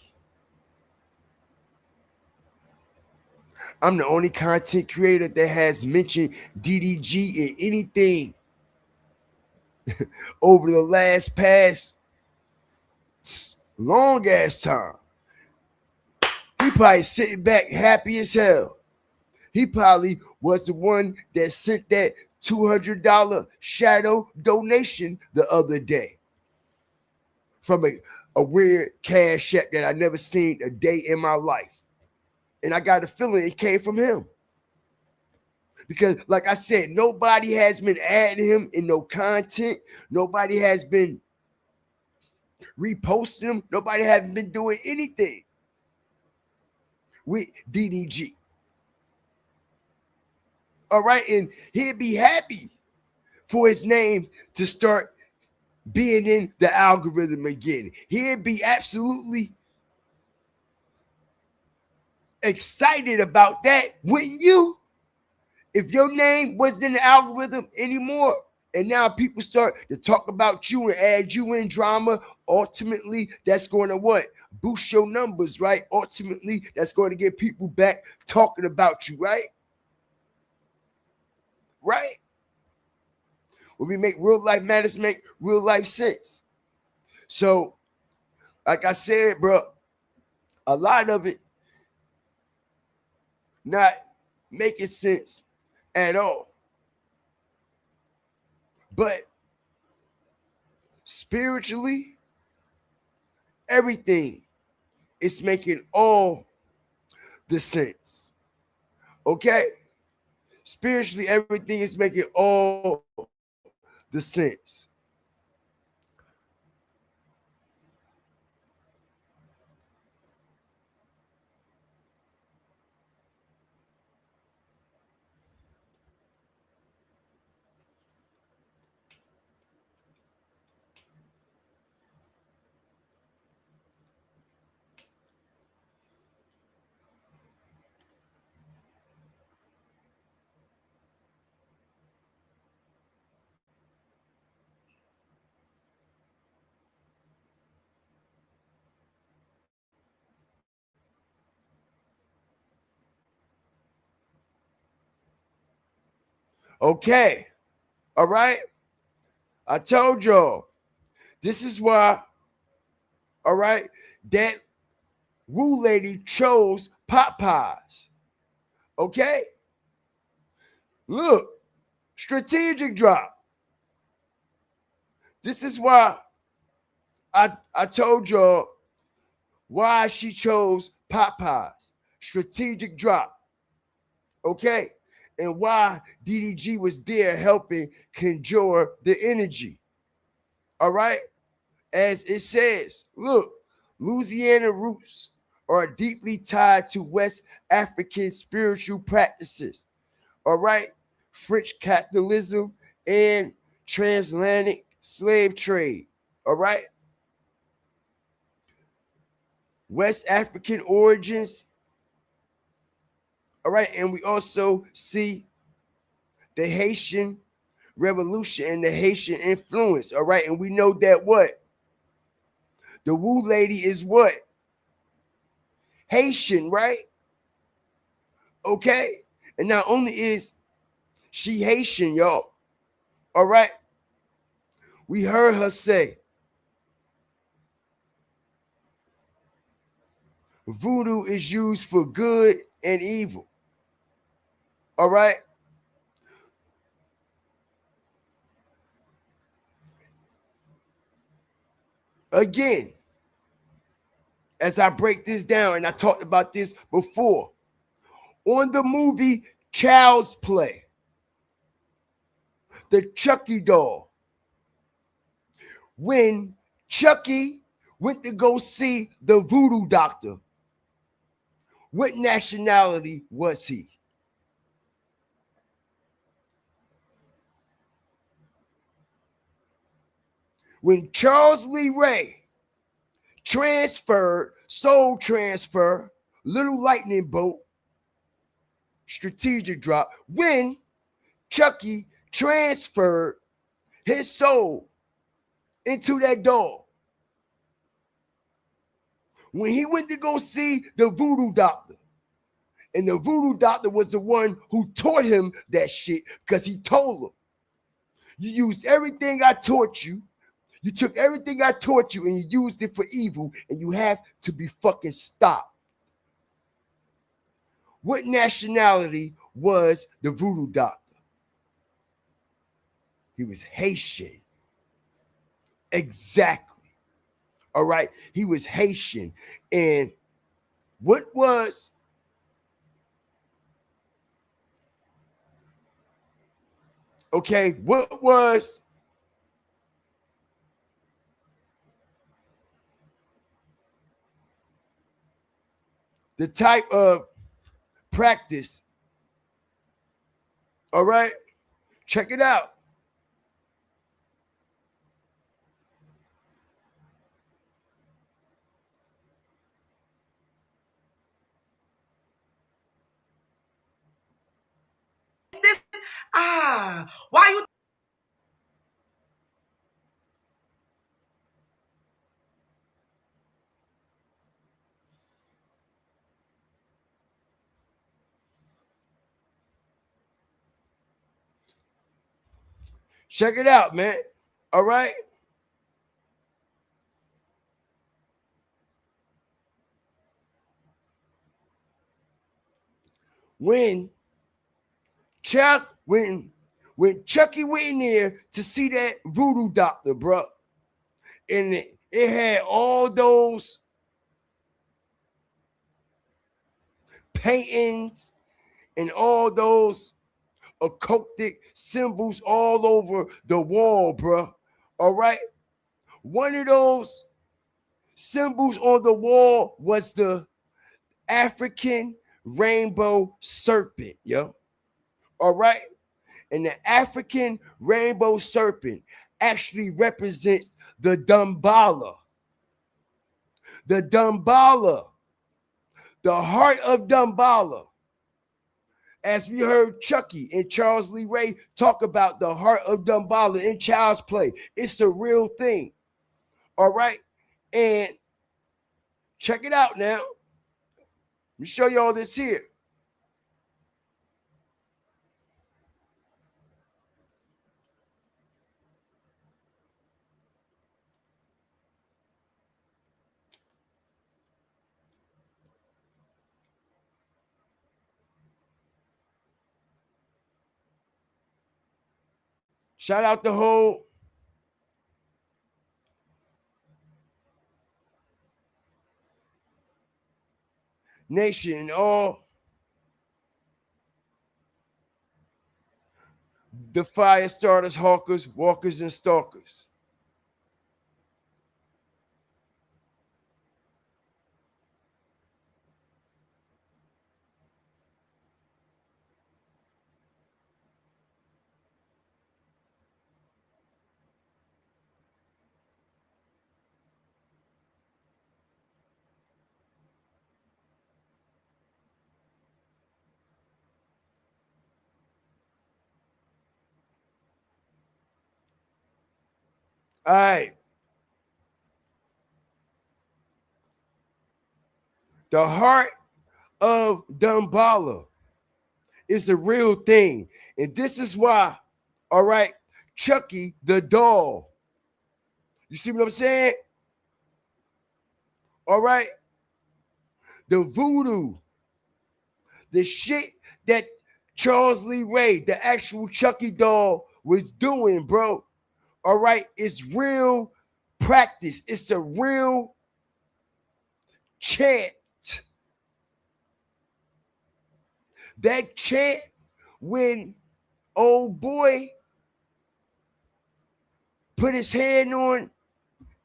I'm the only content creator that has mentioned DDG in anything over the past long ass time. He probably sitting back happy as hell. He probably was the one that sent that $200 shadow donation the other day from a weird cash app that I never seen a day in my life. And I got a feeling it came from him. Because, like I said, nobody has been adding him in no content. Nobody has been reposting him. Nobody has been doing anything with DDG. All right, and he'd be happy for his name to start being in the algorithm again. He'd be absolutely excited about that, wouldn't you? If your name wasn't in the algorithm anymore, and now people start to talk about you and add you in drama, ultimately, that's going to what? Boost your numbers, right? Ultimately, that's going to get people back talking about you, right? Right? When we make real life matters, make real life sense. So, like I said, bro, a lot of it not making sense at all. But spiritually, everything is making all the sense. Okay? Spiritually, everything is making all the sense. Okay. All right. I told y'all. This is why, all right, that Woo lady chose Popeyes. Okay? Look, strategic drop. This is why I told y'all why she chose Popeyes. Strategic drop. Okay? And why DDG was there helping conjure the energy. All right? As it says, look, Louisiana roots are deeply tied to West African spiritual practices. All right? French Catholicism and transatlantic slave trade. All right? West African origins. All right? And we also see the Haitian revolution and the Haitian influence. All right? And we know that what? The Wu lady is what? Haitian, right? Okay? And not only is she Haitian, y'all. All right? We heard her say, voodoo is used for good and evil. All right? Again, as I break this down, and I talked about this before, on the movie Child's Play, the Chucky doll, when Chucky went to go see the voodoo doctor, what nationality was he? When Charles Lee Ray transferred, soul transfer, little lightning bolt, strategic drop, when Chucky transferred his soul into that doll, when he went to go see the voodoo doctor, and the voodoo doctor was the one who taught him that shit, because he told him, you used everything I taught you. You took everything I taught you and you used it for evil, and you have to be fucking stopped. What nationality was the voodoo doctor? He was Haitian. Exactly. All right. He was Haitian. And what was the type of practice? All right. Check it out. Why you Check it out, man. All right. When Chucky went in there to see that voodoo doctor, bro, and it had all those paintings and all those occultic symbols all over the wall, bro. All right. One of those symbols on the wall was the African rainbow serpent, yo. All right. And the African rainbow serpent actually represents the Damballa. The Damballa, the heart of Damballa. As we heard Chucky and Charles Lee Ray talk about the heart of Damballa in Child's Play. It's a real thing. All right. And check it out now. Let me show you all this here. Shout out the whole nation and all the fire starters, hawkers, walkers, and stalkers. All right. The heart of Damballa is a real thing. And this is why, all right, Chucky the doll. You see what I'm saying? All right. The voodoo, the shit that Charles Lee Ray, the actual Chucky doll, was doing, bro. All right. It's real practice. It's a real chant. That chant when old boy put his hand on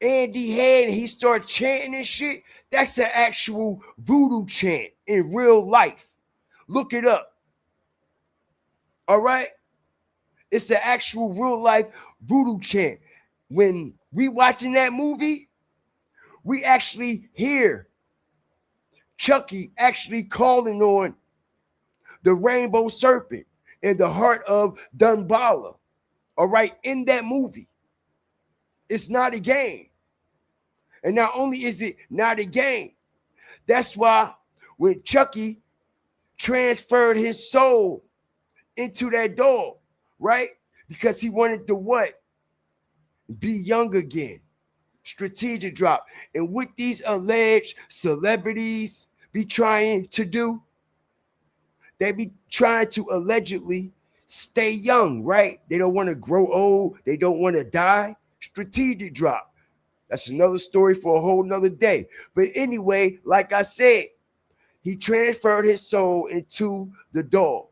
Andy head and he started chanting and shit, that's an actual voodoo chant in real life. Look it up. All right? It's an actual real life voodoo chant. When we watching that movie, we actually hear Chucky actually calling on the rainbow serpent in the heart of Dunbala. All right, in that movie. It's not a game. And not only is it not a game, that's why when Chucky transferred his soul into that dog, right? Because he wanted to what? Be young again. Strategic drop. And what these alleged celebrities be trying to do, they be trying to allegedly stay young, right? They don't want to grow old. They don't want to die. Strategic drop. That's another story for a whole nother day. But anyway, like I said, he transferred his soul into the doll.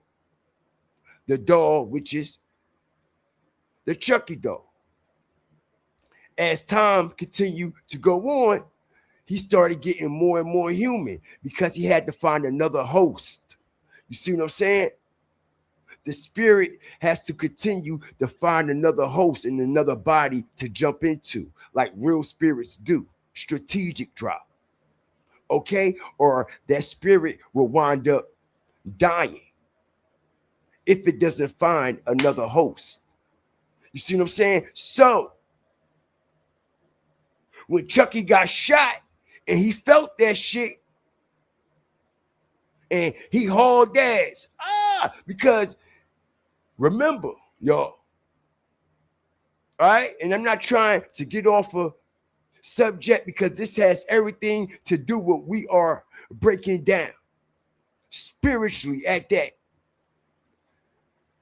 The doll, which is the Chucky doll. As time continued to go on, he started getting more and more human because he had to find another host. You see what I'm saying? The spirit has to continue to find another host and another body to jump into, like real spirits do. Strategic drop. Okay? Or that spirit will wind up dying if it doesn't find another host. You see what I'm saying? So, when Chucky got shot and he felt that shit and he hauled ass, because remember, y'all, all right? And I'm not trying to get off a subject because this has everything to do with what we are breaking down spiritually at that.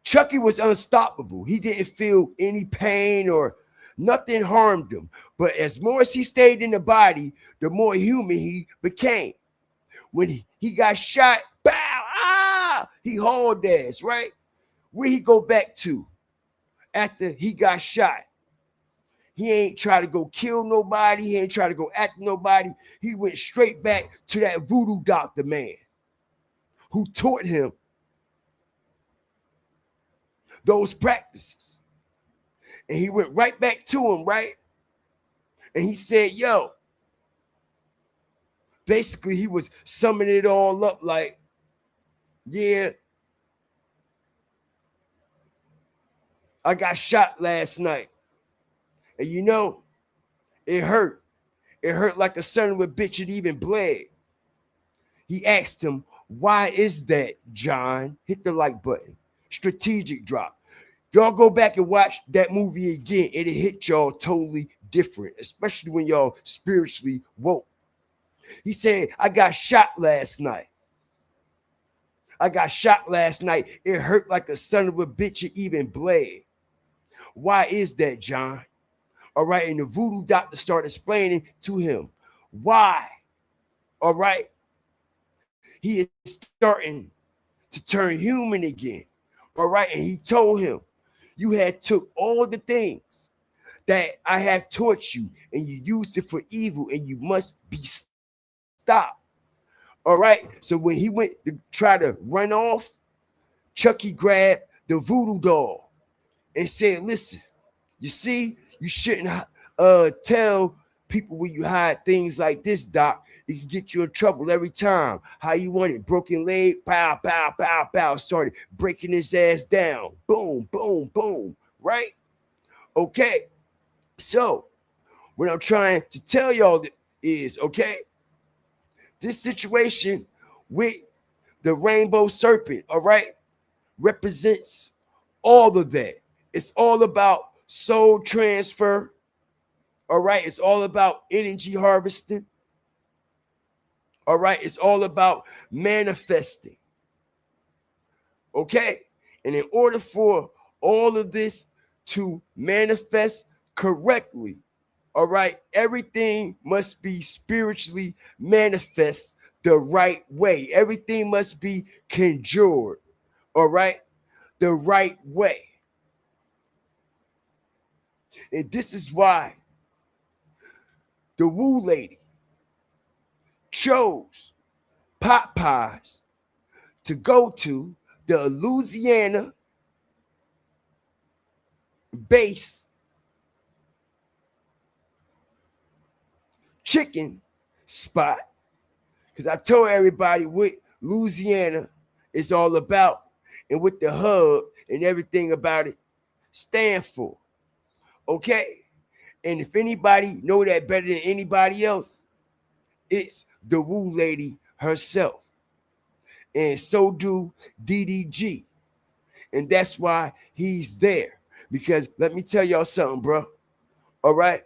Chucky was unstoppable. He didn't feel any pain or nothing harmed him. But as more as he stayed in the body, the more human he became. When he got shot, bow, he hauled ass, right? Where he go back to after he got shot? He ain't try to go kill nobody. He ain't try to go at nobody. He went straight back to that voodoo doctor man who taught him those practices. And he went right back to him, right? And he said, yo, basically he was summing it all up like, yeah, I got shot last night. And you know, it hurt. It hurt like a son of a bitch. It even bled. He asked him, why is that, John? Hit the like button. Strategic drop. If y'all go back and watch that movie again, it'll hit y'all totally different, especially when y'all spiritually woke. He said, I got shot last night. I got shot last night. It hurt like a son of a bitch. It even bled. Why is that, John? All right. And the voodoo doctor started explaining to him why. All right. He is starting to turn human again. All right. And he told him, you had took all the things that I have taught you and you used it for evil and you must be stopped. All right. So when he went to try to run off, Chucky grabbed the voodoo doll and said, listen, you see, you shouldn't tell people when you hide things like this, Doc. It can get you in trouble every time. How you want it? Broken leg, pow, pow, pow, pow. Started breaking his ass down. Boom, boom, boom. Right? Okay. So what I'm trying to tell y'all is, okay, this situation with the rainbow serpent, all right, represents all of that. It's all about soul transfer. All right. It's all about energy harvesting. All right. It's all about manifesting. Okay. And in order for all of this to manifest correctly, All right. Everything must be spiritually manifest the right way. Everything must be conjured. All right. The right way. And this is why the Woo Lady chose pot pies to go to the Louisiana based chicken spot. Because I told everybody what Louisiana is all about and what the hub and everything about it stand for. Okay? And if anybody know that better than anybody else, it's the Woo Lady herself. And so do DDG. And that's why he's there. Because let me tell y'all something, bro. All right?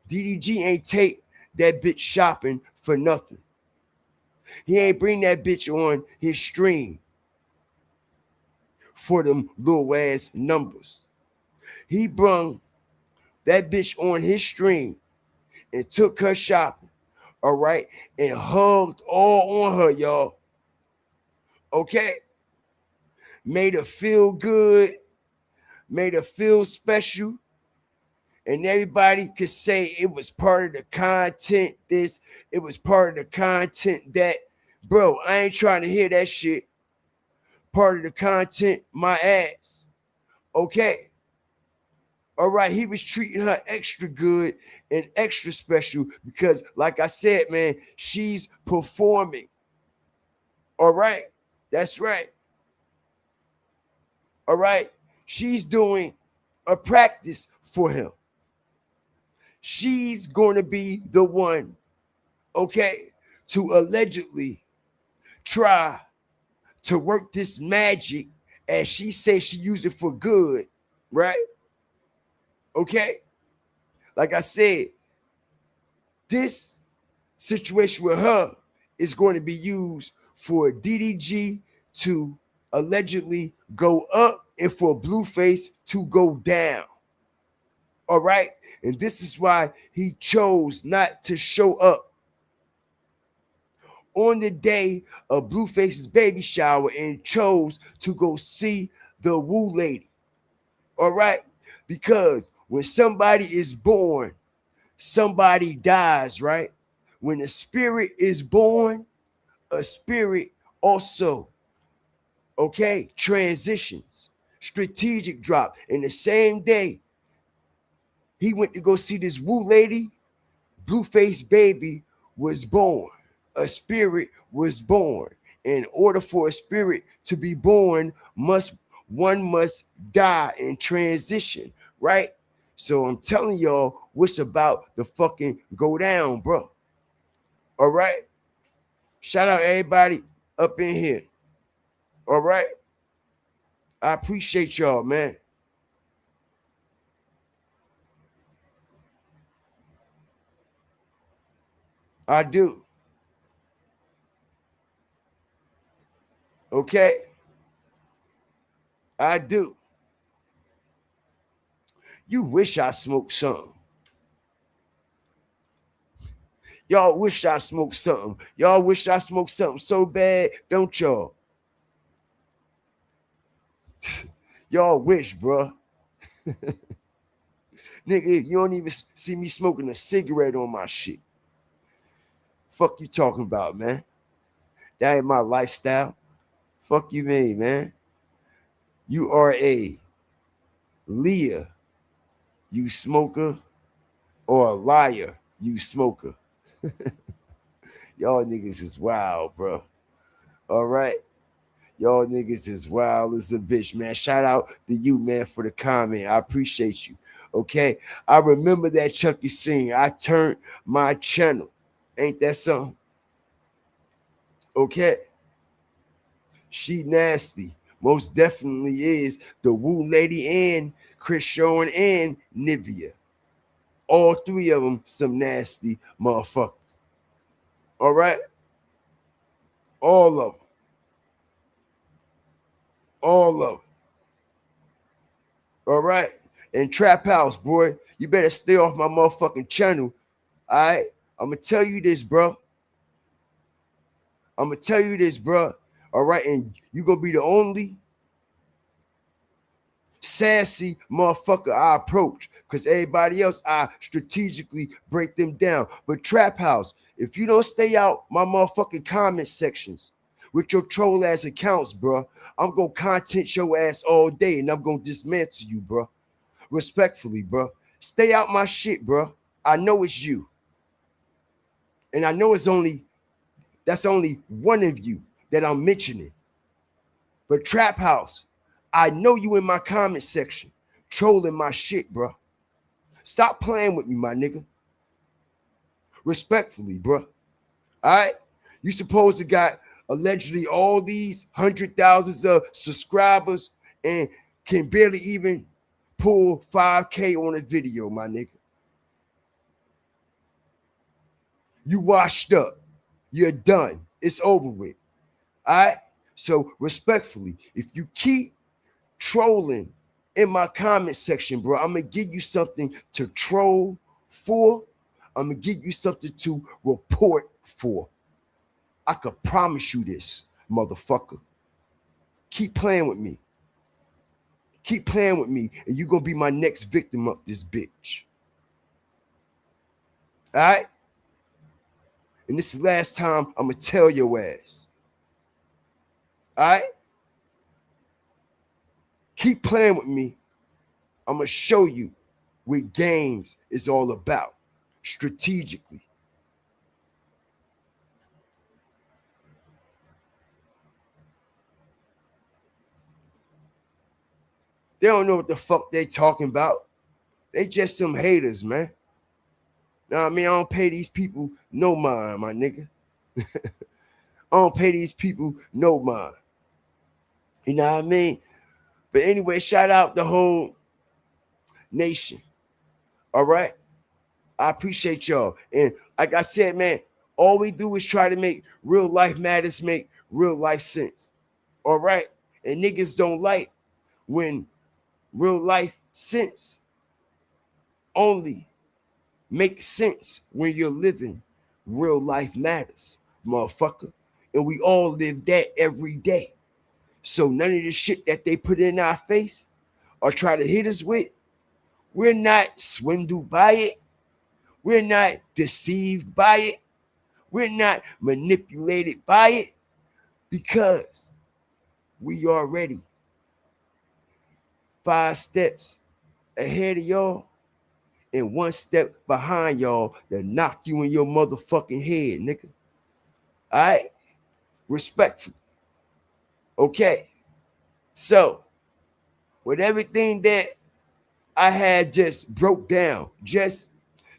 DDG ain't take that bitch shopping for nothing. He ain't bring that bitch on his stream for them little ass numbers. He brung that bitch on his stream and took her shopping, all right, and hugged all on her, y'all. Okay? Made her feel good, made her feel special, and everybody could say it was part of the content this, it was part of the content that. Bro, I ain't trying to hear that shit. Part of the content, my ass. Okay? All right, he was treating her extra good and extra special because, like I said, man, she's performing. All right? That's right. All right? She's doing a practice for him. She's going to be the one, okay, to allegedly try to work this magic as she says she used it for good, right? Okay? Like I said, this situation with her is going to be used for DDG to allegedly go up and for Blueface to go down. All right? And this is why he chose not to show up on the day of Blueface's baby shower and chose to go see the Woo Lady. All right? Because when somebody is born, somebody dies, right? When a spirit is born, a spirit also, okay, transitions, strategic drop. In the same day, he went to go see this Woo Lady, Blueface baby was born. A spirit was born. In order for a spirit to be born, one must die and transition, right? So I'm telling y'all what's about to fucking go down, bro. All right? Shout out everybody up in here. All right? I appreciate y'all, man. I do. Okay? I do. You wish I smoked something. Y'all wish I smoked something. Y'all wish I smoked something so bad, don't y'all? Y'all wish, bro. Nigga, you don't even see me smoking a cigarette on my shit. Fuck you talking about, man? That ain't my lifestyle. Fuck you, man. You are a Leah, you smoker, or a liar, you smoker. Y'all niggas is wild, bro. All right? Y'all niggas is wild as a bitch, man. Shout out to you, man, for the comment. I appreciate you. Okay? I remember that Chucky scene. I turned my channel. Ain't that something? Okay? She nasty. Most definitely is the Woo Lady and Chris Shawn and Neveah. All three of them some nasty motherfuckers. All right? All of them. All of them. All right? And Trap House, boy, you better stay off my motherfucking channel. All right? I'm going to tell you this, bro. I'm going to tell you this, bro. All right? And you going to be the only sassy motherfucker I approach, because everybody else I strategically break them down. But Trap House, if you don't stay out my motherfucking comment sections with your troll ass accounts, bro, I'm gonna content your ass all day and I'm gonna dismantle you, bro. Respectfully, bro. Stay out my shit, bro. I know it's you, and I know that's only one of you that I'm mentioning. But Trap House, I know you in my comment section trolling my shit, bro. Stop playing with me, my nigga. Respectfully, bro. All right? You supposed to got allegedly all these 100,000s of subscribers and can barely even pull 5K on a video, my nigga. You washed up. You're done. It's over with. All right? So respectfully, if you keep trolling in my comment section, bro, I'm gonna give you something to troll for. I'm gonna give you something to report for. I could promise you this, motherfucker. Keep playing with me. Keep playing with me, and you're gonna be my next victim of this bitch. All right? And this is the last time I'm gonna tell your ass. All right? Keep playing with me. I'm gonna show you what games is all about strategically. They don't know what the fuck they talking about. They just some haters, man. Nah, I mean, I don't pay these people no mind, my nigga. I don't pay these people no mind. You know what I mean? But anyway, shout out the whole nation. All right? I appreciate y'all. And like I said, man, all we do is try to make real life matters, make real life sense. All right? And niggas don't like when real life sense only makes sense when you're living real life matters, motherfucker. And we all live that every day. So none of the shit that they put in our face or try to hit us with, we're not swindled by it. We're not deceived by it. We're not manipulated by it, because we already 5 steps ahead of y'all and 1 step behind y'all that knock you in your motherfucking head, nigga. All right? Respectfully. Okay. So, with everything that I had just broke down just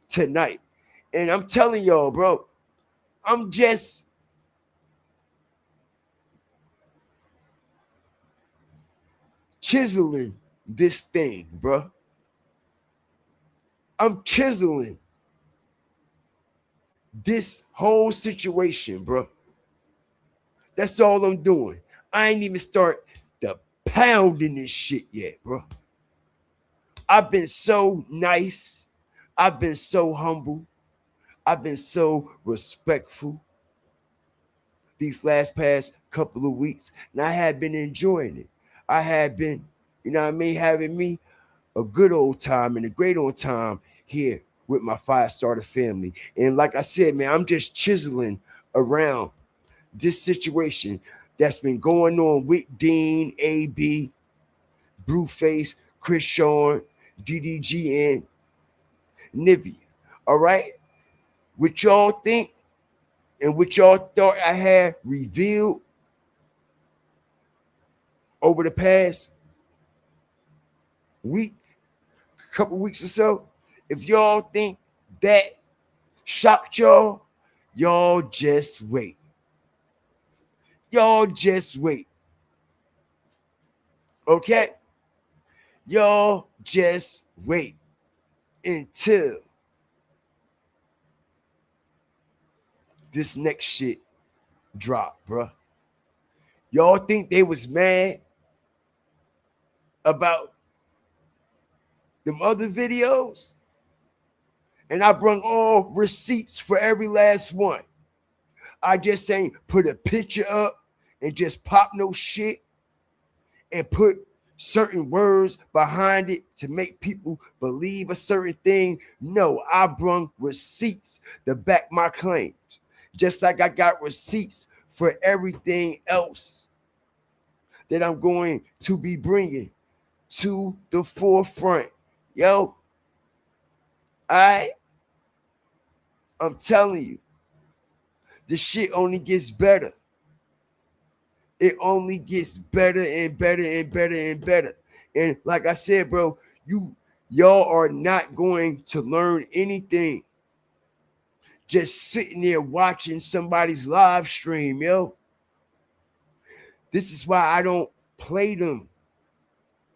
tonight, and I'm telling y'all, bro, I'm just chiseling this thing, bro. I'm chiseling this whole situation, bro. That's all I'm doing. I ain't even start the pounding this shit yet, bro. I've been so nice. I've been so humble. I've been so respectful these past couple of weeks, and I have been enjoying it. I have been, you know what I mean, having me a good old time and a great old time here with my 5-starter family. And like I said, man, I'm just chiseling around this situation that's been going on with Dean, AB, Blueface, Chris Sean, DDG, and Neveah. All right? What y'all think and what y'all thought I had revealed over the past week, couple weeks or so, if y'all think that shocked y'all, y'all just wait. Y'all just wait. Okay? Y'all just wait until this next shit drop, bruh. Y'all think they was mad about them other videos, and I brung all receipts for every last one. I just ain't put a picture up and just pop no shit and put certain words behind it to make people believe a certain thing. No, I brung receipts to back my claims. Just like I got receipts for everything else that I'm going to be bringing to the forefront. Yo, I'm telling you, the shit only gets better. It only gets better and better and better and better. And like I said, bro, y'all are not going to learn anything just sitting there watching somebody's live stream, yo. This is why I don't play them.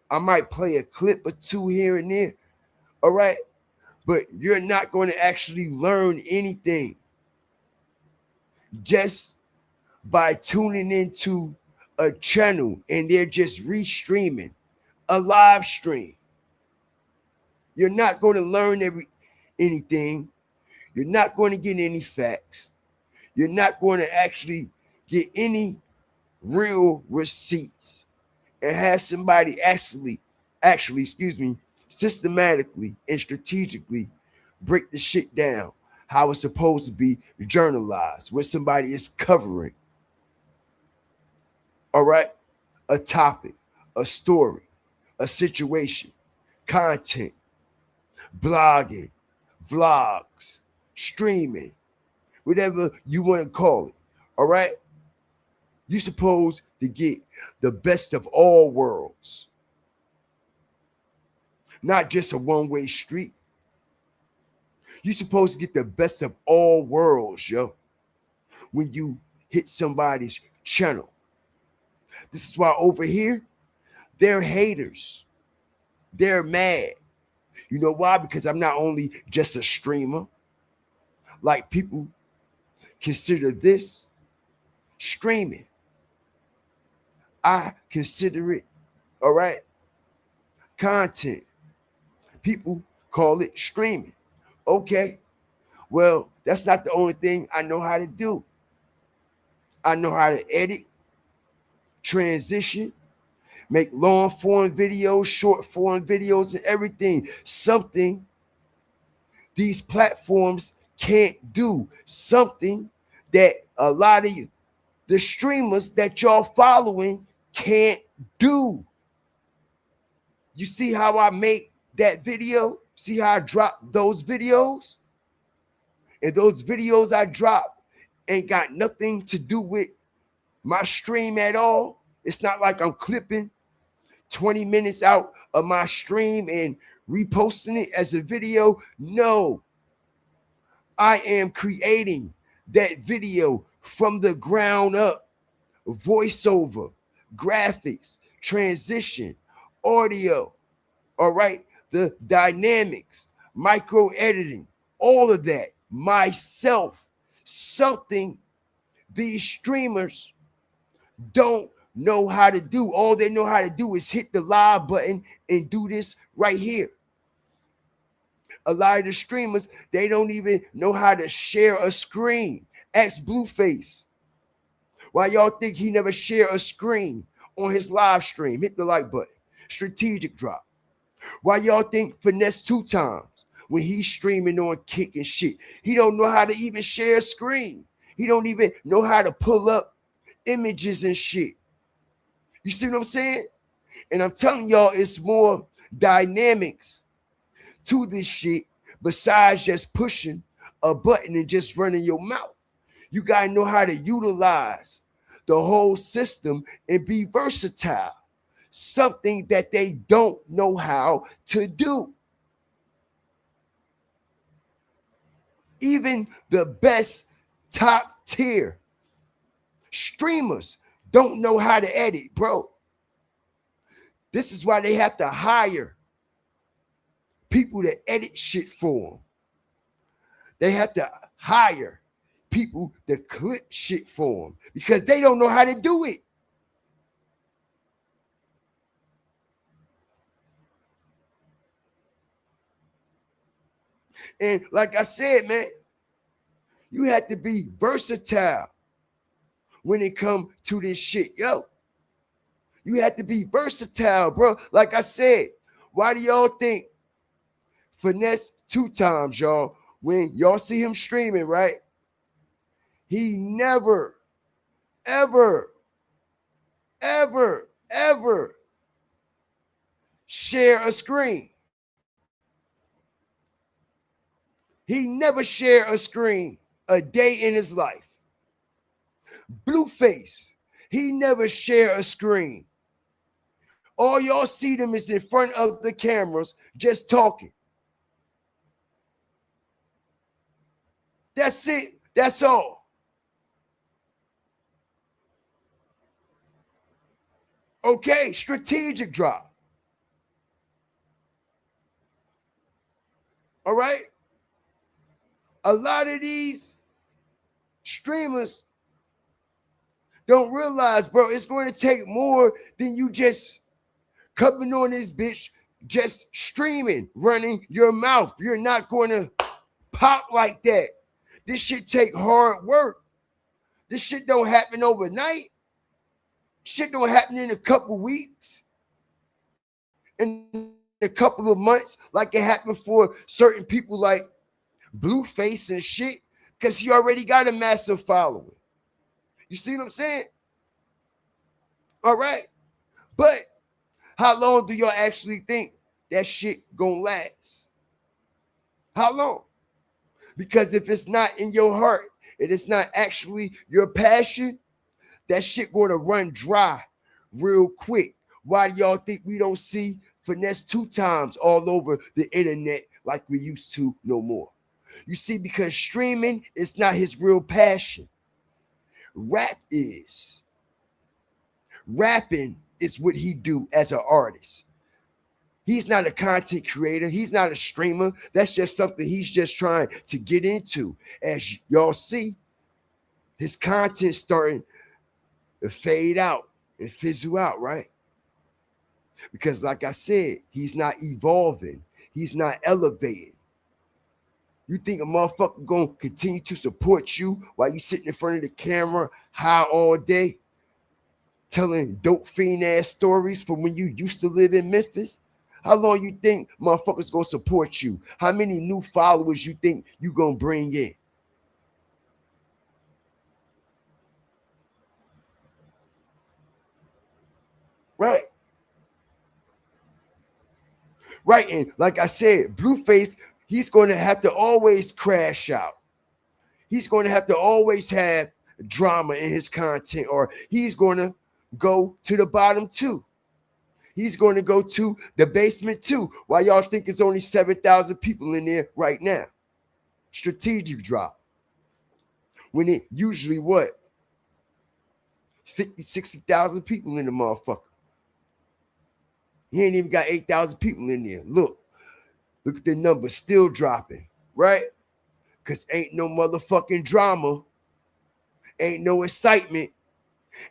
I might play a clip or two here and there, all right? But you're not going to actually learn anything just by tuning into a channel and they're just restreaming a live stream. You're not going to learn anything. You're not going to get any facts. You're not going to actually get any real receipts and have somebody actually, systematically and strategically break the shit down how it's supposed to be journalized, what somebody is covering. All right? A topic, a story, a situation, content, blogging, vlogs, streaming, whatever you want to call it. All right? You're supposed to get the best of all worlds. Not just a one-way street. You're supposed to get the best of all worlds, yo, when you hit somebody's channel. This is why over here, they're haters. They're mad. You know why? Because I'm not only just a streamer. Like, people consider this streaming. I consider it, all right, content. People call it streaming. Okay, well, that's not the only thing I know how to do. I know how to edit, transition, make long form videos, short form videos, and everything. Something these platforms can't do. Something that a lot of the streamers that y'all following can't do. You see how I make that video? See how I drop those videos? And those videos I drop ain't got nothing to do with my stream at all. It's not like I'm clipping 20 minutes out of my stream and reposting it as a video. No, I am creating that video from the ground up. Voiceover, graphics, transition, audio, all right, the dynamics, micro editing, all of that myself. Something these streamers don't know how to do. All they know how to do is hit the live button and do this right here. A lot of the streamers, they don't even know how to share a screen. Ask Blueface. Why y'all think he never share a screen on his live stream? Hit the like button. Strategic drop. Why y'all think Finesse 2 times when he's streaming on Kick and shit? He don't know how to even share a screen. He don't even know how to pull up images and shit. You see what I'm saying? And I'm telling y'all, it's more dynamics to this shit besides just pushing a button and just running your mouth. You got to know how to utilize the whole system and be versatile. Something that they don't know how to do. Even the best top tier streamers don't know how to edit, bro. This is why they have to hire people to edit shit for them. They have to hire people to clip shit for them because they don't know how to do it. And like I said, man, you have to be versatile when it comes to this shit, yo. You have to be versatile, bro. Like I said, why do y'all think Finesse 2 times, y'all, when y'all see him streaming, right? He never, ever, ever, ever share a screen. He never shared a screen a day in his life. Blueface, he never shared a screen. All y'all see them is in front of the cameras just talking. That's it. That's all. Okay, strategic drop. All right? A lot of these streamers don't realize, bro, it's going to take more than you just coming on this bitch, just streaming, running your mouth. You're not going to pop like that. This shit take hard work. This shit don't happen overnight. Shit don't happen in a couple weeks, in a couple of months, like it happened for certain people like Blueface and shit, because he already got a massive following. You see what I'm saying? All right. But how long do y'all actually think that shit gonna last? How long? Because if it's not in your heart, it is not actually your passion, that shit gonna run dry real quick. Why do y'all think we don't see Finesse 2 times all over the internet like we used to no more? You see, because streaming is not his real passion. Rap is. Rapping is what he do as an artist. He's not a content creator. He's not a streamer. That's just something he's just trying to get into. As y'all see, his content starting to fade out and fizzle out, right? Because like I said, he's not evolving. He's not elevating. You think a motherfucker gonna continue to support you while you sitting in front of the camera high all day, telling dope fiend ass stories from when you used to live in Memphis? How long you think motherfuckers gonna support you? How many new followers you think you gonna bring in? Right. Right. And like I said, Blueface, he's going to have to always crash out. He's going to have to always have drama in his content, or he's going to go to the bottom too. He's going to go to the basement too. Why y'all think it's only 7,000 people in there right now? Strategic drop. When it usually what? 50, 60,000 people in the motherfucker. He ain't even got 8,000 people in there. Look at the numbers still dropping, right? Because ain't no motherfucking drama. Ain't no excitement.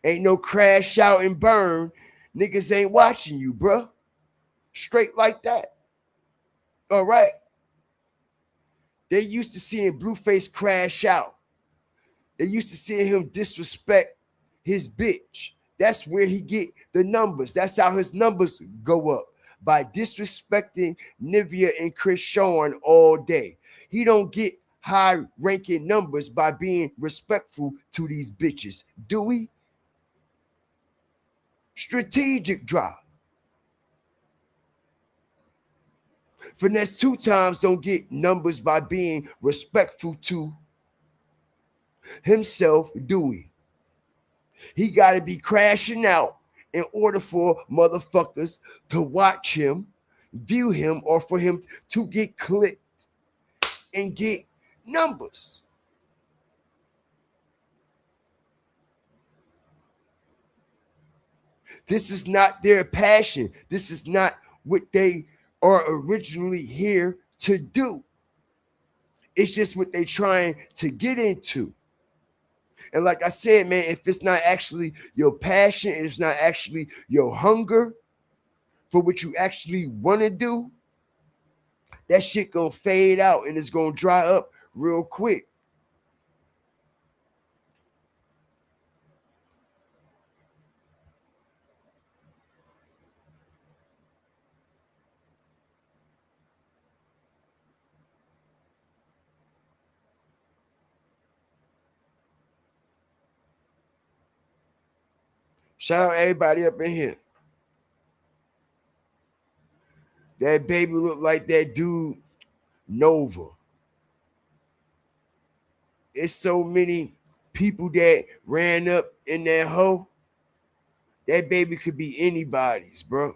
Ain't no crash out and burn. Niggas ain't watching you, bro. Straight like that. All right. They used to seeing Blueface crash out. They used to seeing him disrespect his bitch. That's where he get the numbers. That's how his numbers go up, by disrespecting Neveah and Chris Sean all day. He don't get high ranking numbers by being respectful to these bitches, do we? Strategic drop. Finesse 2 times don't get numbers by being respectful to himself, do we? He got to be crashing out in order for motherfuckers to watch him, view him, or for him to get clicked and get numbers. This is not their passion. This is not what they are originally here to do. It's just what they're trying to get into. And like I said, man, if it's not actually your passion, it's not actually your hunger for what you actually want to do, that shit gonna fade out and it's gonna dry up real quick. Shout out everybody up in here. That baby look like that dude Nova. It's so many people that ran up in that hoe. That baby could be anybody's, bro.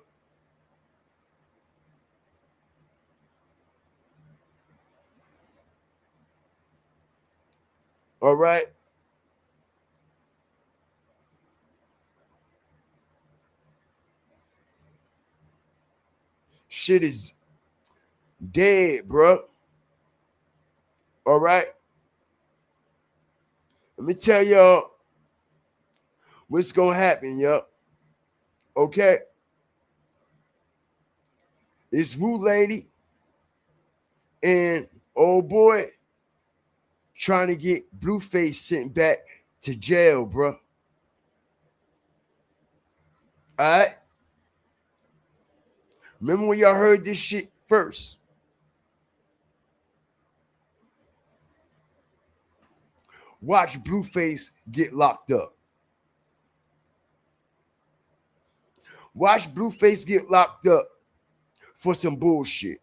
All right. Shit is dead, bro. All right. Let me tell y'all what's gonna happen, y'all. Okay. This Woo lady and old boy trying to get Blueface sent back to jail, bro. All right. Remember when y'all heard this shit first? Watch Blueface get locked up. Watch Blueface get locked up for some bullshit.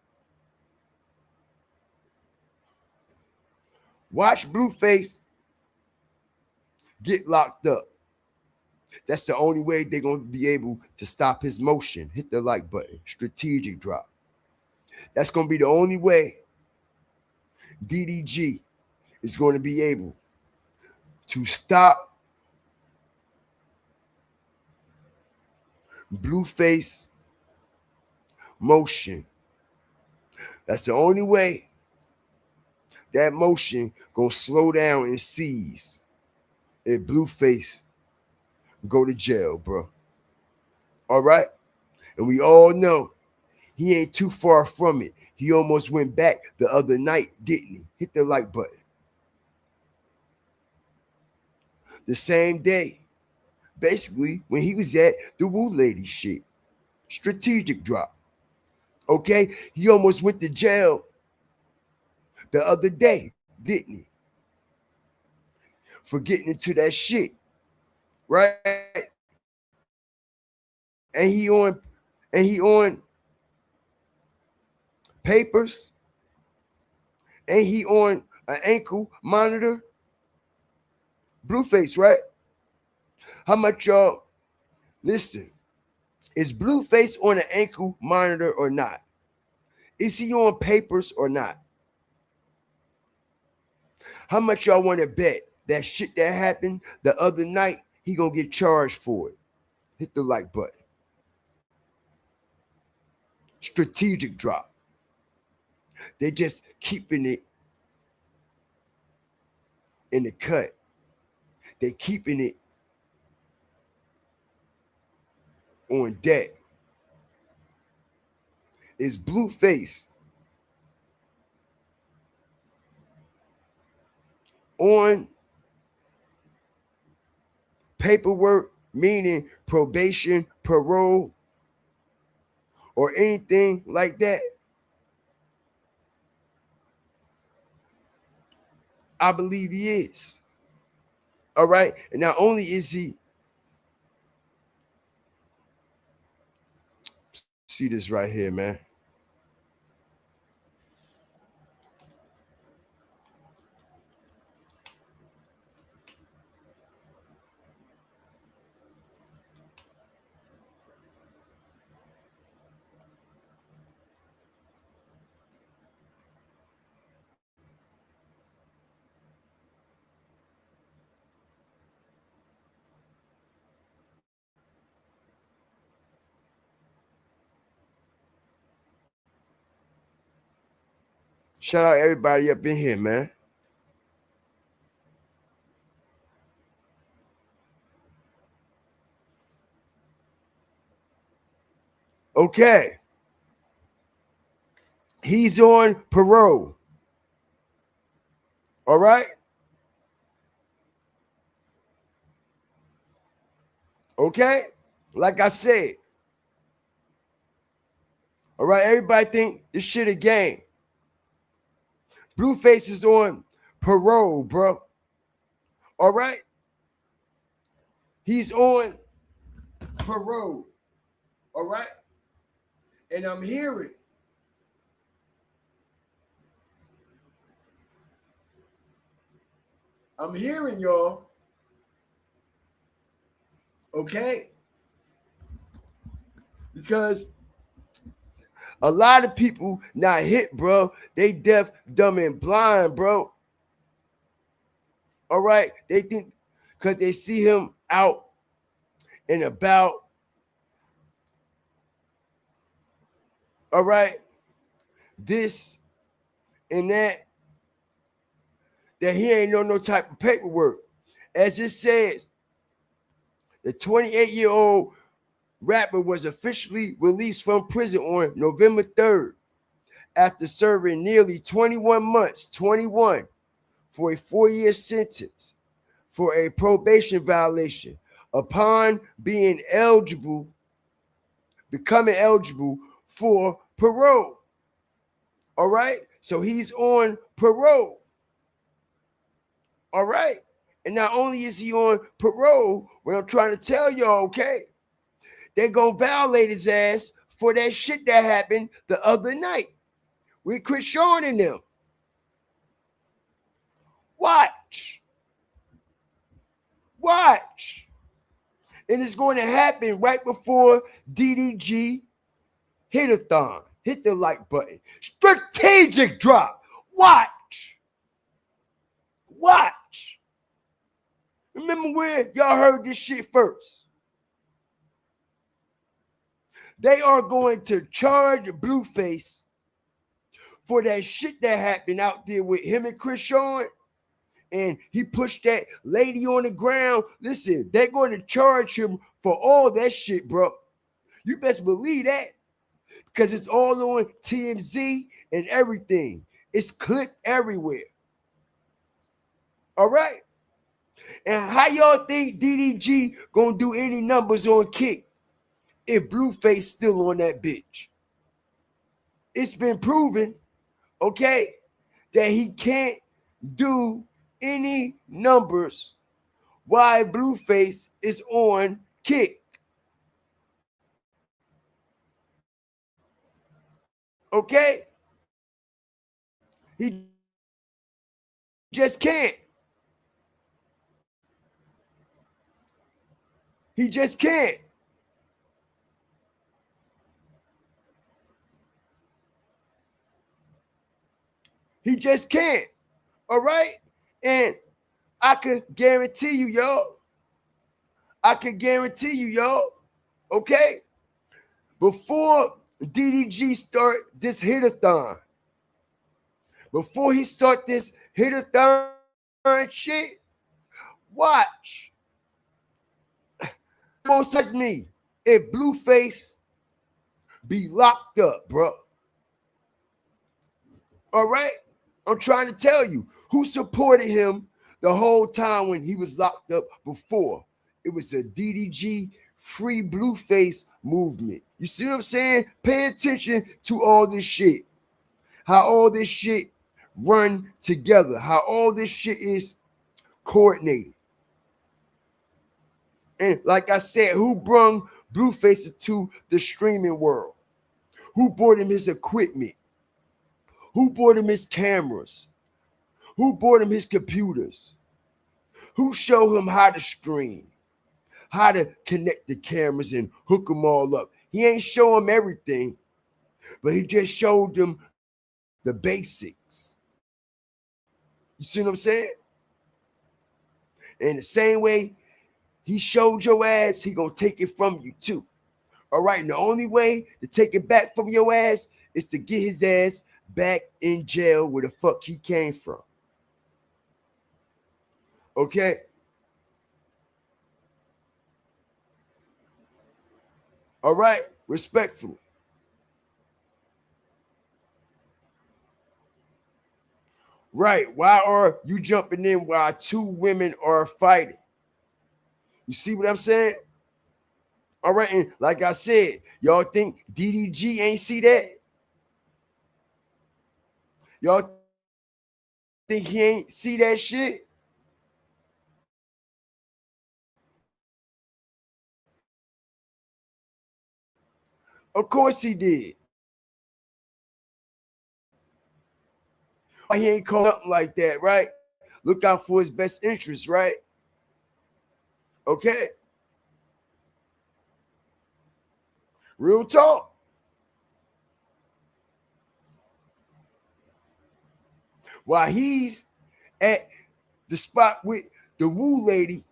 Watch Blueface get locked up. That's the only way they're going to be able to stop his motion. Hit the like button. Strategic drop. That's going to be the only way DDG is going to be able to stop Blueface motion. That's the only way that motion gonna slow down and seize if Blueface go to jail, bro. All right? And we all know he ain't too far from it. He almost went back the other night, didn't he? Hit the like button. The same day, basically, when he was at the Woo Lady shit. Strategic drop. Okay? He almost went to jail the other day, didn't he? For getting into that shit. Right? And he on papers, and he on an ankle monitor. Blueface, right? How much y'all listen? Is Blueface on an ankle monitor or not? Is he on papers or not? How much y'all want to bet that shit that happened the other night, he gonna get charged for it? Hit the like button. Strategic drop. They just keeping it in the cut. They keeping it on deck. Is Blueface on paperwork, meaning probation, parole, or anything like that? I believe he is. All right. And not only is he, see this right here, man. Shout out everybody up in here, man. Okay. He's on parole. All right? Okay? Like I said. All right, everybody think this shit a game. Blueface is on parole, bro. All right? He's on parole. All right? And I'm hearing y'all. Okay? Because a lot of people not hit, bro. They deaf, dumb, and blind, bro. All right? They think because they see him out and about. All right? This and that he ain't no type of paperwork. As it says, the 28-year-old rapper was officially released from prison on November 3rd after serving nearly 21 months, 21, for a 4-year sentence for a probation violation upon becoming eligible for parole. All right? So he's on parole. All right? And not only is he on parole, what I'm trying to tell y'all, okay, they're going to violate his ass for that shit that happened the other night with Chris Sean and them. Watch. And it's going to happen right before DDG hit-a-thon. Hit the like button. Strategic drop. Watch. Remember where y'all heard this shit first. They are going to charge Blueface for that shit that happened out there with him and Chris Sean. And he pushed that lady on the ground. Listen, they're going to charge him for all that shit, bro. You best believe that. Because it's all on TMZ and everything. It's clipped everywhere. All right? And how y'all think DDG gonna do any numbers on Kick if Blueface still on that bitch? It's been proven, okay, that he can't do any numbers while Blueface is on Kick. Okay? He just can't. He just can't. He just can't. All right? And I can guarantee you, y'all. Okay? Before DDG start this hit-a-thon, before he start this hit-a-thon shit, watch. Almost as me if Blueface be locked up, bro. All right? I'm trying to tell you who supported him the whole time when he was locked up before. It was a DDG free Blueface movement. You see what I'm saying? Pay attention to all this shit. How all this shit run together. How all this shit is coordinated. And like I said, who brung Blueface to the streaming world? Who bought him his equipment? Who bought him his cameras? Who bought him his computers? Who showed him how to stream? How to connect the cameras and hook them all up? He ain't show him everything, but he just showed them the basics. You see what I'm saying? And the same way he showed your ass, he gonna take it from you too. All right, and the only way to take it back from your ass is to get his ass back in jail where the fuck he came from. Okay? All right, respectfully. Right. Why are you jumping in while two women are fighting? You see what I'm saying? All right. And like I said, y'all think DDG ain't see that? Y'all think he ain't see that shit? Of course he did. He ain't called nothing like that, right? Look out for his best interest, right? Okay. Real talk. While he's at the spot with the woo lady,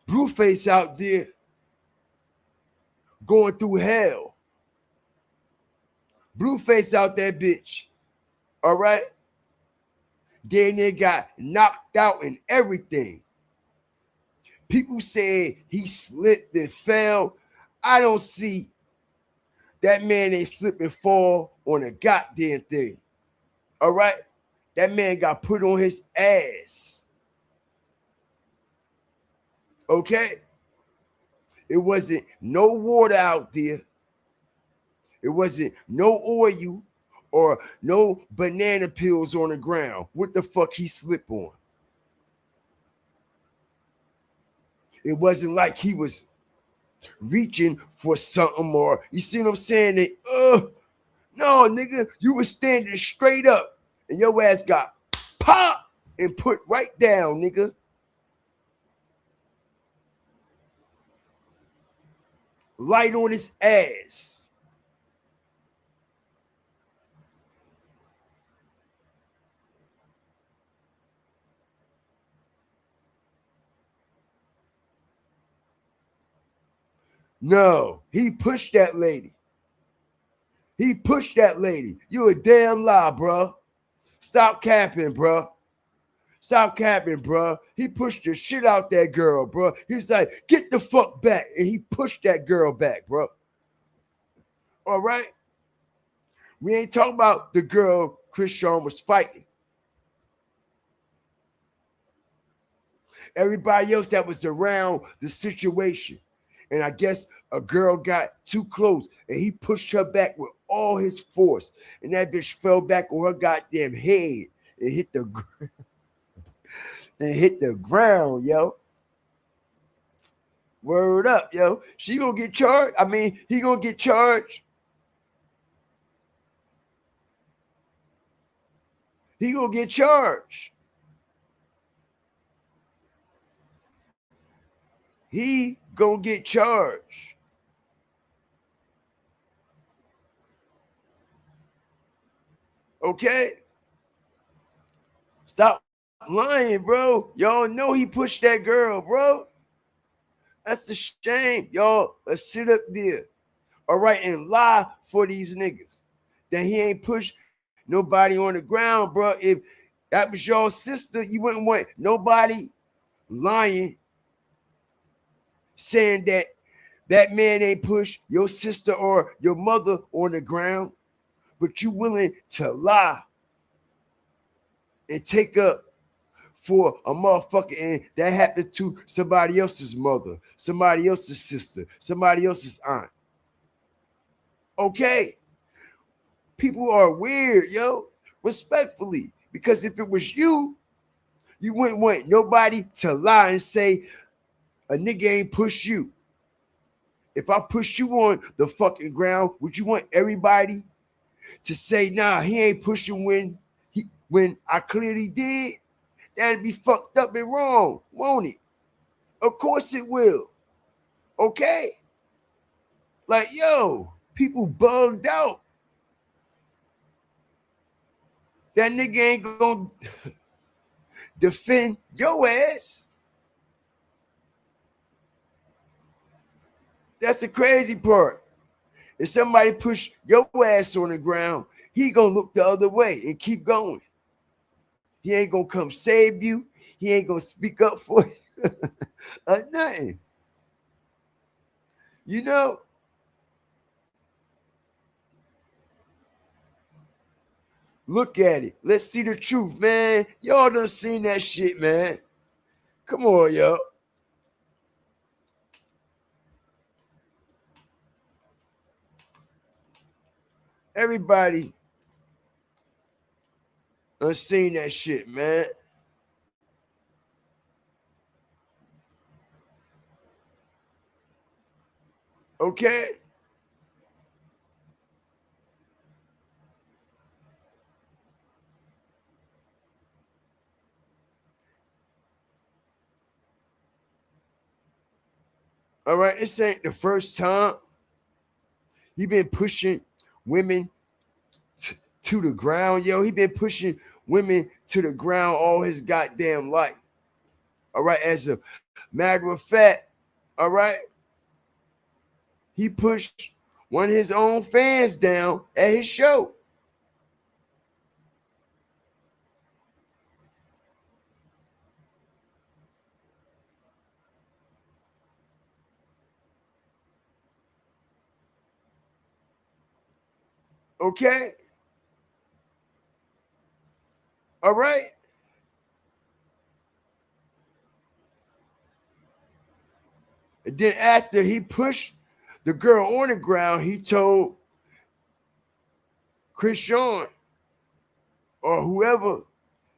Blueface out there going through hell. Blueface out that bitch. All right. Then they got knocked out and everything. People said he slipped and fell. I don't see that man ain't slip and fall on a goddamn thing. All right. That man got put on his ass. Okay. It wasn't no water out there. It wasn't no oil or no banana peels on the ground. What the fuck he slipped on? It wasn't like he was reaching for something or you see what I'm saying? No, nigga, you was standing straight up and your ass got pop and put right down, nigga. Light on his ass. No, he pushed that lady. He pushed that lady. You a damn lie, bro. Stop capping, bro. Stop capping, bro. He pushed the shit out that girl, bro. He was like, get the fuck back. And he pushed that girl back, bro. All right? We ain't talking about the girl Chris Sean was fighting. Everybody else that was around the situation. And I guess a girl got too close and he pushed her back with all his force. And that bitch fell back on her goddamn head and hit the ground, yo. Word up, yo. She gonna get charged. I mean, he gonna get charged. He gonna get charged. He gonna get charged. Okay? Stop lying, bro. Y'all know he pushed that girl, bro. That's a shame. Y'all, let's sit up there. All right, and lie for these niggas. That he ain't pushed nobody on the ground, bro. If that was your sister, you wouldn't want nobody lying, saying that that man ain't pushed your sister or your mother on the ground, but you willing to lie and take up for a motherfucker, and that happened to somebody else's mother, somebody else's sister, somebody else's aunt. Okay. People are weird, yo. Respectfully. Because if it was you, you wouldn't want nobody to lie and say a nigga ain't push you. If I pushed you on the fucking ground, would you want everybody to say, nah, he ain't pushing when I clearly did? That'd be fucked up and wrong, won't it? Of course it will. Okay? Like, yo, people bugged out. That nigga ain't gonna defend your ass. That's the crazy part. If somebody push your ass on the ground, he gonna look the other way and keep going. He ain't gonna come save you. He ain't gonna speak up for you. Nothing. You know? Look at it. Let's see the truth, man. Y'all done seen that shit, man. Come on, yo. Everybody done seen that shit, man. Okay? All right, this ain't the first time he been pushing women to the ground, yo. He been pushing women to the ground all his goddamn life. All right, as a matter of fact, all right, he pushed one of his own fans down at his show. Okay? All right? And then after he pushed the girl on the ground, he told Chris Sean or whoever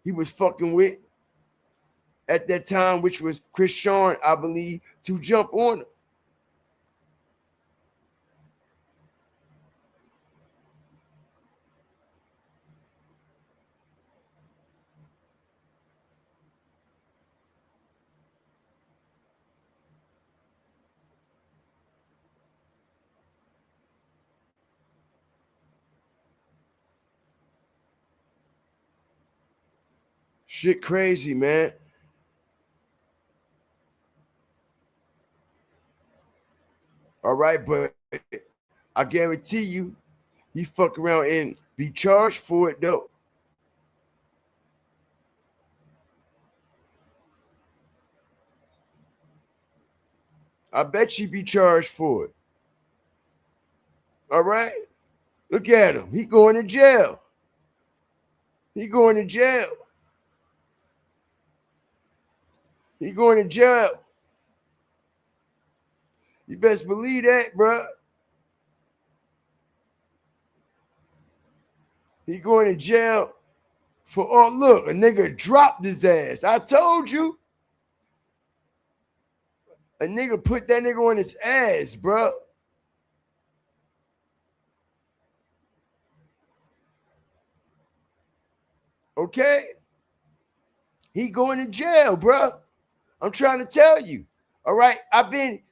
he was fucking with at that time, which was Chris Sean, I believe, to jump on her. Shit crazy, man. All right, but I guarantee you, he fuck around and be charged for it though. I bet you be charged for it. All right? Look at him. He going to jail. He going to jail. He going to jail. You best believe that, bro. He going to jail for, oh, look, a nigga dropped his ass. I told you. A nigga put that nigga on his ass, bro. Okay? He going to jail, bro. I'm trying to tell you. All right?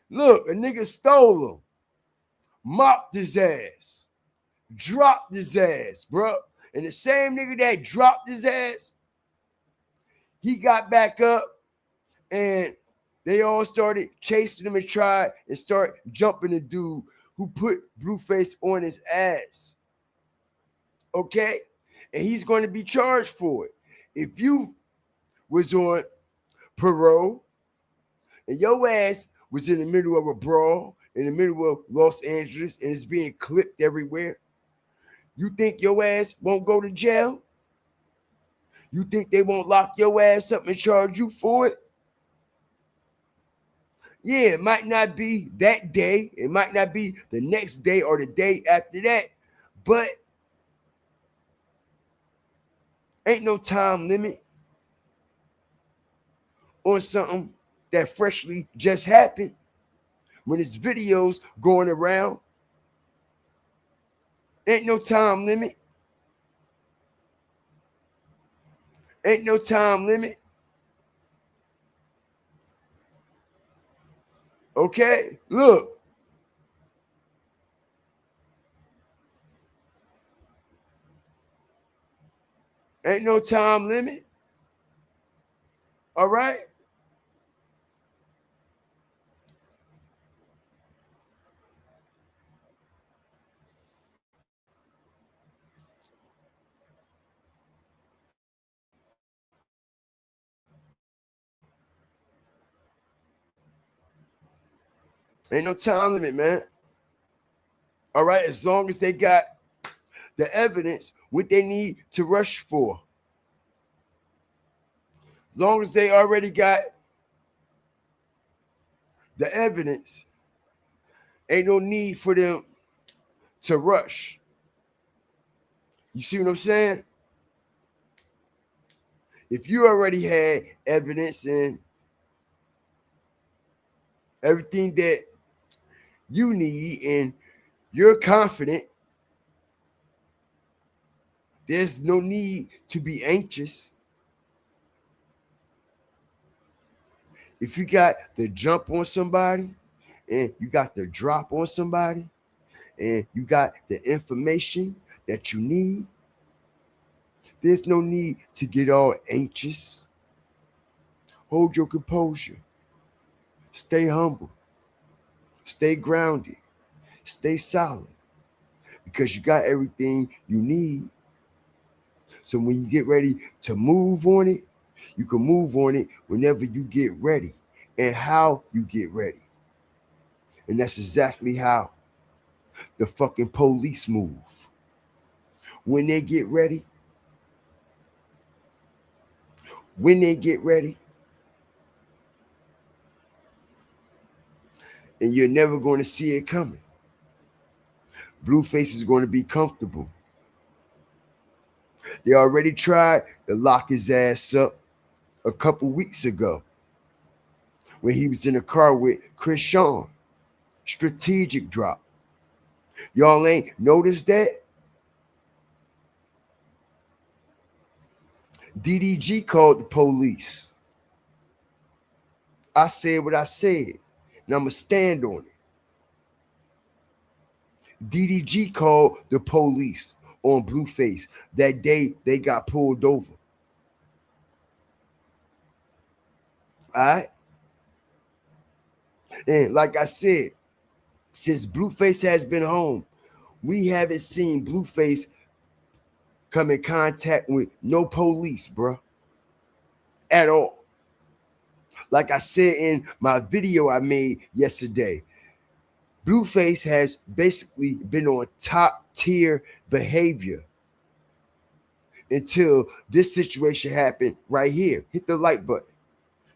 Look, a nigga stole him. Mopped his ass. Dropped his ass, bro. And the same nigga that dropped his ass, he got back up and they all started chasing him and tried and start jumping the dude who put Blueface on his ass. Okay? And he's going to be charged for it. If you was on parole and your ass was in the middle of a brawl in the middle of Los Angeles and it's being clipped everywhere, you think your ass won't go to jail? You think they won't lock your ass up and charge you for it? Yeah, it might not be that day. It might not be the next day or the day after that. But ain't no time limit on something that freshly just happened. When it's videos going around, ain't no time limit. Ain't no time limit. Okay, look. Ain't no time limit. All right? Ain't no time limit, man. All right, as long as they got the evidence, what they need to rush for. As long as they already got the evidence, ain't no need for them to rush. You see what I'm saying? If you already had evidence and everything that you need and you're confident, there's no need to be anxious. If you got the jump on somebody and you got the drop on somebody and you got the information that you need, there's no need to get all anxious. Hold your composure. Stay humble. Stay grounded. Stay solid. Because you got everything you need. So when you get ready to move on it, you can move on it whenever you get ready and how you get ready. And that's exactly how the fucking police move. When they get ready, and you're never going to see it coming. Blueface is going to be comfortable. They already tried to lock his ass up a couple weeks ago when he was in a car with Chris Sean. Strategic drop. Y'all ain't noticed that? DDG called the police. I said what I said, and I'm going to stand on it. DDG called the police on Blueface that day they got pulled over. All right? And like I said, since Blueface has been home, we haven't seen Blueface come in contact with no police, bro. At all. Like I said in my video I made yesterday, Blueface has basically been on top tier behavior until this situation happened right here. Hit the like button.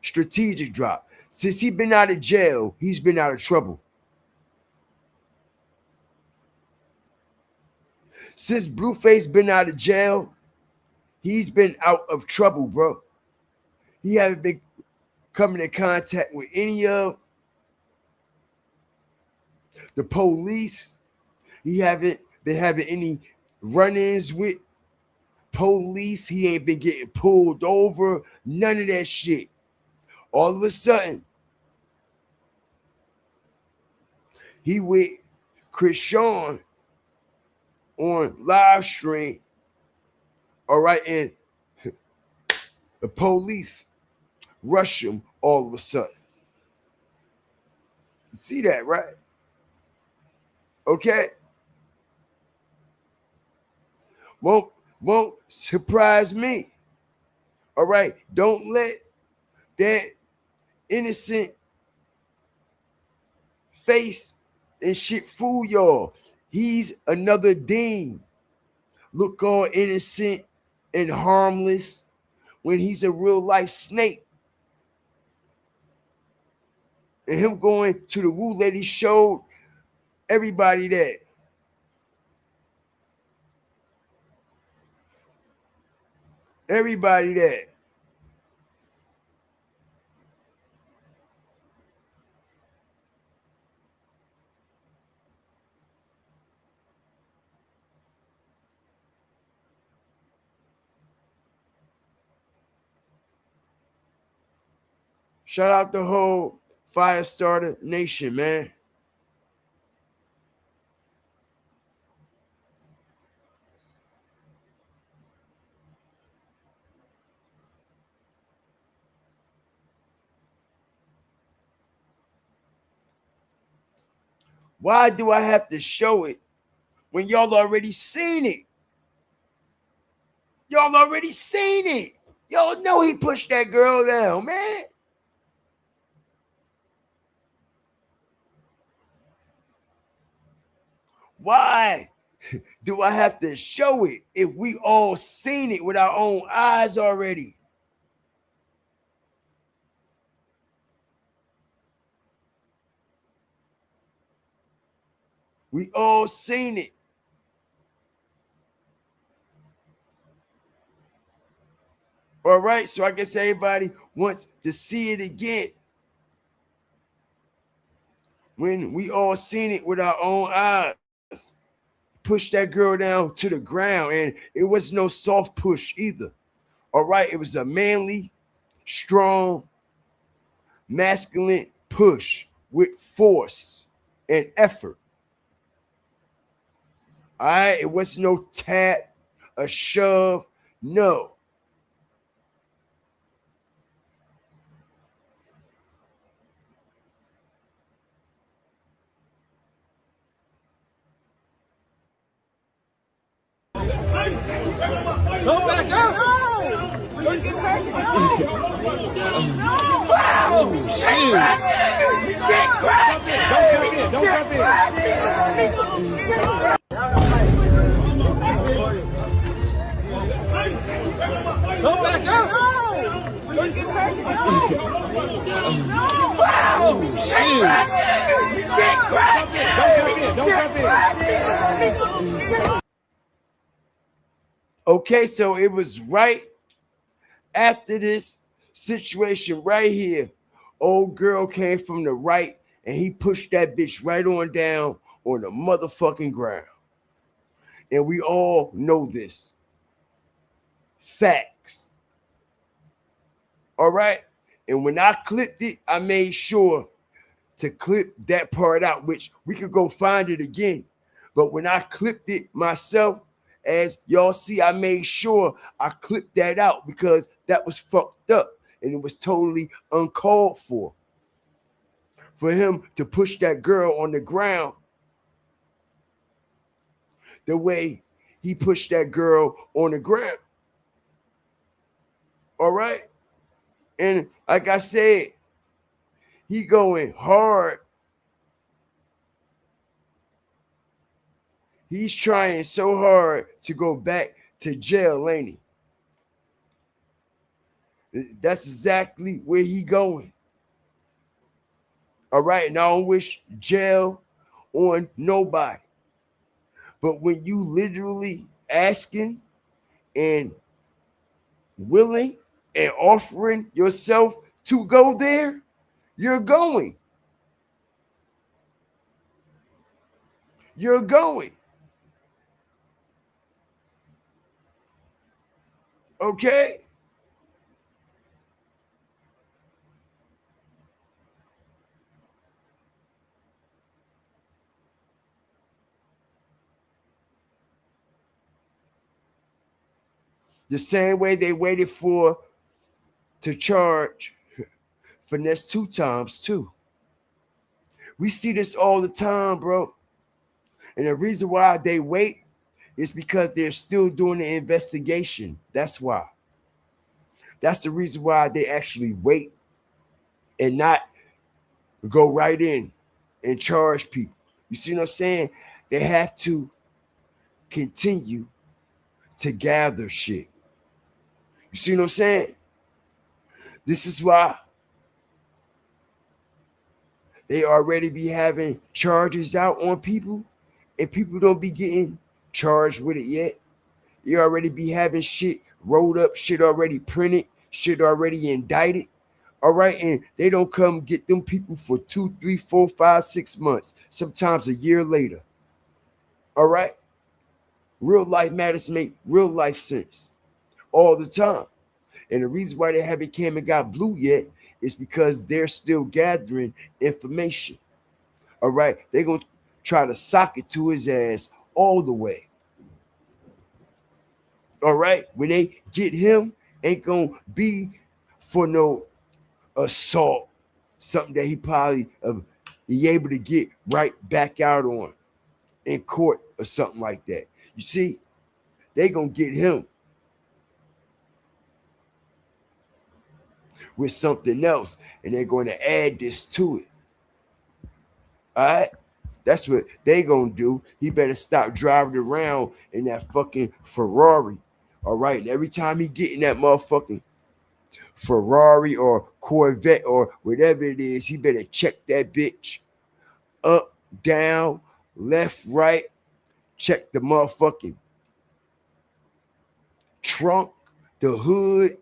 Strategic drop. Since he's been out of jail, he's been out of trouble. Since Blueface been out of jail, he's been out of trouble, bro. He haven't been coming in contact with any of the police. He haven't been having any run-ins with police. He ain't been getting pulled over. None of that shit. All of a sudden, he with Chris Sean on live stream. All right, and the police rush him all of a sudden. You see that, right? Okay. Won't surprise me. All right. Don't let that innocent face and shit fool y'all. He's another Dean. Look all innocent and harmless when he's a real life snake. And him going to the Woo Lady showed everybody that. Everybody that. Shout out the whole Firestarter Nation, man. Why do I have to show it when y'all already seen it? Y'all already seen it. Y'all know he pushed that girl down, man. Why Do I have to show it if we all seen it with our own eyes already? We all seen it. All right, so I guess everybody wants to see it again. When we all seen it with our own eyes. Push that girl down to the ground, and it was no soft push either. All right, it was a manly, strong, masculine push with force and effort. All right, it was no tap, a shove, no. Go back up! Don't get back up! Oh, shit! Don't jump in! Go back up! Don't get back up! Oh, shit! Don't jump in! Okay, so it was right after this situation right here. Old girl came from the right and he pushed that bitch right on down on the motherfucking ground. And we all know this. Facts. All right. And when I clipped it, I made sure to clip that part out, which we could go find it again. But when I clipped it myself, as y'all see, I made sure I clipped that out because that was fucked up and it was totally uncalled for him to push that girl on the ground the way he pushed that girl on the ground. All right. And like I said, he going hard. He's trying so hard to go back to jail, ain't he? That's exactly where he going. All right, and I don't wish jail on nobody. But when you literally asking and willing and offering yourself to go there, you're going. You're going. Okay? The same way they waited to charge finesse 2 times too. We see this all the time, bro. And the reason why they wait is because they're still doing the investigation. That's why. That's the reason why they actually wait and not go right in and charge people. You see what I'm saying? They have to continue to gather shit. You see what I'm saying? This is why they already be having charges out on people and people don't be getting charged with it yet. You already be having shit rolled up, shit already printed, shit already indicted. All right, and they don't come get them people for 2, 3, 4, 5, 6 months, sometimes a year later. All right, real life matters make real life sense all the time. And the reason why they haven't came and got Blue yet is because they're still gathering information. All right, they're gonna try to sock it to his ass all the way. All right, when they get him, ain't gonna be for no assault, something that he probably be able to get right back out on in court or something like that. You see, they gonna get him with something else, and they're going to add this to it. All right, That's what they gonna do. He better stop driving around in that fucking Ferrari. All right. And every time he get in that motherfucking Ferrari or Corvette or whatever it is, he better check that bitch up, down, left, right. Check the motherfucking trunk, the hood,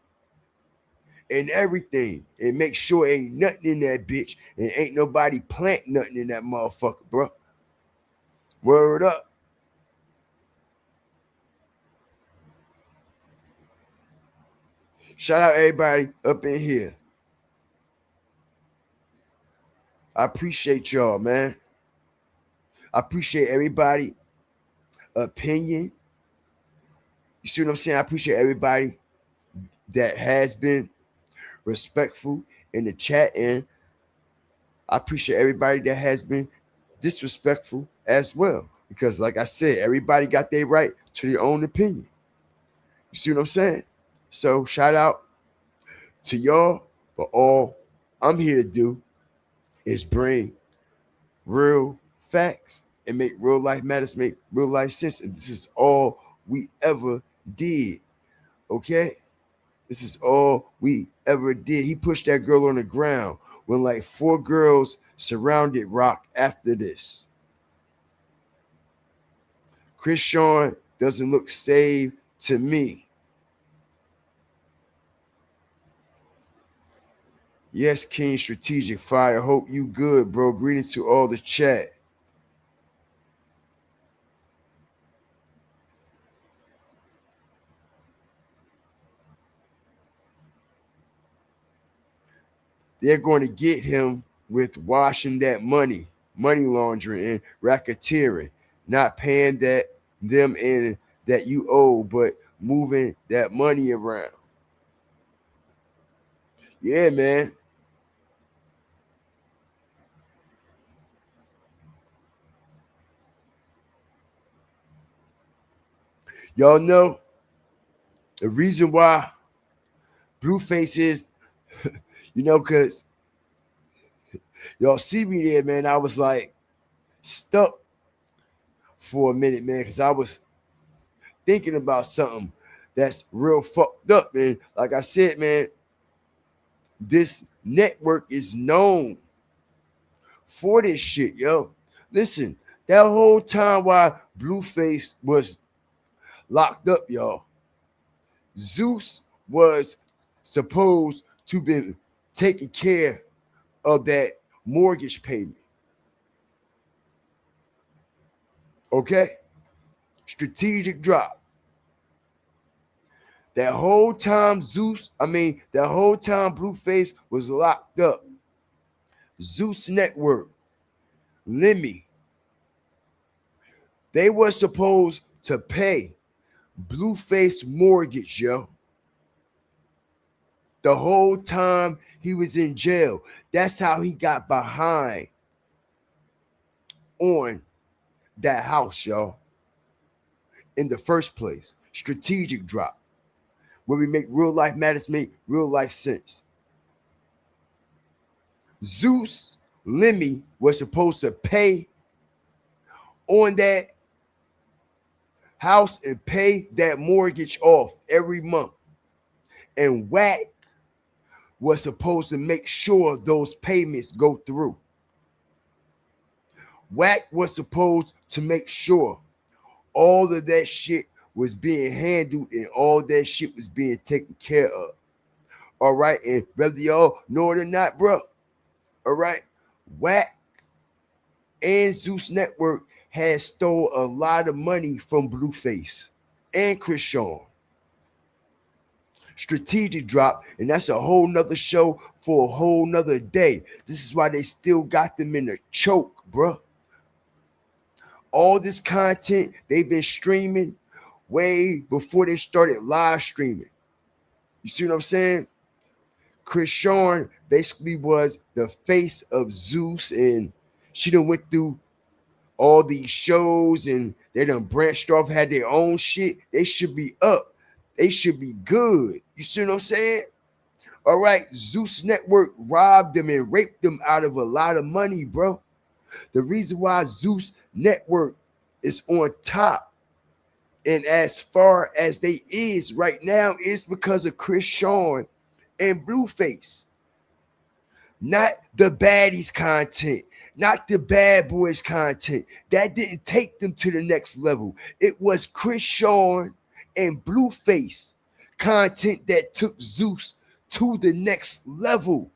and everything, and make sure ain't nothing in that bitch, and ain't nobody plant nothing in that motherfucker, bro. Word up. Shout out everybody up in here. I appreciate y'all, man. I appreciate everybody opinion. You see what I'm saying? I appreciate everybody that has been respectful in the chat, and I appreciate everybody that has been disrespectful as well. Because, like I said, everybody got their right to their own opinion. You see what I'm saying? So, shout out to y'all. But all I'm here to do is bring real facts and make real life matters, make real life sense. And this is all we ever did. Okay? This is all we ever did. He pushed that girl on the ground when like 4 girls surrounded Rock after this. Chris Sean doesn't look saved to me. Yes, King Strategic Fire. Hope you good, bro. Greetings to all the chat. They're going to get him with washing that money laundering and racketeering, not paying them in that you owe, but moving that money around. Yeah, man. Y'all know the reason why Blueface is, because y'all see me there, man. I was like stuck for a minute, man, because I was thinking about something that's real fucked up, man. Like I said, man, this network is known for this shit, yo. Listen, that whole time while Blueface was locked up, y'all, Zeus was supposed to be taking care of that mortgage payment. Okay? Strategic drop. That whole time Blueface was locked up, Zeus Network, Lemmy, they were supposed to pay Blueface mortgage, yo. The whole time he was in jail. That's how he got behind on that house, y'all. In the first place, strategic drop. Where we make real life matters, make real life sense. Zeus, Lemmy was supposed to pay on that house and pay that mortgage off every month. And Wack was supposed to make sure those payments go through. Wack was supposed to make sure all of that shit was being handled and all that shit was being taken care of. All right. And whether y'all know it or not, bro. All right. Wack and Zeus Network had stole a lot of money from Blueface and Chris Sean. Strategic drop, and that's a whole nother show for a whole nother day. This is why they still got them in a choke, bro. All this content they've been streaming way before they started live streaming. You see what I'm saying? Chris Sean basically was the face of Zeus, and she done went through all these shows, and they done branched off, had their own shit. They should be up. They should be good. You see what I'm saying? All right, Zeus Network robbed them and raped them out of a lot of money, bro. The reason why Zeus Network is on top and as far as they is right now is because of Chris Sean and Blueface. Not the baddies content, not the bad boys content. That didn't take them to the next level. It was Chris Sean and Blueface content that took Zeus to the next level.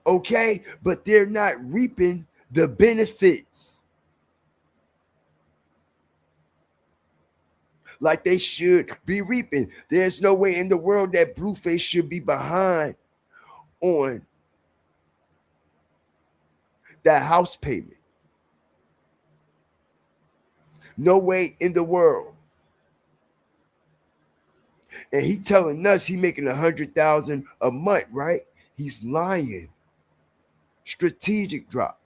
Okay, but they're not reaping the benefits like they should be reaping. There's no way in the world that Blueface should be behind on that house payment. No way in the world. And he telling us he making 100,000 a month, right? He's lying. Strategic drop.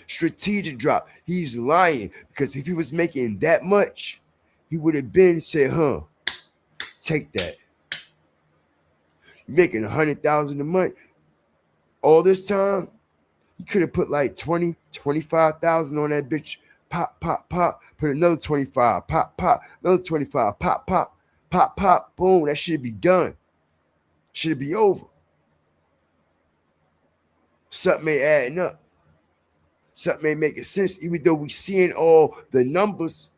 Strategic drop. He's lying because if he was making that much, he would have been said, huh, take that. You're making 100,000 a month. All this time, you could have put like 20, 25,000 on that bitch. Pop, pop, pop. Put another 25. Pop, pop. Another 25. Pop, pop. Pop, pop. Boom. That should be done. Should be over. Something ain't adding up. Something ain't making sense, even though we seeing all the numbers.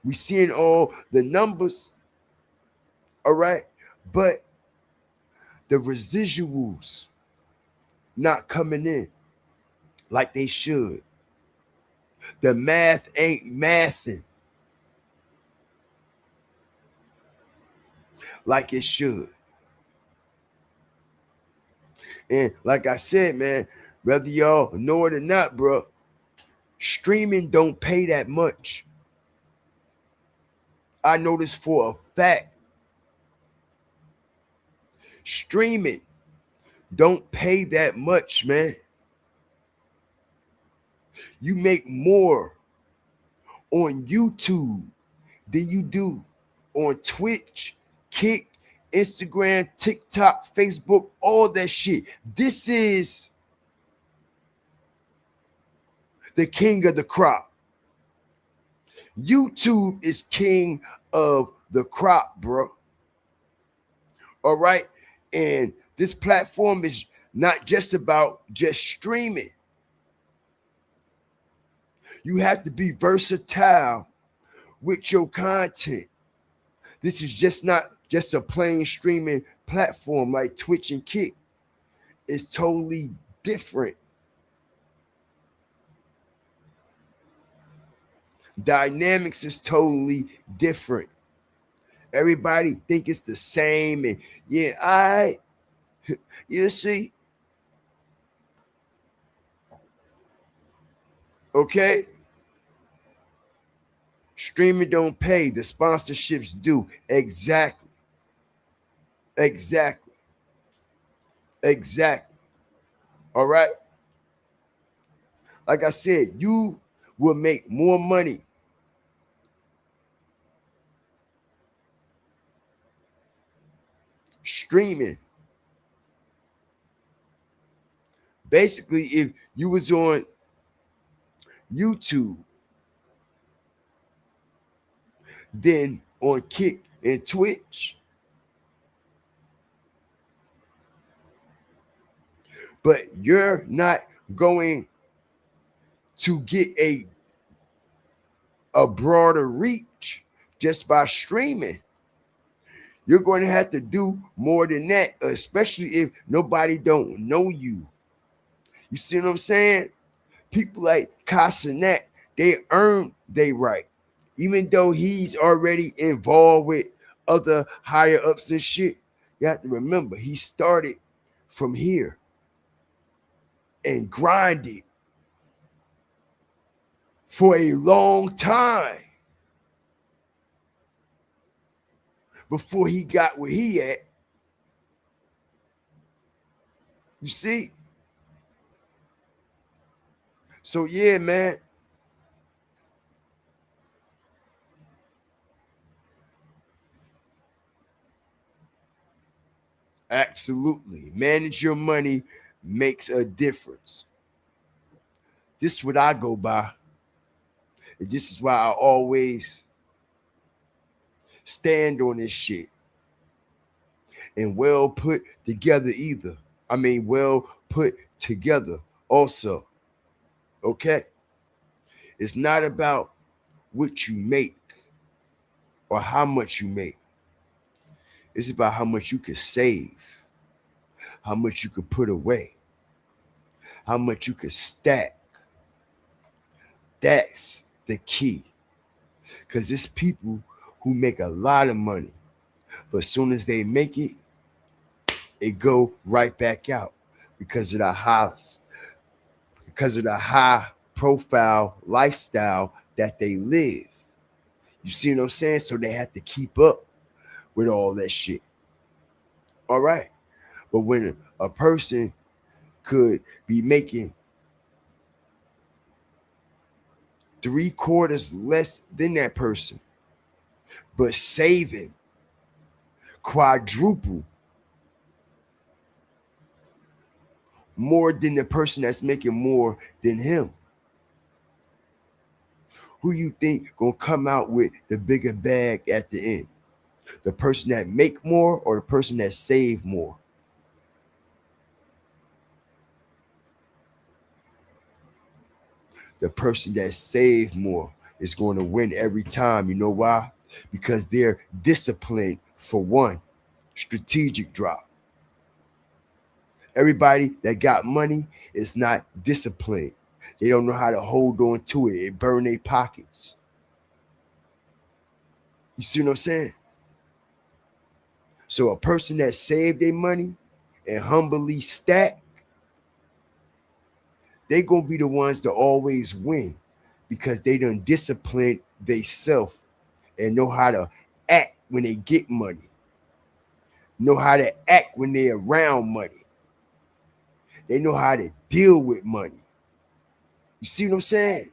We seeing all the numbers. All right. But the residuals not coming in like they should. The math ain't mathing like it should. And like I said, man, whether y'all know it or not, bro, streaming don't pay that much. I know this for a fact. Streaming don't pay that much, man. You make more on YouTube than you do on Twitch, Kick, Instagram, TikTok, Facebook, all that shit. This is the king of the crop. YouTube is king of the crop, bro. All right. And this platform is not just about just streaming. You have to be versatile with your content. This is just not just a plain streaming platform like Twitch and Kick. It's totally different. Dynamics is totally different. Everybody think it's the same, and yeah, you see, okay. Streaming don't pay. The sponsorships do. Exactly. All right. Like I said, you will make more money streaming. Basically, if you was on YouTube, then on Kick and Twitch. But you're not going to get a broader reach just by streaming. You're going to have to do more than that, especially if nobody don't know you. You see what I'm saying? People like Casanet, they earn their right. Even though he's already involved with other higher ups and shit, you have to remember he started from here and grinded for a long time before he got where he at. You see? So yeah, man. Absolutely. Manage your money makes a difference. This is what I go by. And this is why I always stand on this shit. And well put together either. I mean, well put together also. Okay? It's not about what you make or how much you make. It's about how much you can save, how much you could put away, how much you could stack. That's the key. Because it's people who make a lot of money, but as soon as they make it, it go right back out because of the high profile lifestyle that they live. You see what I'm saying? So they have to keep up with all that shit. All right. But when a person could be making 3/4 less than that person, but saving quadruple more than the person that's making more than him, who you think gonna come out with the bigger bag at the end? The person that make more or the person that save more? The person that save more is going to win every time. You know why? Because they're disciplined for one. Strategic drop. Everybody that got money is not disciplined. They don't know how to hold on to it. It burn their pockets. You see what I'm saying? So a person that saved their money and humbly stack, they gonna be the ones to always win because they done disciplined theyself and know how to act when they get money, know how to act when they around money. They know how to deal with money. You see what I'm saying?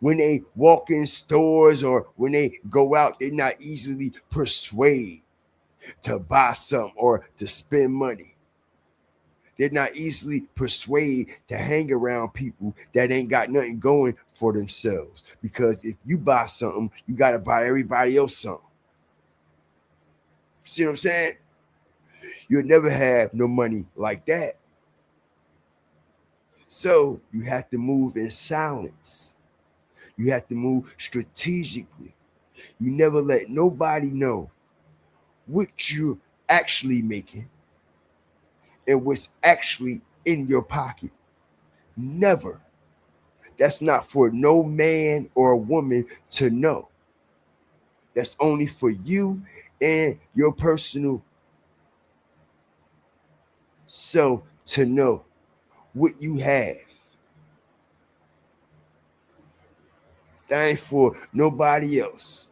When they walk in stores or when they go out, they're not easily persuaded to buy something or to spend money. They're not easily persuaded to hang around people that ain't got nothing going for themselves. Because if you buy something, you got to buy everybody else something. See what I'm saying? You'll never have no money like that. So you have to move in silence. You have to move strategically. You never let nobody know what you're actually making and what's actually in your pocket. Never. That's not for no man or a woman to know. That's only for you and your personal self to know what you have. That ain't for nobody else.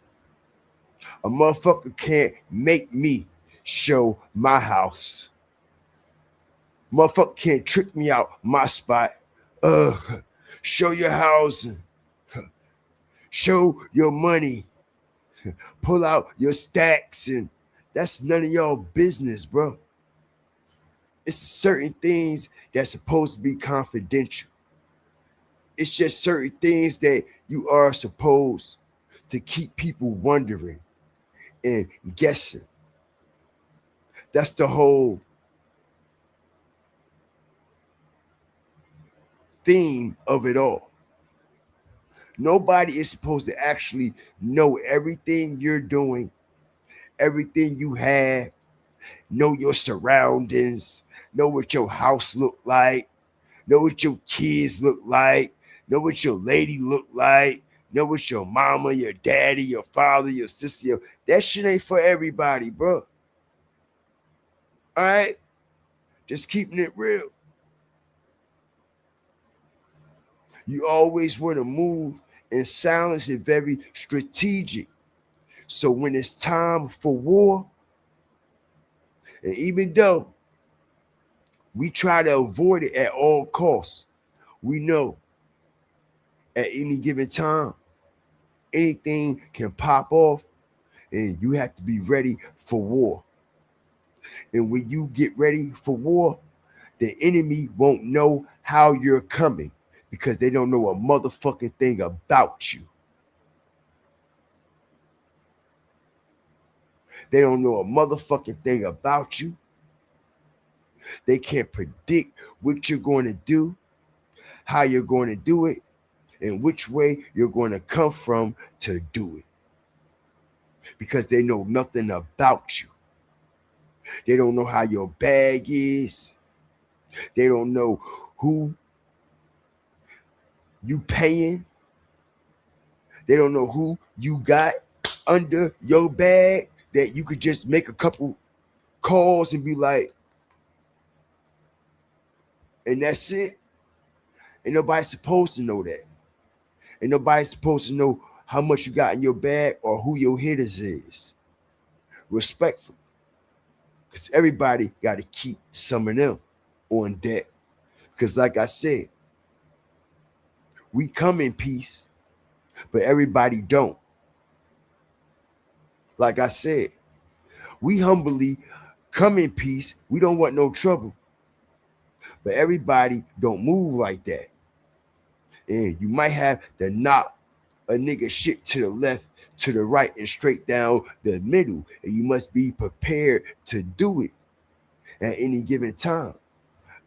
A motherfucker can't make me show my house. Motherfucker can't trick me out my spot. Show your house. Show your money. Pull out your stacks, and that's none of y'all business, bro. It's certain things that's supposed to be confidential. It's just certain things that you are supposed to keep people wondering and guessing. That's the whole theme of it all. Nobody is supposed to actually know everything you're doing, everything you have, know your surroundings, know what your house look like, know what your kids look like, know what your lady look like, know what your mama, your daddy, your father, your sister, that shit ain't for everybody, bro. All right? Just keeping it real. You always want to move in silence and very strategic. So when it's time for war, and even though we try to avoid it at all costs, we know at any given time, anything can pop off and you have to be ready for war. And when you get ready for war, the enemy won't know how you're coming because they don't know a motherfucking thing about you. They don't know a motherfucking thing about you. They can't predict what you're going to do, how you're going to do it, and which way you're going to come from to do it. Because they know nothing about you. They don't know how your bag is. They don't know who you paying. They don't know who you got under your bag that you could just make a couple calls and be like, and that's it. Ain't nobody supposed to know that. Ain't nobody supposed to know how much you got in your bag or who your hitters is. Respectfully. Because everybody got to keep some of them on deck. Because like I said, we come in peace, but everybody don't. Like I said, we humbly come in peace. We don't want no trouble. But everybody don't move like that. And you might have to knock a nigga shit to the left, to the right, and straight down the middle. And you must be prepared to do it at any given time,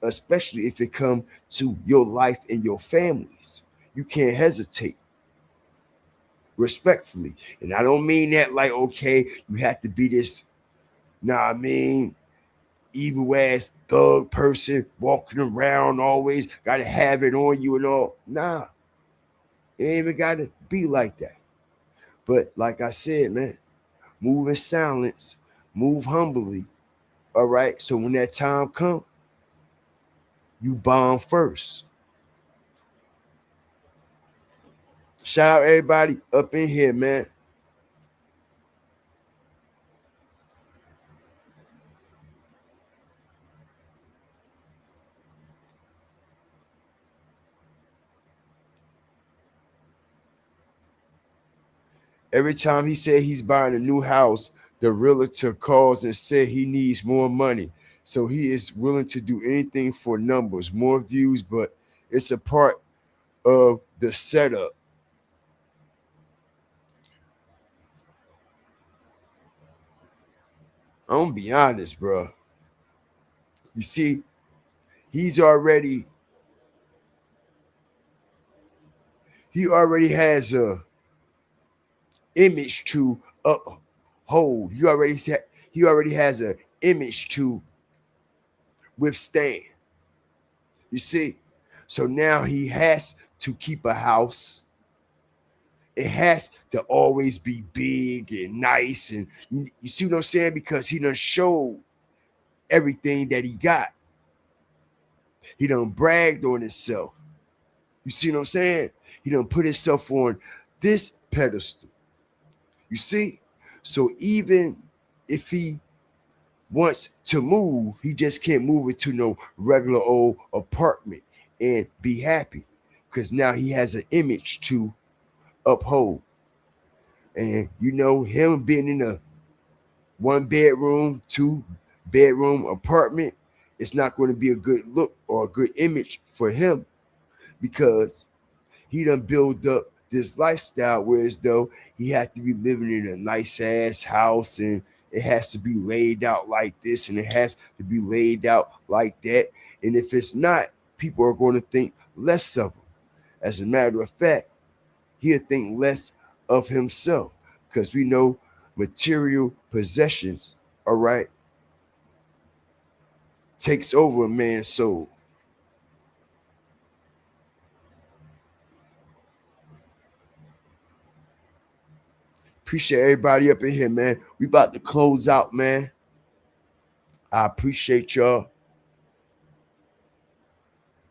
especially if it comes to your life and your families. You can't hesitate. Respectfully. And I don't mean that like, okay, you have to be this, I mean, evil ass thug person walking around always, gotta have it on you and all. Nah. It ain't even gotta be like that. But like I said, man, move in silence, move humbly. All right. So when that time comes, you bomb first. Shout out everybody up in here, man. Every time he said he's buying a new house, the realtor calls and said he needs more money. So he is willing to do anything for numbers, more views, but it's a part of the setup. I'm gonna be honest, bro. You see, he already has a image to uphold. He already has an image to withstand. You see, so now he has to keep a house. It has to always be big and nice, and you see what I'm saying? Because he done showed everything that he got. He done bragged on himself. You see what I'm saying? He done put himself on this pedestal. You see? So even if he wants to move, he just can't move into no regular old apartment and be happy. Because now he has an image to uphold. And you know, him being in a 1 bedroom, 2 bedroom apartment, it's not going to be a good look or a good image for him because he done build up this lifestyle whereas though he had to be living in a nice ass house and it has to be laid out like this and it has to be laid out like that. And if it's not, people are going to think less of him. As a matter of fact, he'll think less of himself because we know material possessions, all right, takes over a man's soul. Appreciate everybody up in here, man. We about to close out, man. I appreciate y'all.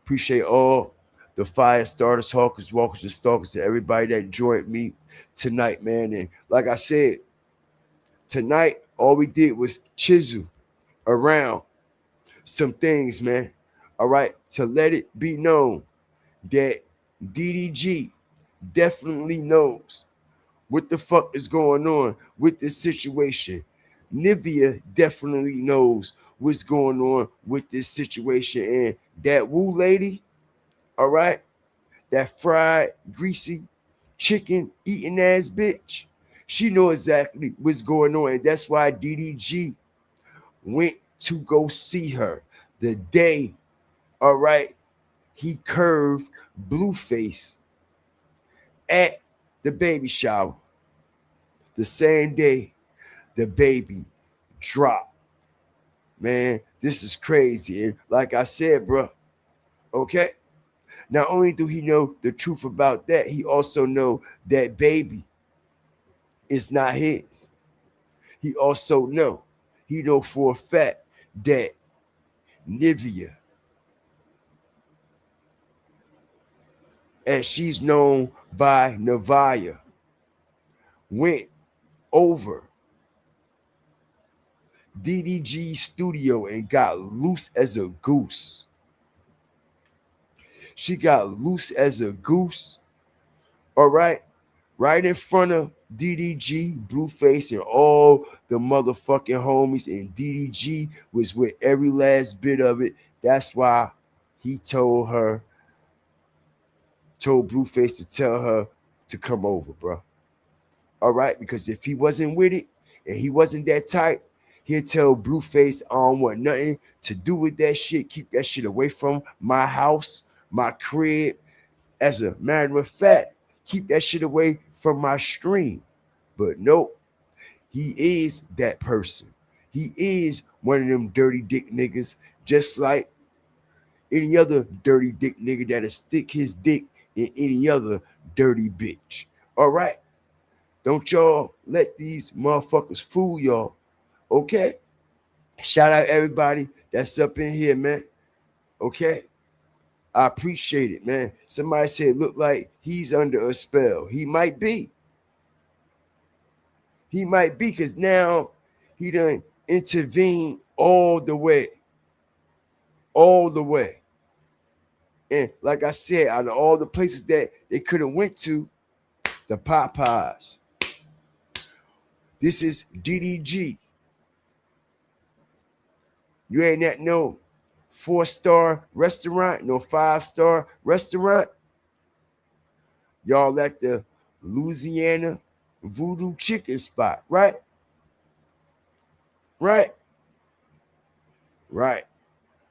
Appreciate all the fire starters, hawkers, walkers, and stalkers, and everybody that joined me tonight, man. And like I said, tonight, all we did was chisel around some things, man. All right, to let it be known that DDG definitely knows what the fuck is going on with this situation. Neveah definitely knows what's going on with this situation. And that Woo lady, all right, that fried, greasy, chicken eating ass bitch, she know exactly what's going on. And that's why DDG went to go see her the day, all right, he curved Blueface at the baby shower. The same day the baby dropped. Man, this is crazy. And like I said, bro, okay, not only do he know the truth about that, he also know that baby is not his. He also he know for a fact that Neveah, as she's known by Neveah, went over DDG's studio and got loose as a goose. She got loose as a goose, all right in front of DDG, Blueface, and all the motherfucking homies. And DDG was with every last bit of it. That's why he told Blueface to tell her to come over, bro. All right, because if he wasn't with it and he wasn't that tight, he'd tell Blueface, I don't want nothing to do with that shit. Keep that shit away from my house, my crib. As a matter of fact, keep that shit away from my stream. But nope, he is that person. He is one of them dirty dick niggas, just like any other dirty dick nigga that'll stick his dick in any other dirty bitch. All right? Don't y'all let these motherfuckers fool y'all. Okay? Shout out everybody that's up in here, man. Okay? I appreciate it, man. Somebody said look like he's under a spell. He might be. He might be, because now he done intervened all the way. All the way. And like I said, out of all the places that they could have went to, the Popeyes. This is DDG. You ain't at no 4-star restaurant, no 5-star restaurant. Y'all at the Louisiana Voodoo Chicken spot, right? Right? Right.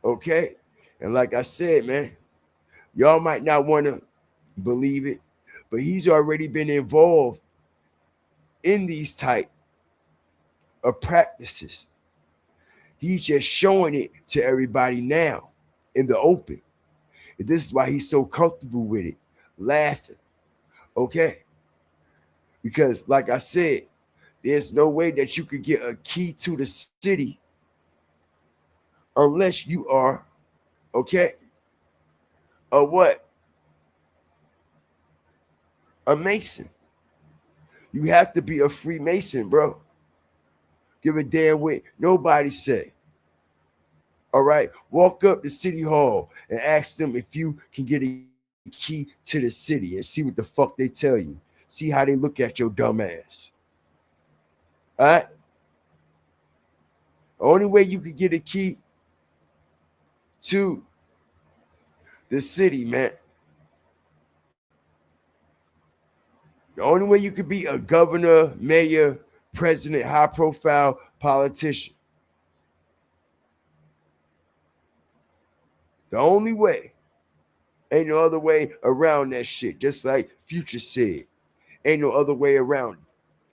Okay. And like I said, man, y'all might not want to believe it, but he's already been involved in these type of practices. He's just showing it to everybody now in the open. And this is why he's so comfortable with it, laughing. Okay? Because, like I said, there's no way that you could get a key to the city unless you are, okay, a what? A Mason. You have to be a Freemason, bro. Give a damn what nobody say. All right, walk up to City Hall and ask them if you can get a key to the city and see what the fuck they tell you. See how they look at your dumb ass. All right? The only way you could get a key to the city, man. The only way you could be a governor, mayor, president, high profile politician. The only way. Ain't no other way around that shit. Just like Future said. Ain't no other way around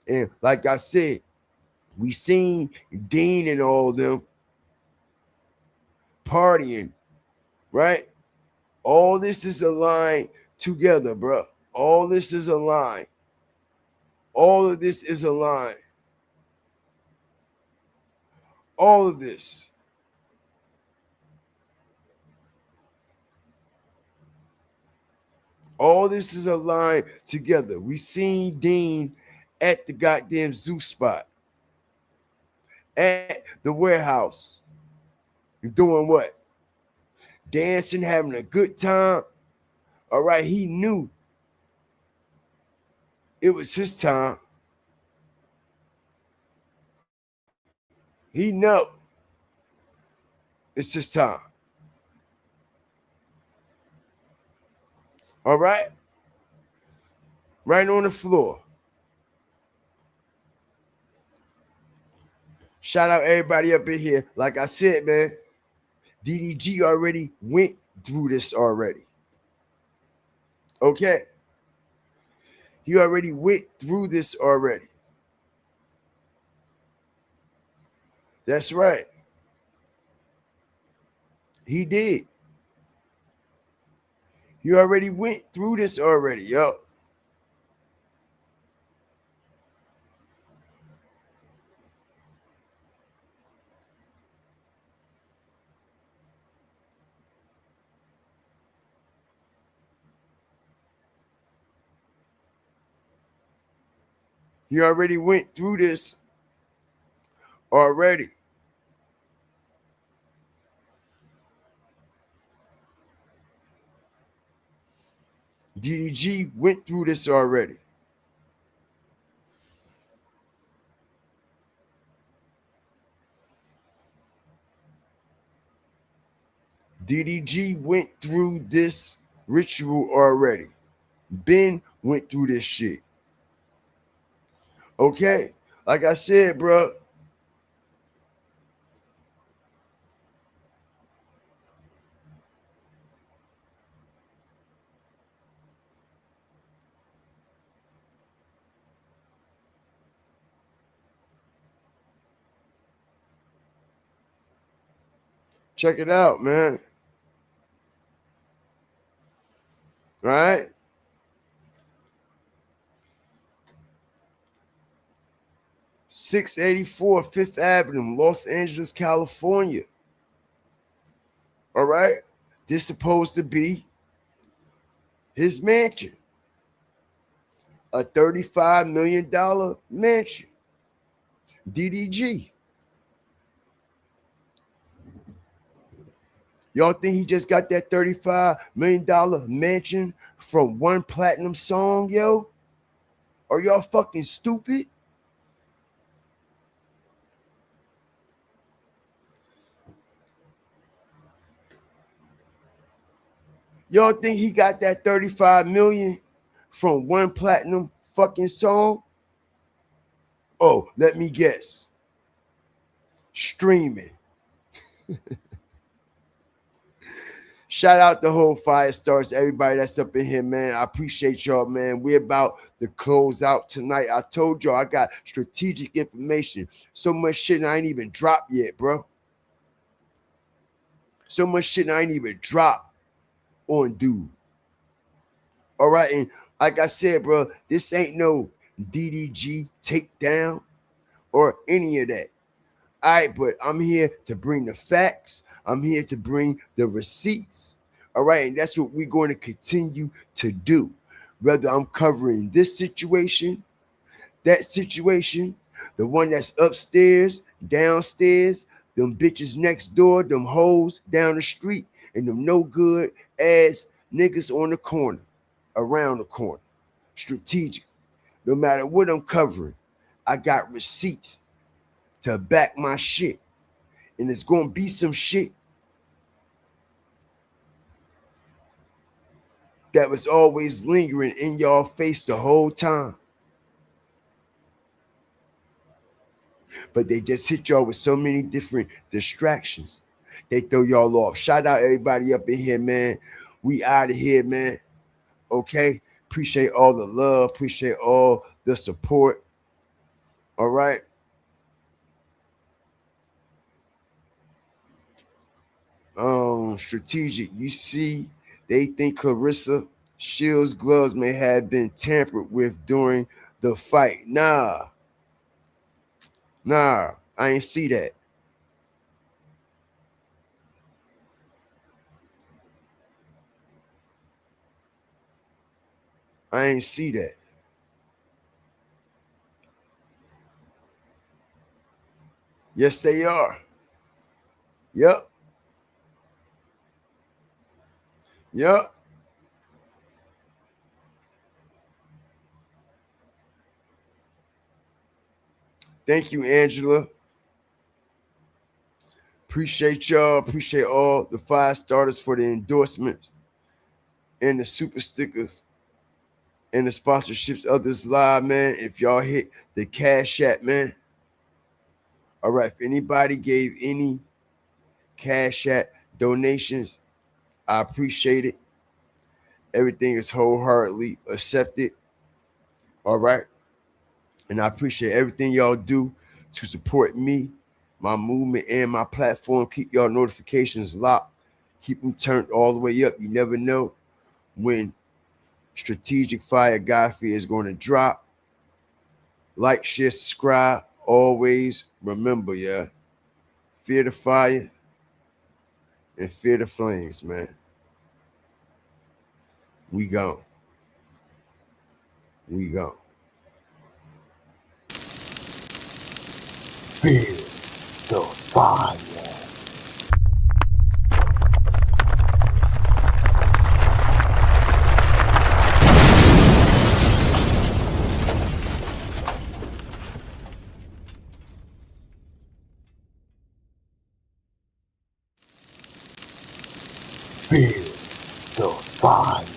it. And like I said, we seen Dean and all them partying, right? All this is aligned together, bro. All this is aligned. All of this is aligned. All of this. All this is aligned together. We seen Dean at the goddamn zoo spot. At the warehouse. Doing what? Dancing, having a good time. All right, he knew it was his time. He know it's his time. All right? Right on the floor. Shout out everybody up in here. Like I said, man, DDG already went through this already. Okay? He already went through this already. That's right. He did. He already went through this already, yo. He already went through this already. DDG went through this already. DDG went through this ritual already. Ben went through this shit. Okay? Like I said, bro. Check it out, man. All right? $684 Fifth Avenue, Los Angeles, California. All right? This is supposed to be his mansion. A $35 million mansion. DDG. Y'all think he just got that $35 million mansion from one platinum song, yo? Are y'all fucking stupid? Y'all think he got that 35 million from one platinum fucking song? Oh, let me guess. Streaming. Shout out the whole Fire Stars, everybody that's up in here, man. I appreciate y'all, man. We're about to close out tonight. I told y'all I got strategic information. So much shit I ain't even dropped yet, bro. So much shit I ain't even dropped on dude. All right, and like I said, bro, this ain't no DDG takedown or any of that. All right, but I'm here to bring the facts. I'm here to bring the receipts. All right, and that's what we're going to continue to do. Whether I'm covering this situation, that situation, the one that's upstairs, downstairs, them bitches next door, them hoes down the street, and them no good ass niggas on the corner, around the corner, strategic. No matter what I'm covering, I got receipts to back my shit. And it's going to be some shit that was always lingering in y'all face the whole time. But they just hit y'all with so many different distractions. They throw y'all off. Shout out everybody up in here, man. We out of here, man. Okay? Appreciate all the love. Appreciate all the support. All right? Strategic. You see, they think Clarissa Shields' gloves may have been tampered with during the fight. Nah, I ain't see that. I ain't see that. Yes, they are. Yep. Yep. Thank you, Angela. Appreciate y'all. Appreciate all the fire starters for the endorsements and the super stickers and the sponsorships of this live, man. If y'all hit the Cash App, man. All right. If anybody gave any Cash App donations, I appreciate it. Everything is wholeheartedly accepted. All right. And I appreciate everything y'all do to support me, my movement, and my platform. Keep y'all notifications locked. Keep them turned all the way up. You never know when Strategic Fire Godfrey is going to drop. Like, share, subscribe. Always remember, yeah, fear the fire and fear the flames, man. We gone. We gone. Fear the fire. Fear the fire.